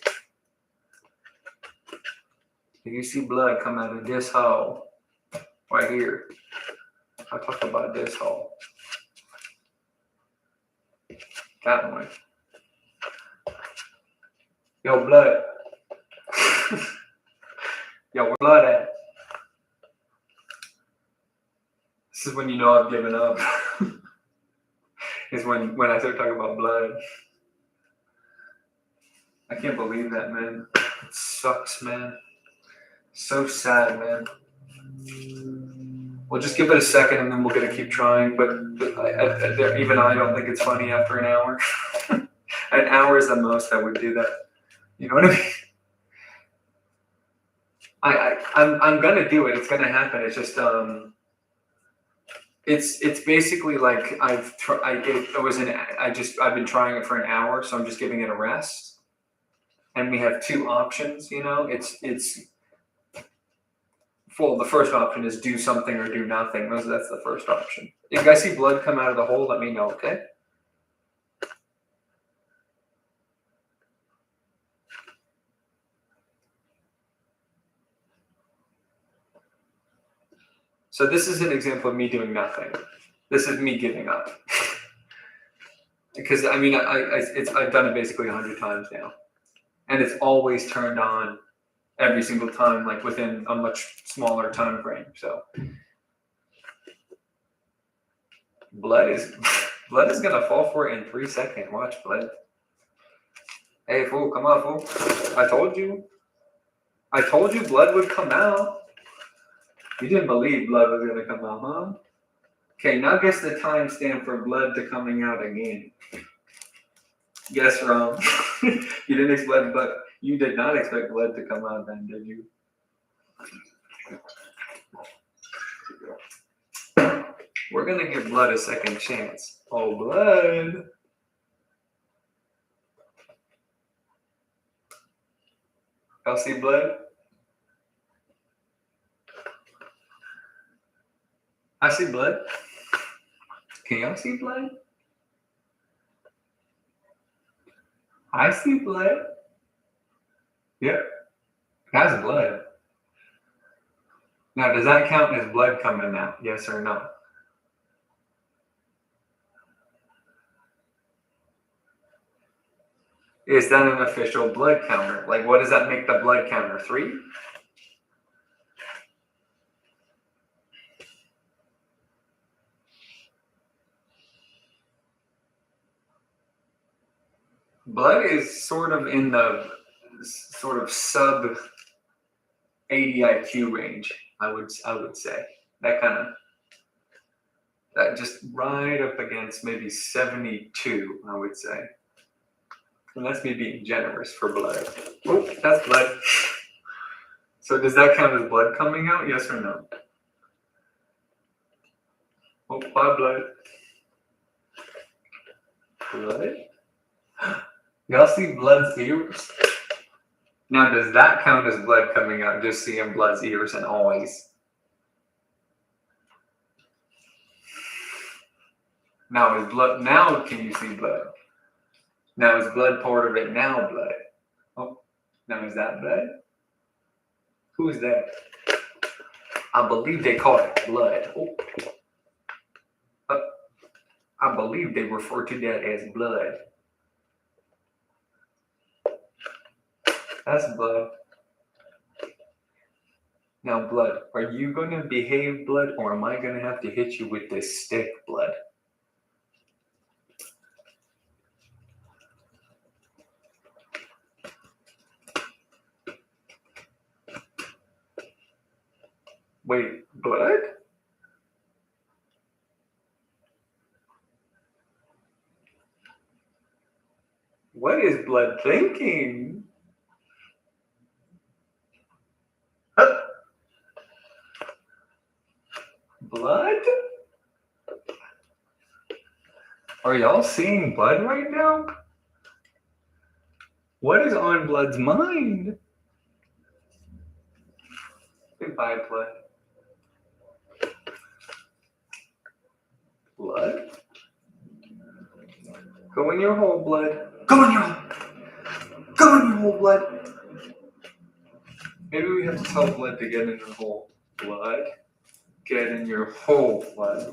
If you see blood come out of this hole, right here, I'll talk about this hole. That one. Yo, blood. Yo, where blood at? This is when you know I've given up. Is when I start talking about blood. I can't believe that, man. It sucks, man. So sad, man. We'll just give it a second and then we're going to keep trying. But even I don't think it's funny after an hour. An hour is the most I would do that. You know what I mean? I'm going to do it. It's going to happen. It's just, it's basically like I've been trying it for an hour. So I'm just giving it a rest. And we have two options, you know, well, the first option is do something or do nothing. That's the first option. If you guys see blood come out of the hole, let me know, okay? So this is an example of me doing nothing. This is me giving up. Because I mean, I've done it basically 100 times now. And it's always turned on every single time, like within a much smaller time frame. So blood is gonna fall for it in 3 seconds. Watch, blood. Hey, fool, come on, fool. I told you. I told you blood would come out. You didn't believe blood was gonna come out, huh? Okay, now guess the timestamp for blood to coming out again. Guess wrong. You didn't expect blood. You did not expect blood to come out then, did you? We're gonna give blood a second chance. Oh, blood. Y'all see blood? I see blood. Can y'all see blood? I see blood. Yep, that's blood. Now, does that count as blood coming out? Yes or no? Is that an official blood counter? Like, what does that make the blood counter? 3? Blood is sort of in the sort of sub 80 IQ range. I would say that kind of that just right up against maybe 72. I would say. And that's me being generous for blood. Oh, that's blood. So does that count as blood coming out? Yes or no? Oh, blood. Blood? Y'all see blood's ears? Now, does that count as blood coming out? Just seeing blood's ears and always. Now, is blood, now can you see blood? Now, is blood part of it? Now, blood. Oh, now is that blood? Who is that? I believe they call it blood. Oh. I believe they refer to that as blood. That's blood. Now, blood, are you going to behave, blood, or am I going to have to hit you with this stick, blood? Wait, blood? What is blood thinking? Huh? Blood? Are y'all seeing blood right now? What is on blood's mind? Goodbye, blood. Blood? Go in your hole, blood. Go in your hole. Go in your hole, blood. Maybe we have to tell blood to get in your hole. Blood, get in your hole, blood.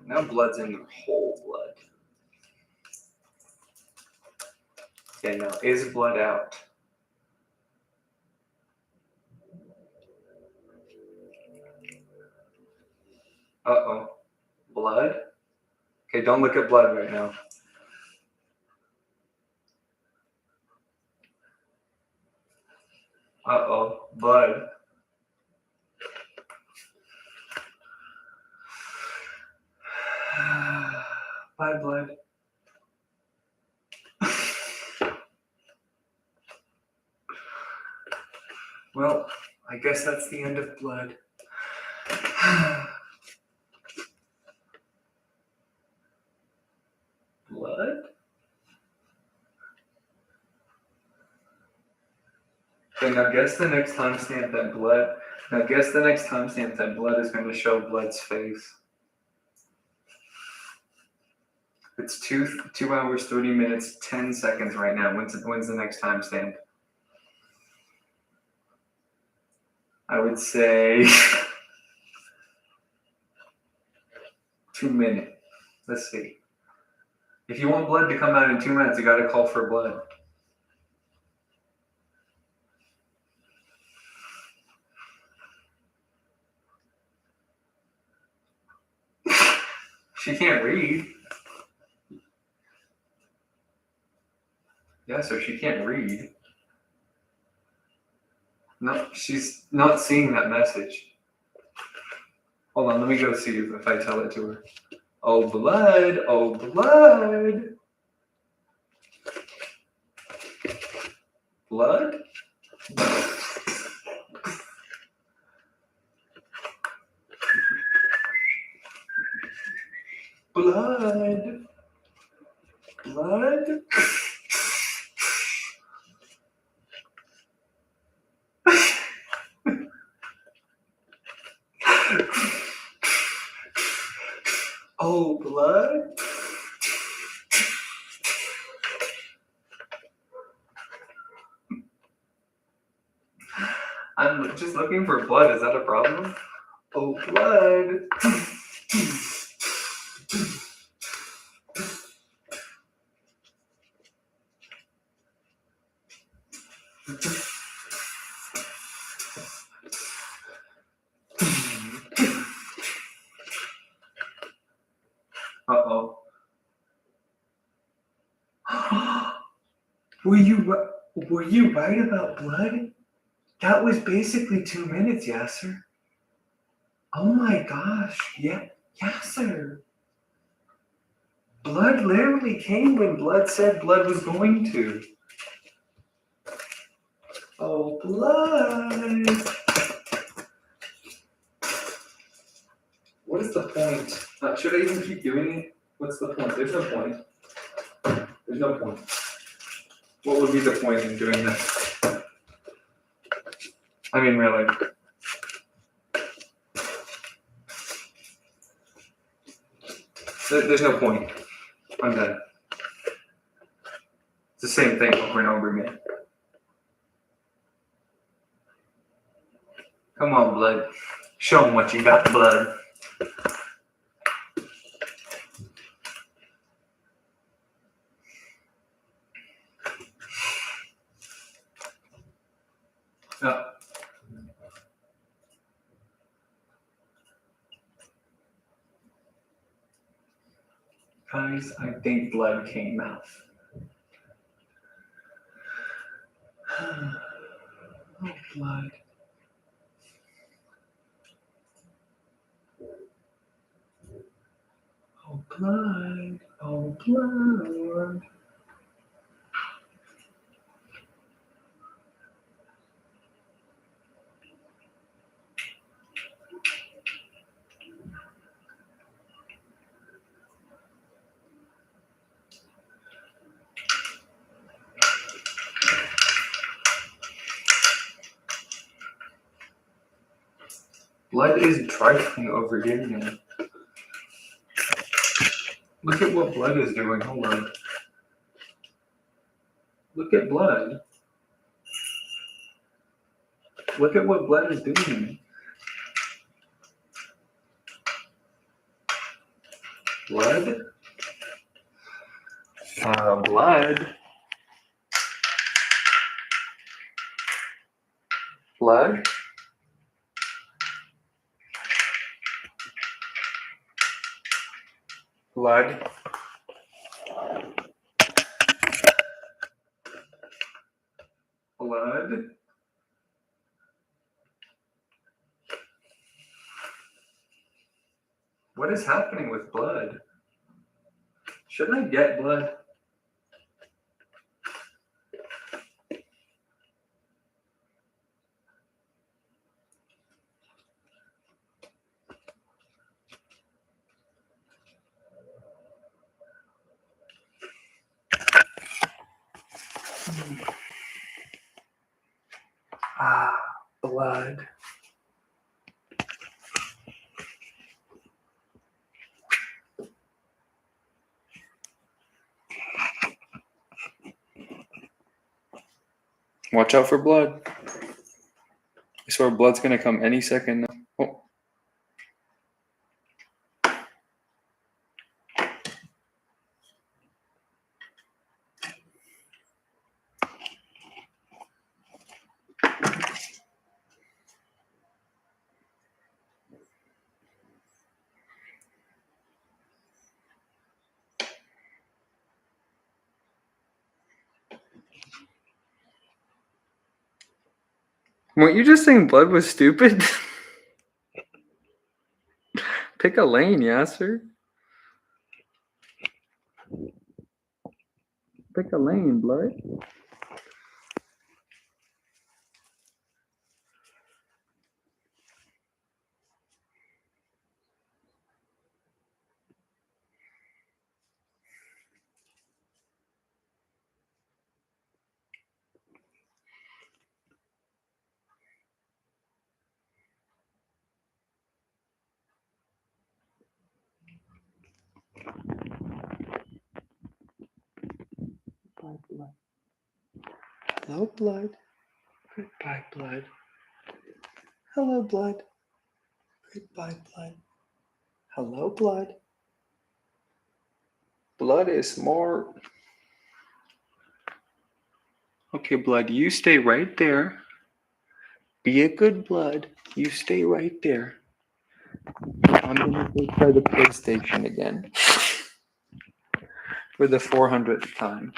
Now blood's in your hole, blood. Okay, now is blood out? Uh-oh. Blood? Okay, don't look at blood right now. Uh-oh. Blood. Bye, blood. Well, I guess that's the end of blood. Blood? Okay, now guess the next timestamp that blood. Now guess the next timestamp that blood is going to show blood's face. It's 2 hours, 30 minutes, 10 seconds right now. When's the next timestamp? I would say 2 minutes. Let's see. If you want blood to come out in 2 minutes, you got to call for blood. She can't read. Yeah, so she can't read. No, she's not seeing that message. Hold on, let me go see if I tell it to her. Oh, blood. Oh, blood. Blood? Blood. Blood. Oh, blood. I'm just looking for blood. Is that a problem? Oh, blood. Uh-oh. Were you right about blood? That was basically 2 minutes, Yasser. Oh my gosh. Yeah, Yasser. Blood literally came when blood said blood was going to. Oh, blood. What is the point? Should I even keep doing it? What's the point? There's no point. There's no point. What would be the point in doing this? I mean, really. There's no point. I'm done. It's the same thing over and over again. Come on, blood. Show them what you got, blood. Oh. Guys, I think blood came out. Oh, blood. Oh, blood. Oh, blood. Blood is trifling over here now. Look at what blood is doing. Hold on. Look at blood. Look at what blood is doing. Blood? Blood. Blood? Blood. Blood. What is happening with blood? Shouldn't I get blood? Ah, blood. Watch out for blood. I swear blood's gonna come any second now. Oh. Weren't you just saying blood was stupid? Pick a lane, Yasser. Pick a lane, blood. Blood. Hello, blood. Goodbye, blood. Hello, blood. Goodbye, blood. Hello, blood. Blood is smart. Okay, blood, you stay right there. Be a good blood. You stay right there. I'm gonna go try the PlayStation again. For the 400th time.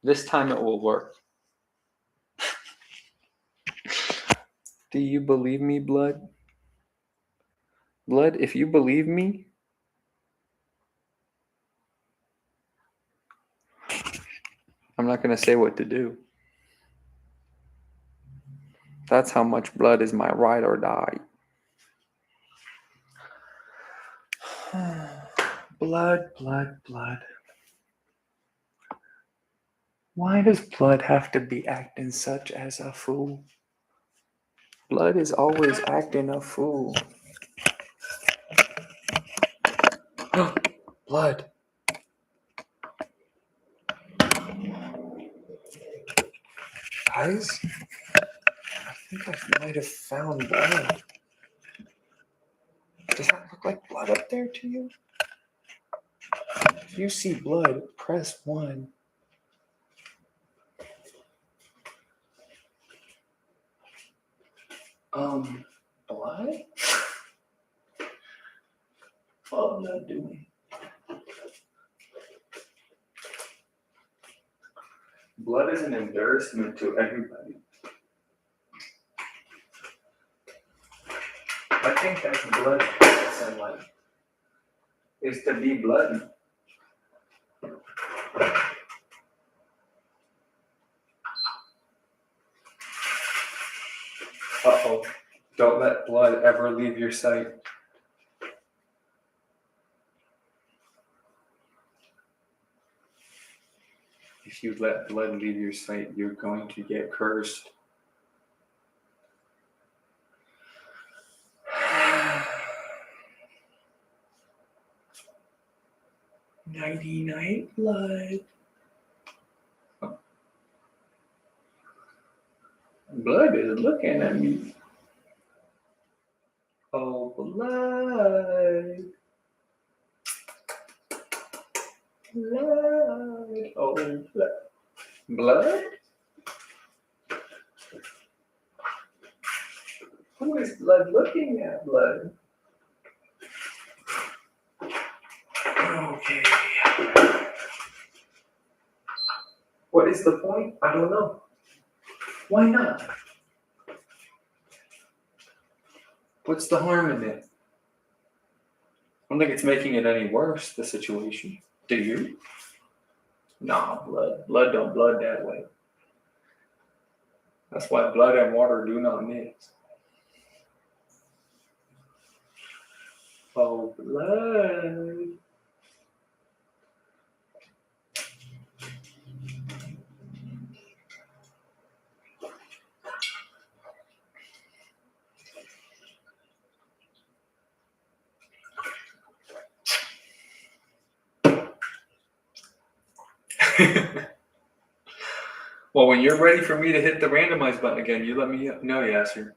This time it will work. Do you believe me, blood? Blood, if you believe me, I'm not going to say what to do. That's how much blood is my ride or die. Blood, blood, blood. Why does blood have to be acting such as a fool? Blood is always acting a fool. Blood. Guys, I think I might have found blood. Does that look like blood up there to you? If you see blood, press 1. Blood? What am I doing? Blood is an embarrassment to everybody. I think that's blood in life. Is to be bloody. Uh-oh. Don't let blood ever leave your sight. If you let blood leave your sight, you're going to get cursed. Nighty-night, blood. Blood is looking at me. Oh, blood. Blood. Oh, blood. Blood? Who is blood looking at, blood? Okay. What is the point? I don't know. Why not? What's the harm in it? I don't think it's making it any worse, the situation. Do you? Nah, blood. Blood don't blood that way. That's why blood and water do not mix. Oh, blood. Well, when you're ready for me to hit the randomize button again, you let me know, Yasser.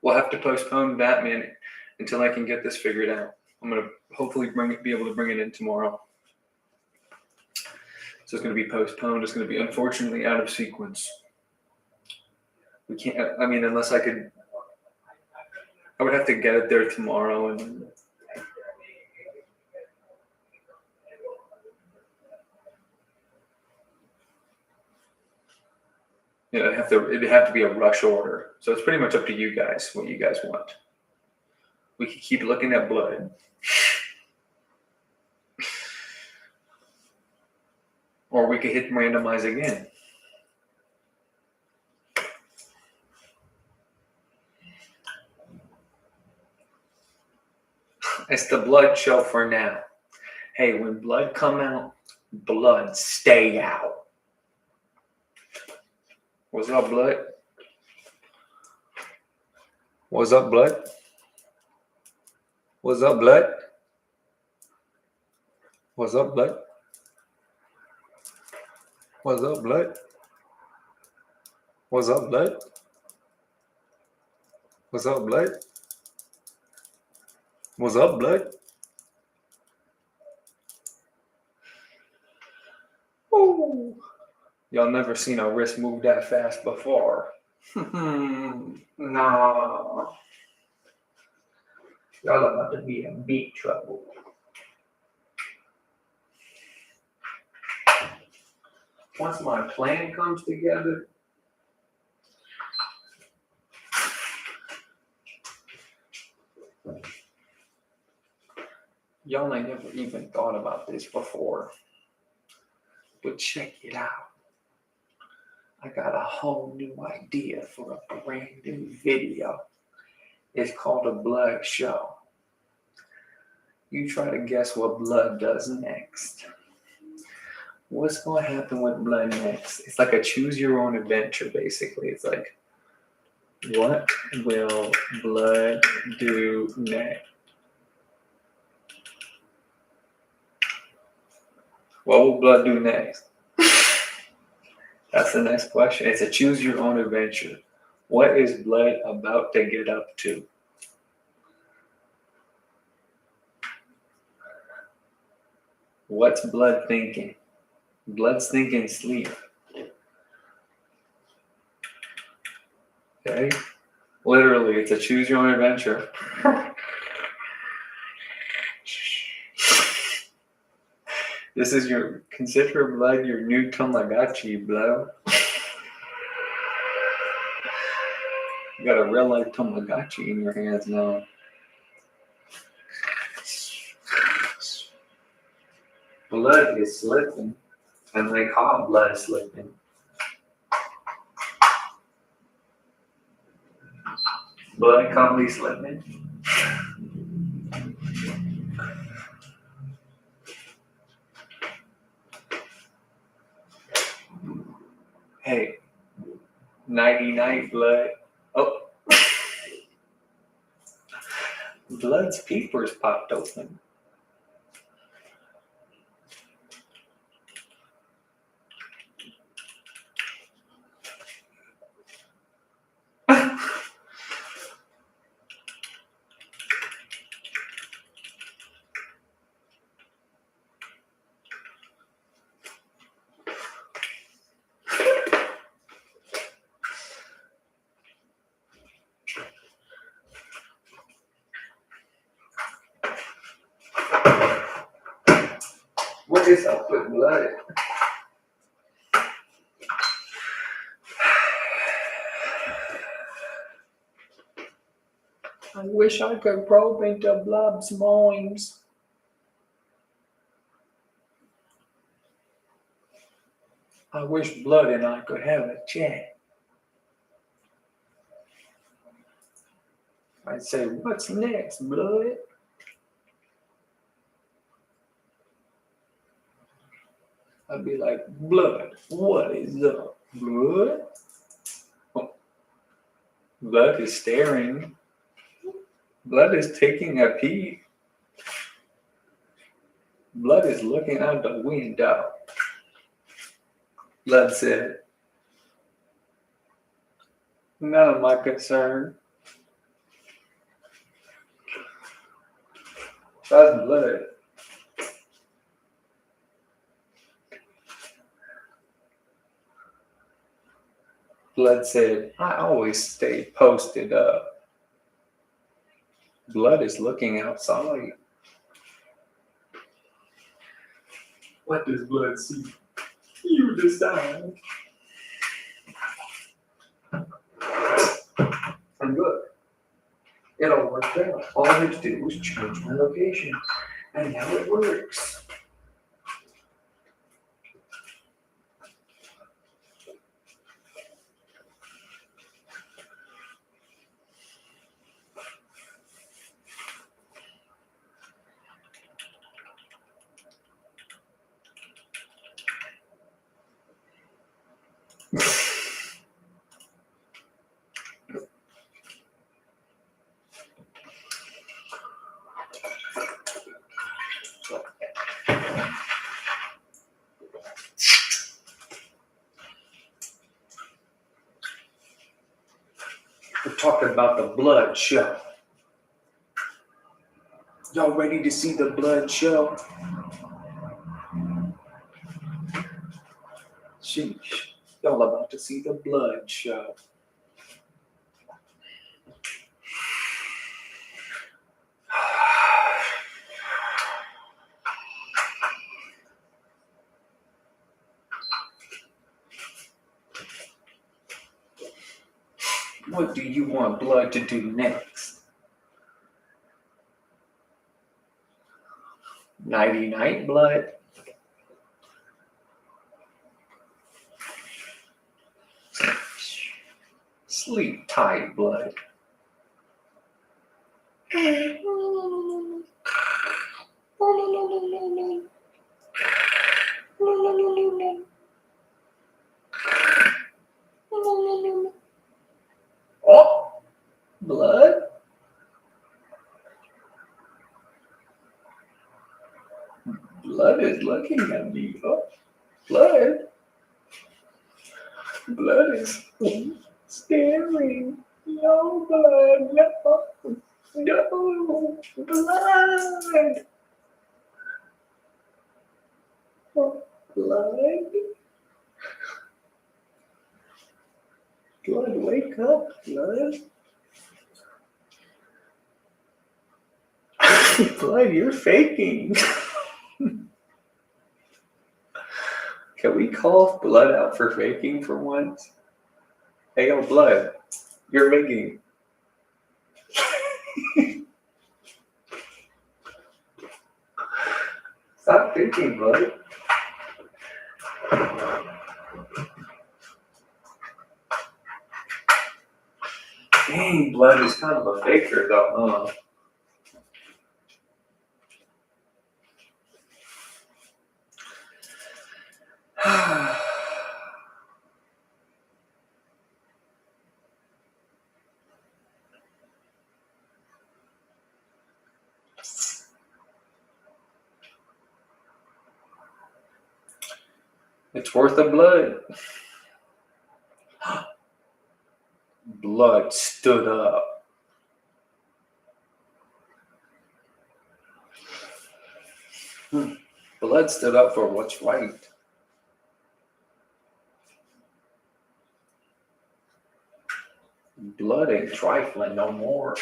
We'll have to postpone Batman until I can get this figured out. I'm going to hopefully be able to bring it in tomorrow. So it's going to be postponed. It's going to be unfortunately out of sequence. We can't, I mean, unless I could, I would have to get it there tomorrow and You know, it'd have to be a rush order. So it's pretty much up to you guys what you guys want. We could keep looking at blood. Or we could hit randomize again. It's the blood show for now. Hey, when blood come out, blood stay out. What's up, blood? What's up, blood? What's up, blood? What's up, blood? What's up, blood? What's up, blood? What's up, blood? What's up, blood? Ooh. Y'all never seen a wrist move that fast before. No. Y'all about to be in big trouble. Once my plan comes together, y'all ain't never even thought about this before. But check it out. I got a whole new idea for a brand new video. It's called a blood show. You try to guess what blood does next. What's going to happen with blood next? It's like a choose your own adventure, basically. It's like, what will blood do next? What will blood do next? That's the next question. It's a choose your own adventure. What is blood about to get up to? What's blood thinking? Blood's thinking sleep. Okay? Literally, it's a choose your own adventure. This is consider blood your new Tamagotchi, bro. You got a real life Tamagotchi in your hands now. Blood is slipping, and they call blood slipping. Blood can't be slipping. Hey, nighty-night, blood. Oh. Blood's peepers popped open. What is up with blood? I wish I could probe into Blob's minds. I wish Blood and I could have a chat. I'd say, what's next, Blood? I'd be like, Blood, what is up, Blood? Oh. Blood is staring. Blood is taking a peek. Blood is looking out the window. Blood said, none of my concern. That's Blood. Blood said, I always stay posted up. Blood is looking outside. What does Blood see? You decide. and look, it all worked out. All I had to do was change my location, and now it works. We're talking about the blood show. Y'all ready to see the blood show? Sheesh. Y'all about to see the blood show. What do you want blood to do next? Nighty night, blood. Sleep tight, blood. Oh, blood. Blood is looking at me. Oh, blood. Blood is staring. No, blood. No. No. Blood. Oh, blood. Blood, wake up, blood. Blood, you're faking. Can we call blood out for faking for once? Hey, yo, blood, you're faking. Stop faking, blood. Dang, blood is kind of a faker, though, huh? It's worth the blood. Blood stood up. Blood stood up for what's right. Blood ain't trifling no more.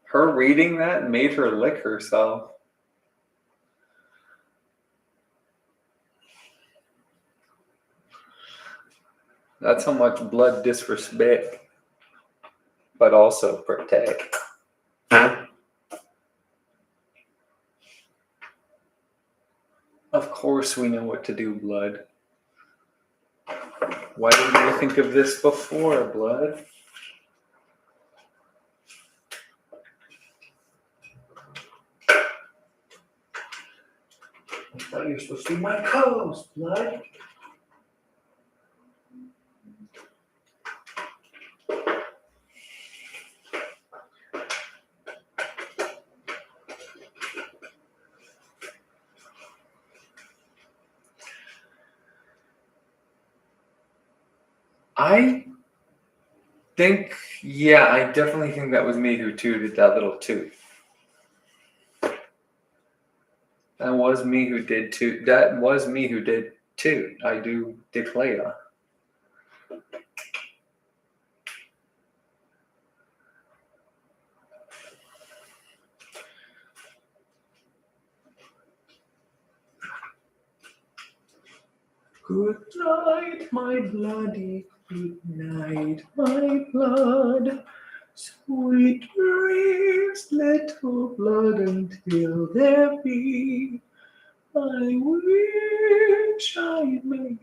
Her reading that made her lick herself. That's how much blood disrespect, but also protect. Of course we know what to do, blood. Why didn't we think of this before, blood? I thought you were supposed to be my co-host, blood. I think, yeah, I definitely think that was me who tooted that little tooth. That was me who did too. That was me who did too. I do declare. Good night, my bloody, good night, my blood. Sweet dreams, little blood, until there be. I wish I may,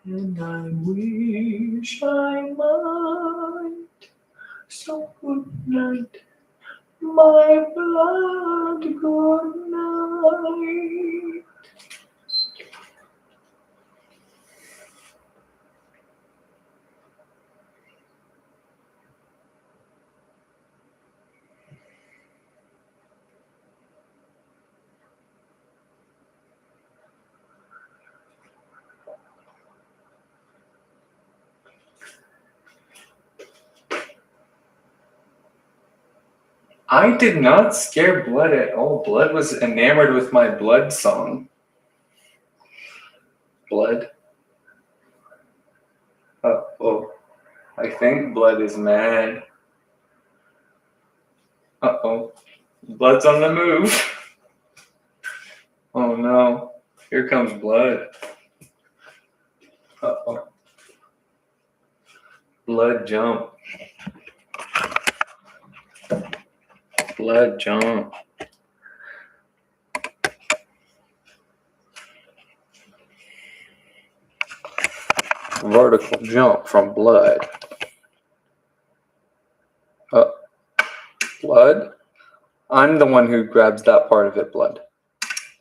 and I wish I might. So good night, my blood, good night. I did not scare Blood at all. Blood was enamored with my Blood song. Blood. Uh-oh. I think Blood is mad. Uh-oh. Blood's on the move. Oh no. Here comes Blood. Uh-oh. Blood jump. Blood jump. Vertical jump from Blood. Blood? I'm the one who grabs that part of it, Blood.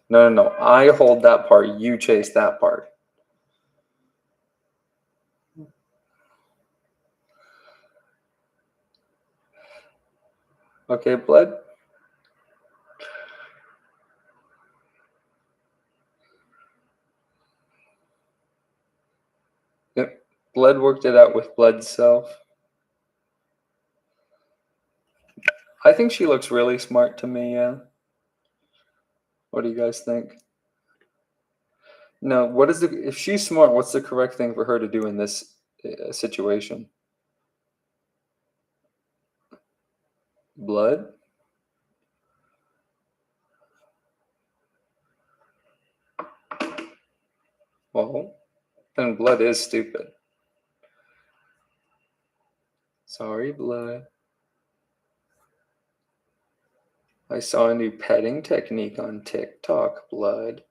No. I hold that part. You chase that part. Okay, Blood? Yep. Blood worked it out with Blood's self. I think she looks really smart to me, yeah. What do you guys think? No, if she's smart, what's the correct thing for her to do in this situation? Blood? Well, then Blood is stupid. Sorry, Blood. I saw a new petting technique on TikTok, Blood.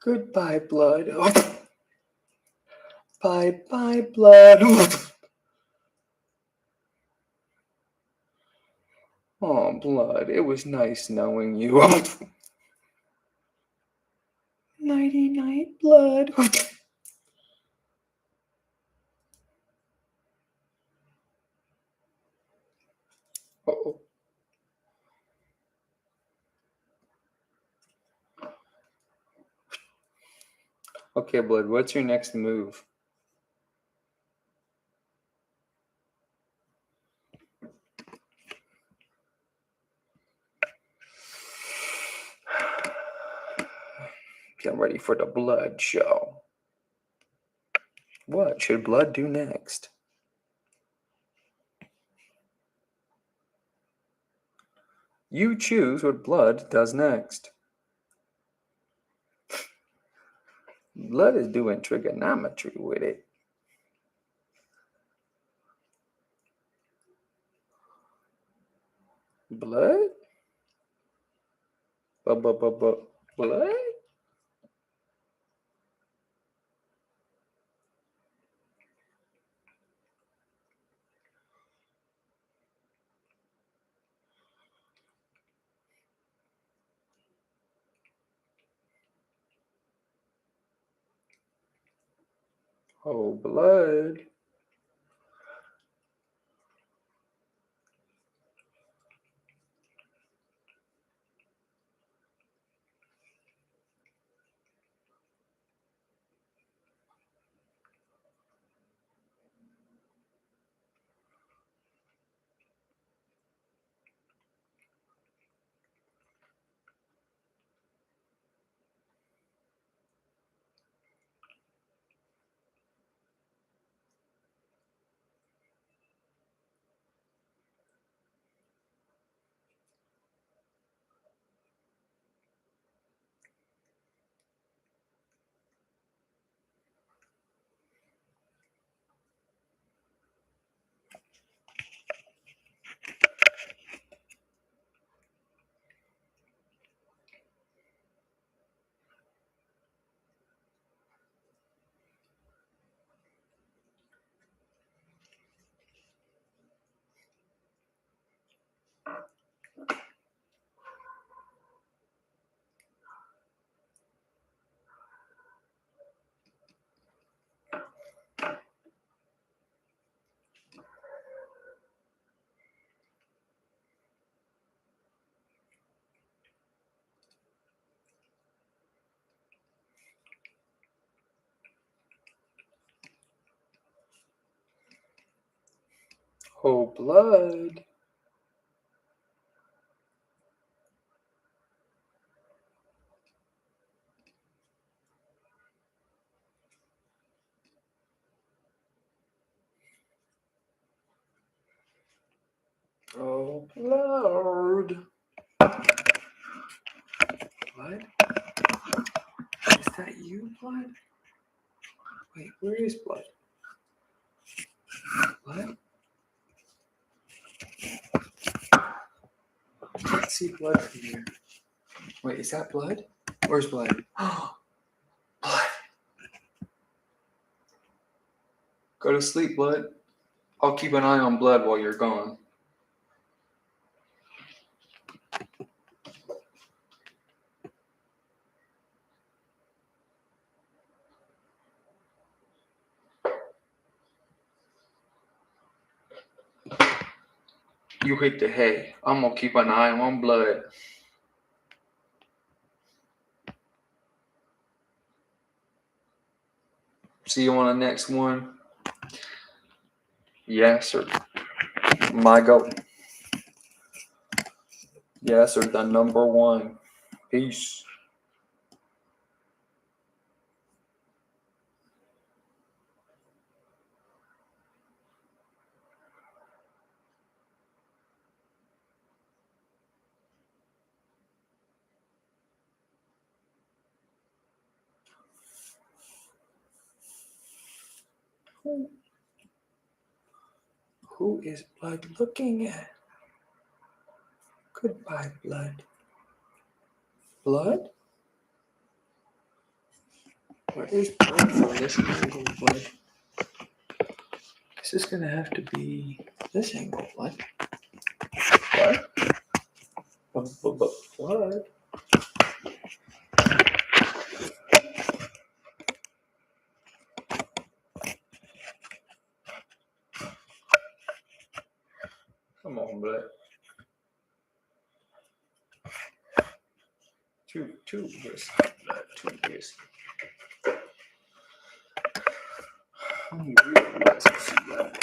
Goodbye, Blood. Bye, Blood. Oh, Blood, it was nice knowing you. Nighty-night, Blood. Uh-oh. Okay, Blood, what's your next move? Get ready for the Blood show. What should Blood do next? You choose what Blood does next. Blood is doing trigonometry with it. Blood? Blood? Oh, blood. Oh, blood. Oh, blood. Blood? Is that you, blood? Wait, where is blood? Blood? I can't see blood from here. Wait, is that blood? Where's blood? Oh, blood. Go to sleep, blood. I'll keep an eye on blood while you're gone. You hit the hay. I'm gonna keep an eye on blood. See you on the next one. Yes, sir. My go. Yes, sir. The number one. Peace. Who is blood looking at? Goodbye, blood. Blood? Where is blood from this angle, blood? This is gonna have to be this angle, blood. Blood? Blood? Come on, blood. Too risky, blood. Too risky. Only real guys can see that.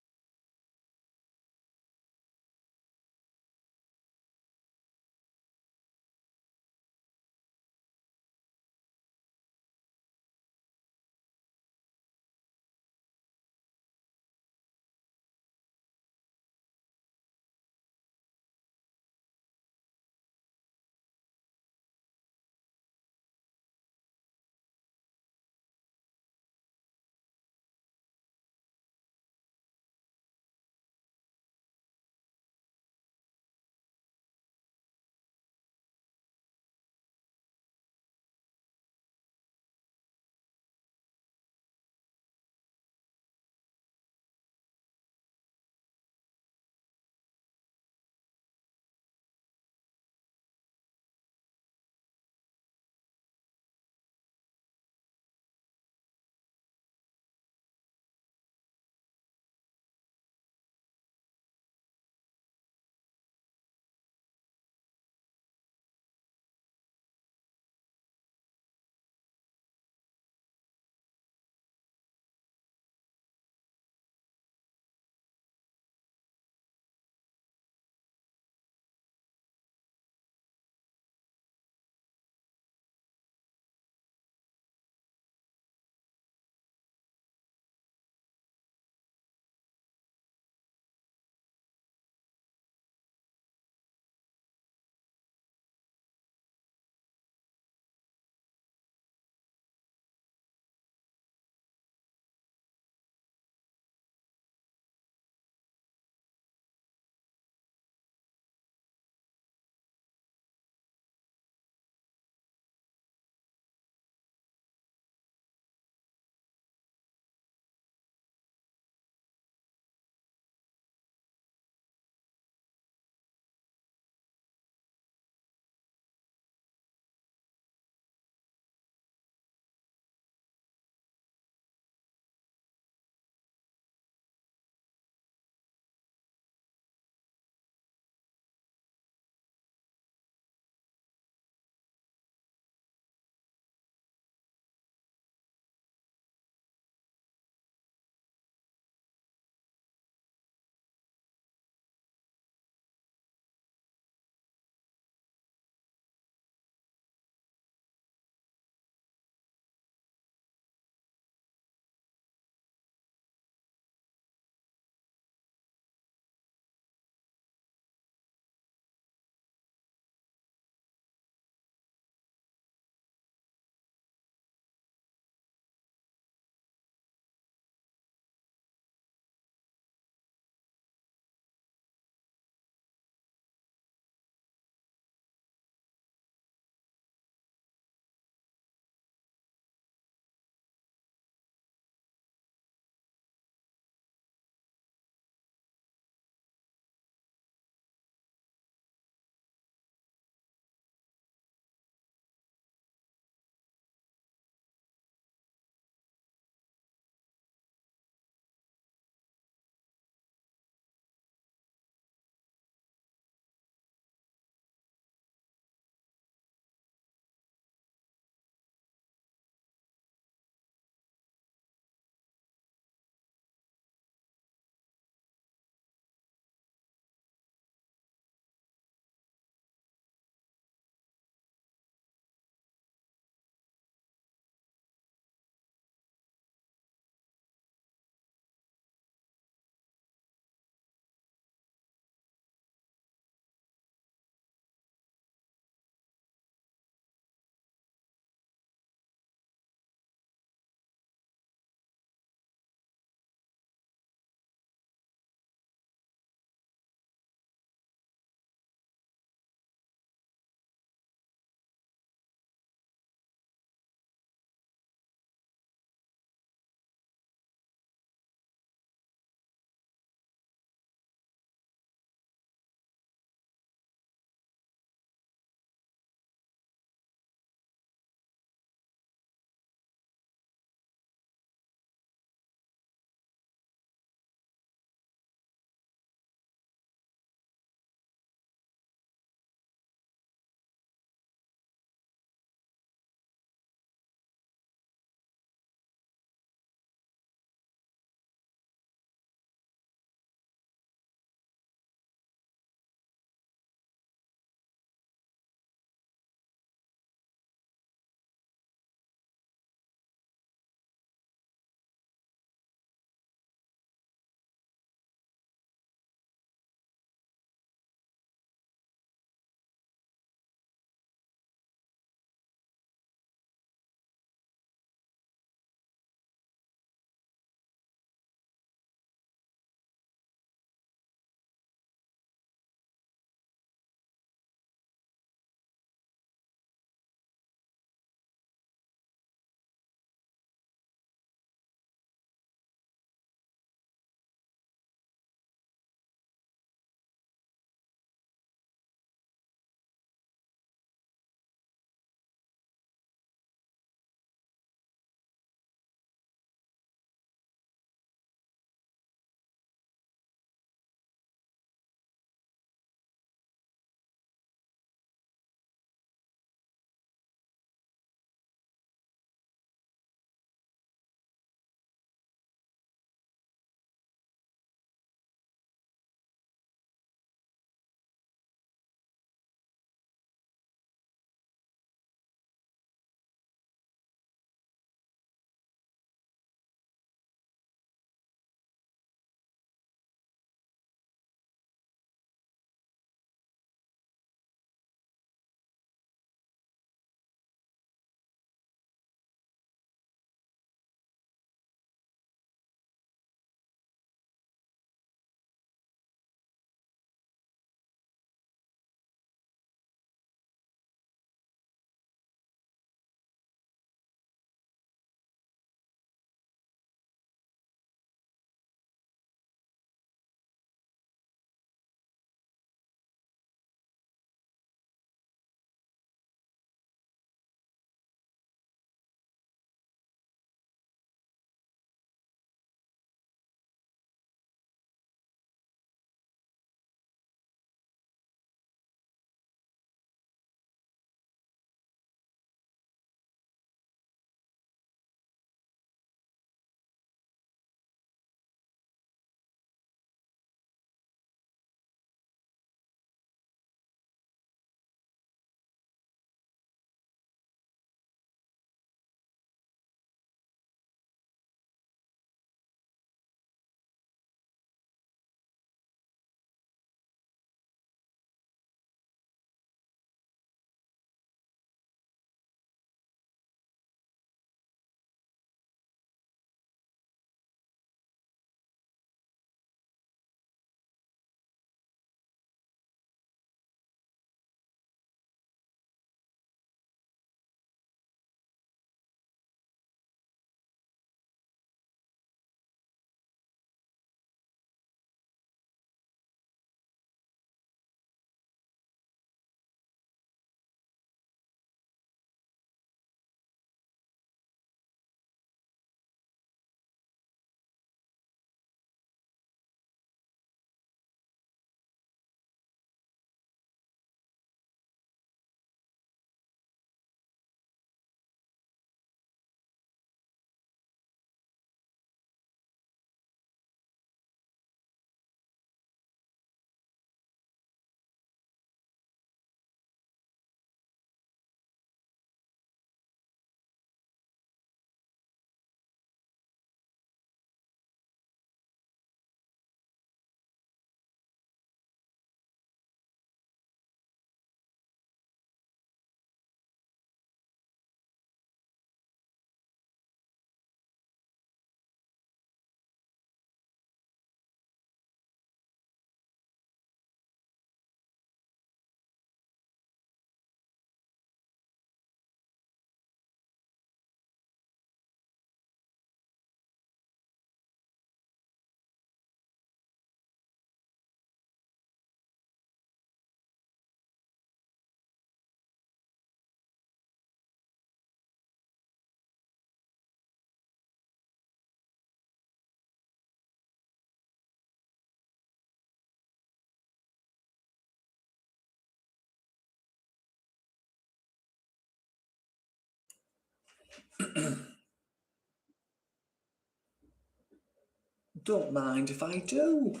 Don't mind if I do.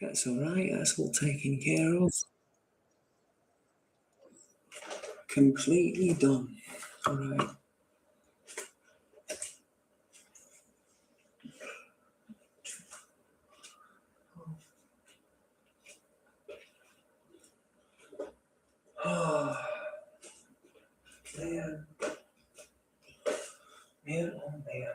That's all right. That's all taken care of. Completely done. All right. Oh, man. Man, oh, man.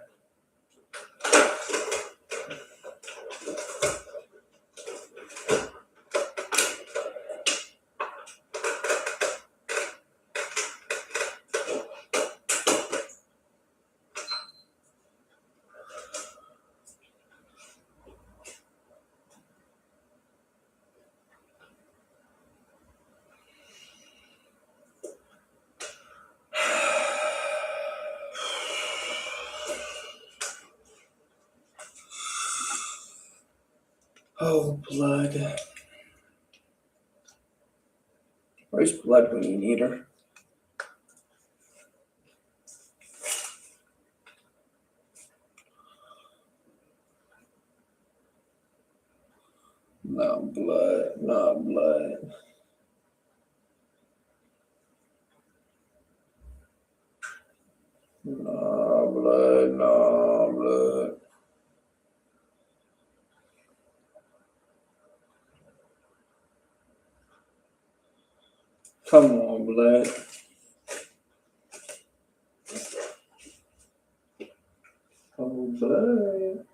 Oh, blood. Where's blood when you need her? No blood, no blood. No blood, no blood. Come on, blood. Oh, blood.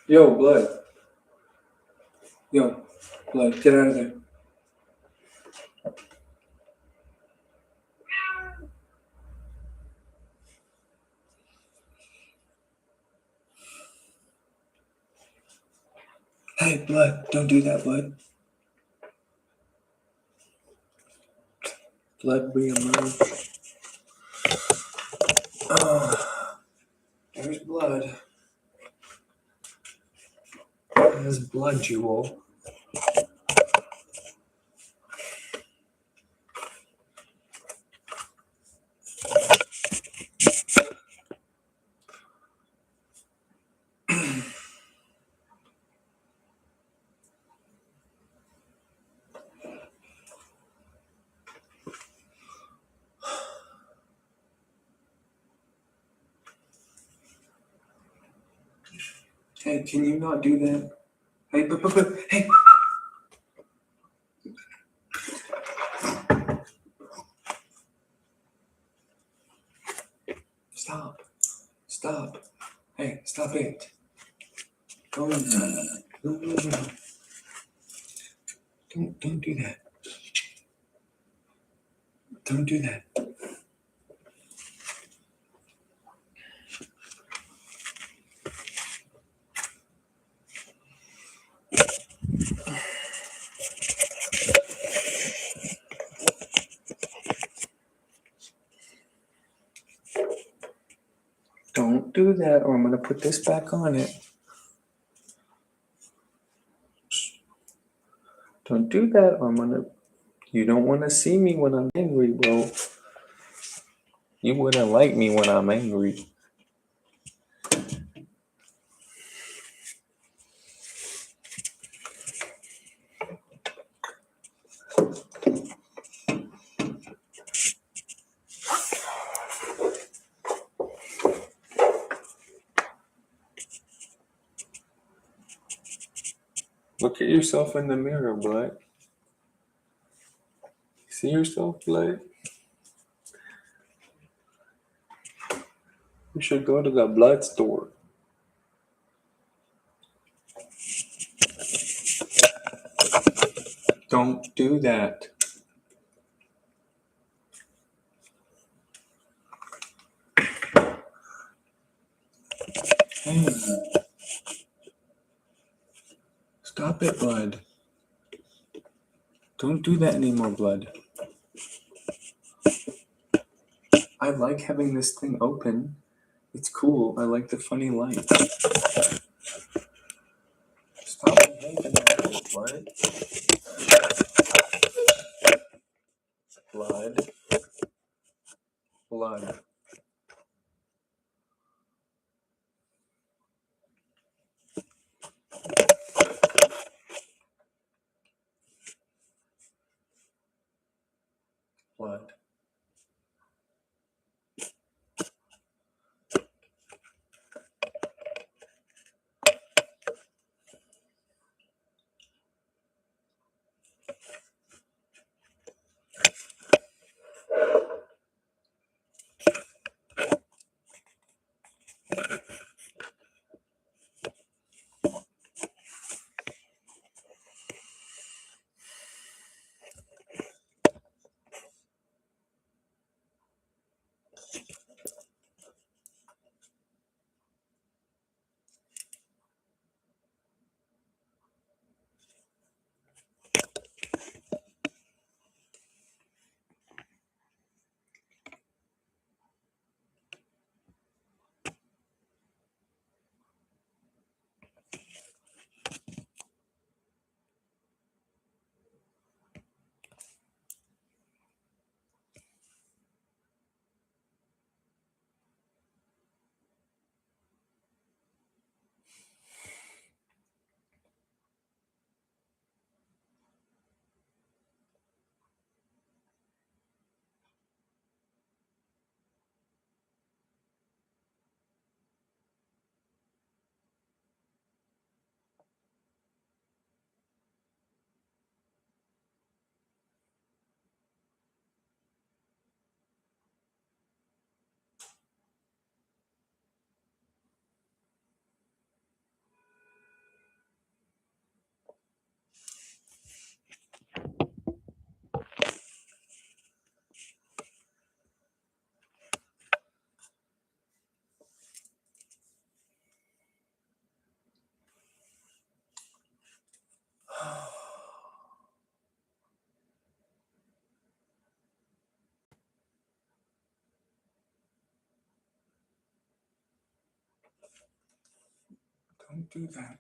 Yo, blood. Yo, blood, get out of there. Hey, blood, don't do that, blood. Blood, we emerge. Oh, there's blood. There's blood, Jewel. Hey, can you not do that? Hey, hey. Stop. Stop. Hey, stop it. Go on. No. Don't do that. Don't do that. Don't do that, or I'm gonna put this back on it. Don't do that, or I'm gonna. You don't want to see me when I'm angry, bro. You wouldn't like me when I'm angry. Look at yourself in the mirror, blood. See yourself, blood? You should go to the blood store. Don't do that. Stop it, blood. Don't do that anymore, blood. I like having this thing open. It's cool. I like the funny light. Stop behaving that way, blood. Blood. Blood. Blood. Don't do that.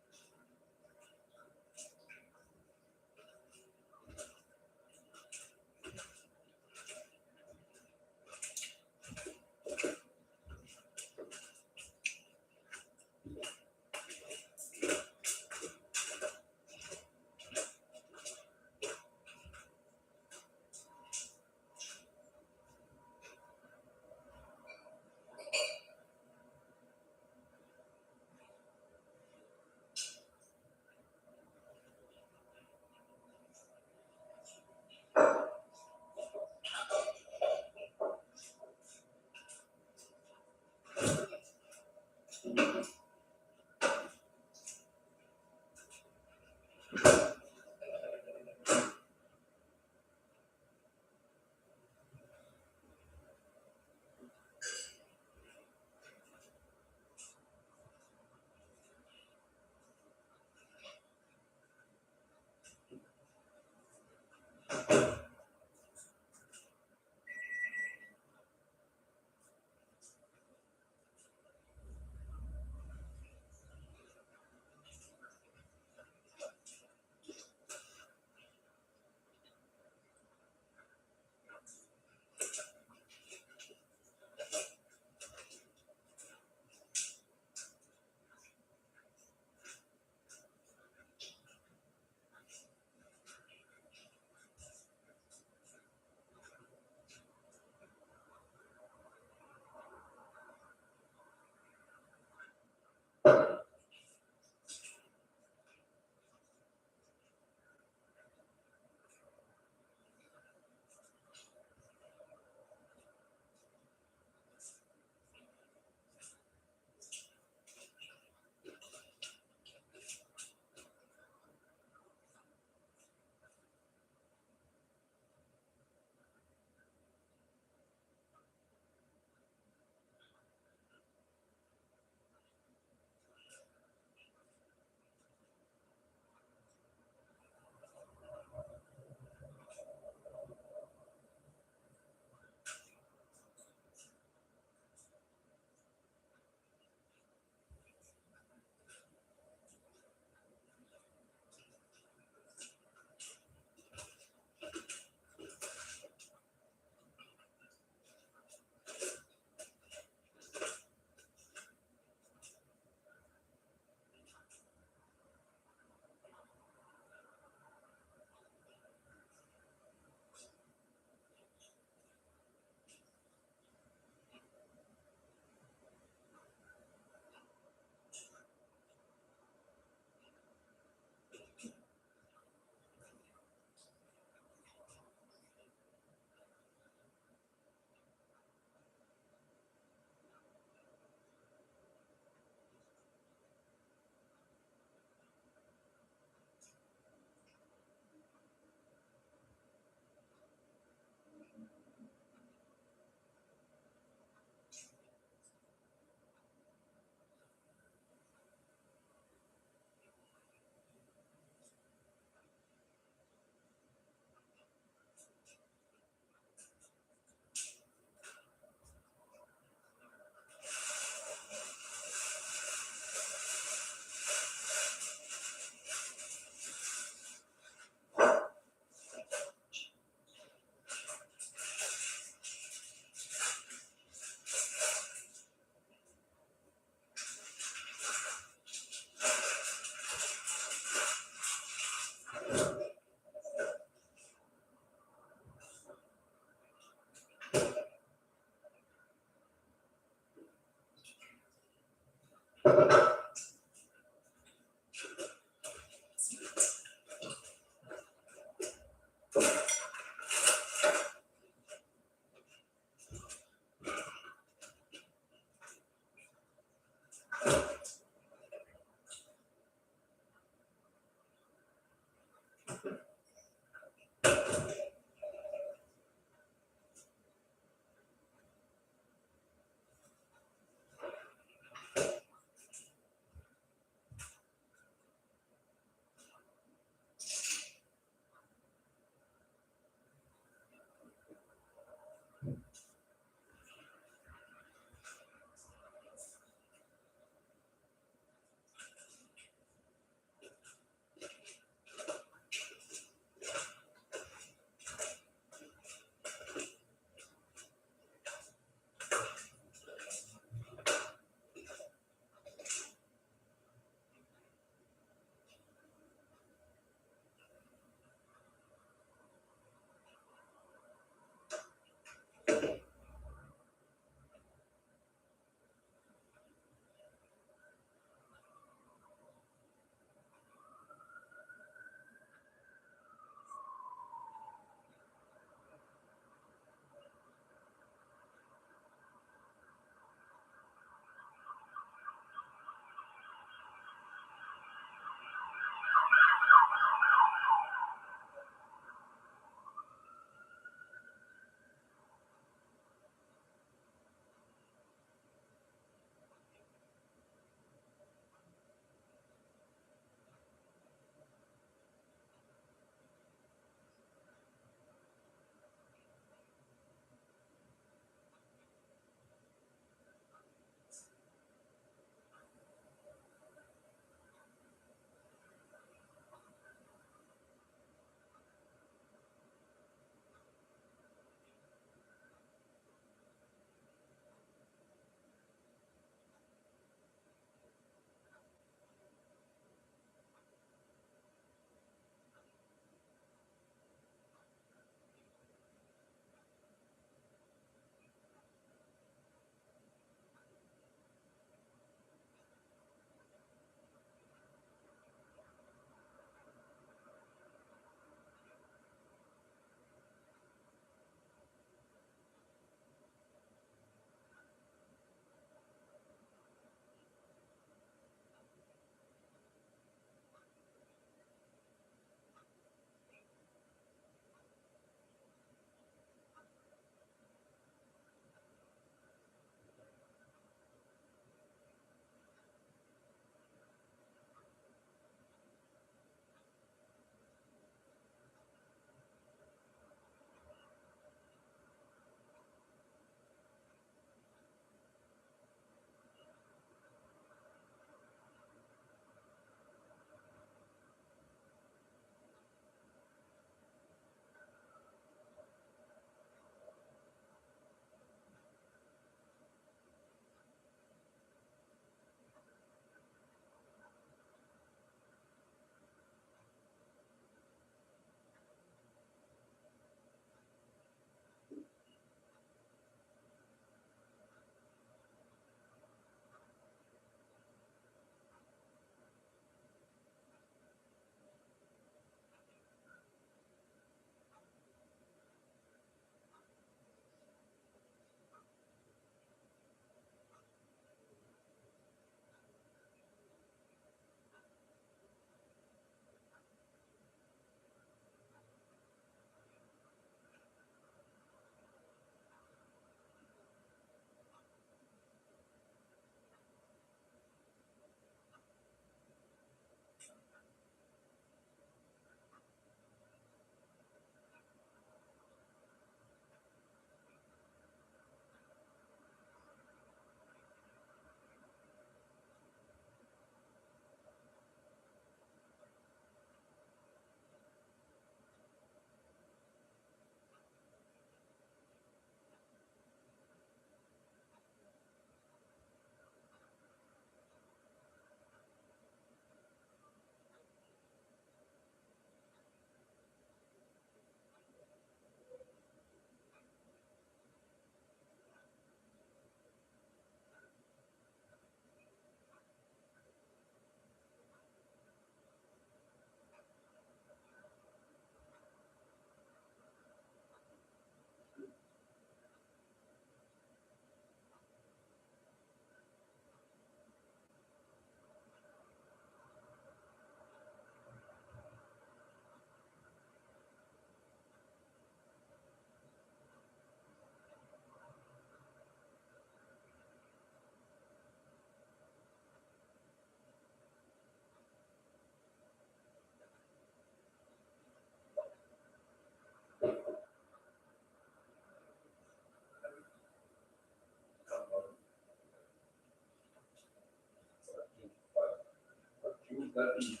bloody.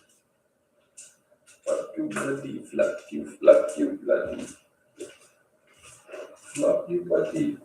Fuck you, bloody. Fuck you, bloody. Fuck you, bloody.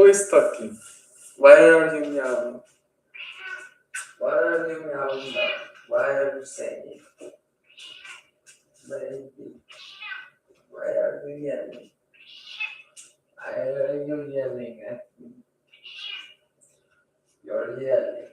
is talking? Why are you meowing? Why are you meowing now? Why are you saying it? Baby, why are you yelling? Why are you yelling at me? You're yelling.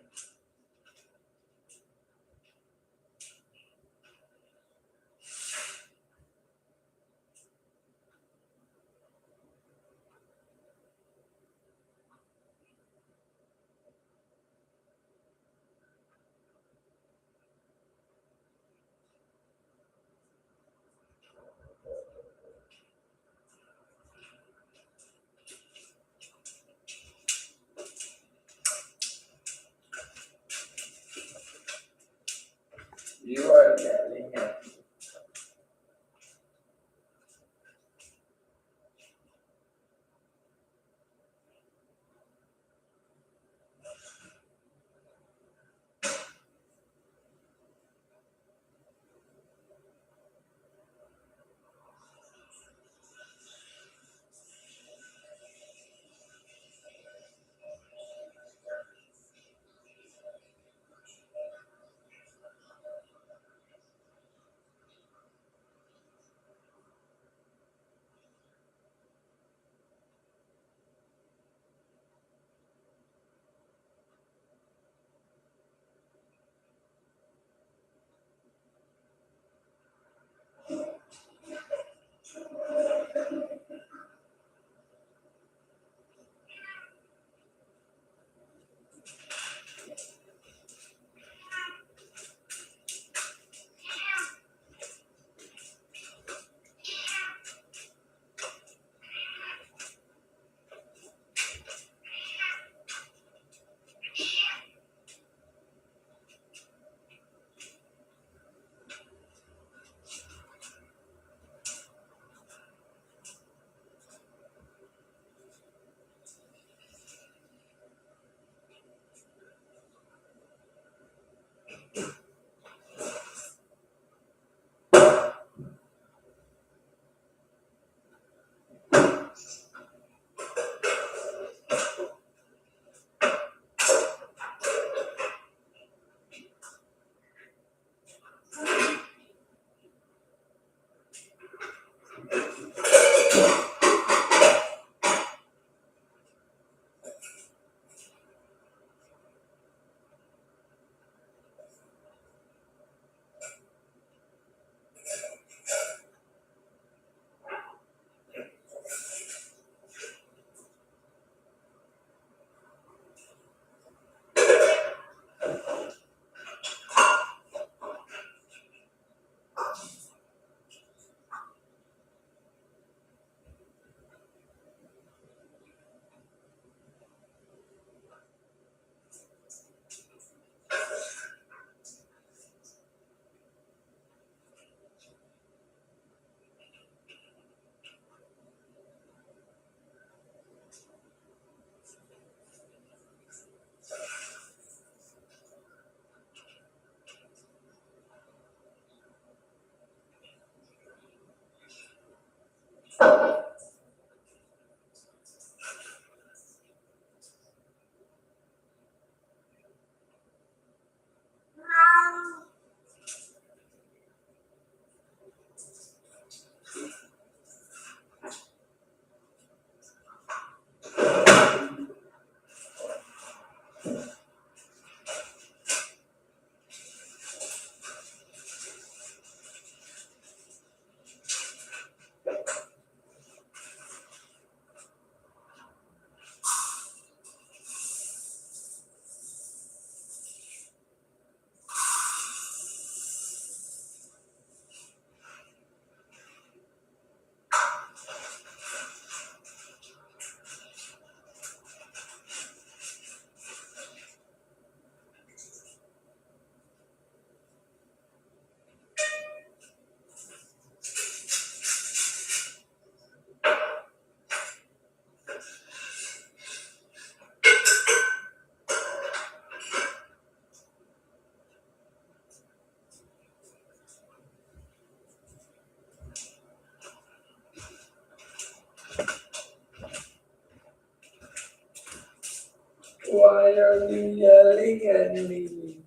are you yelling at me?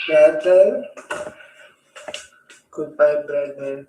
Brother. Goodbye, brother.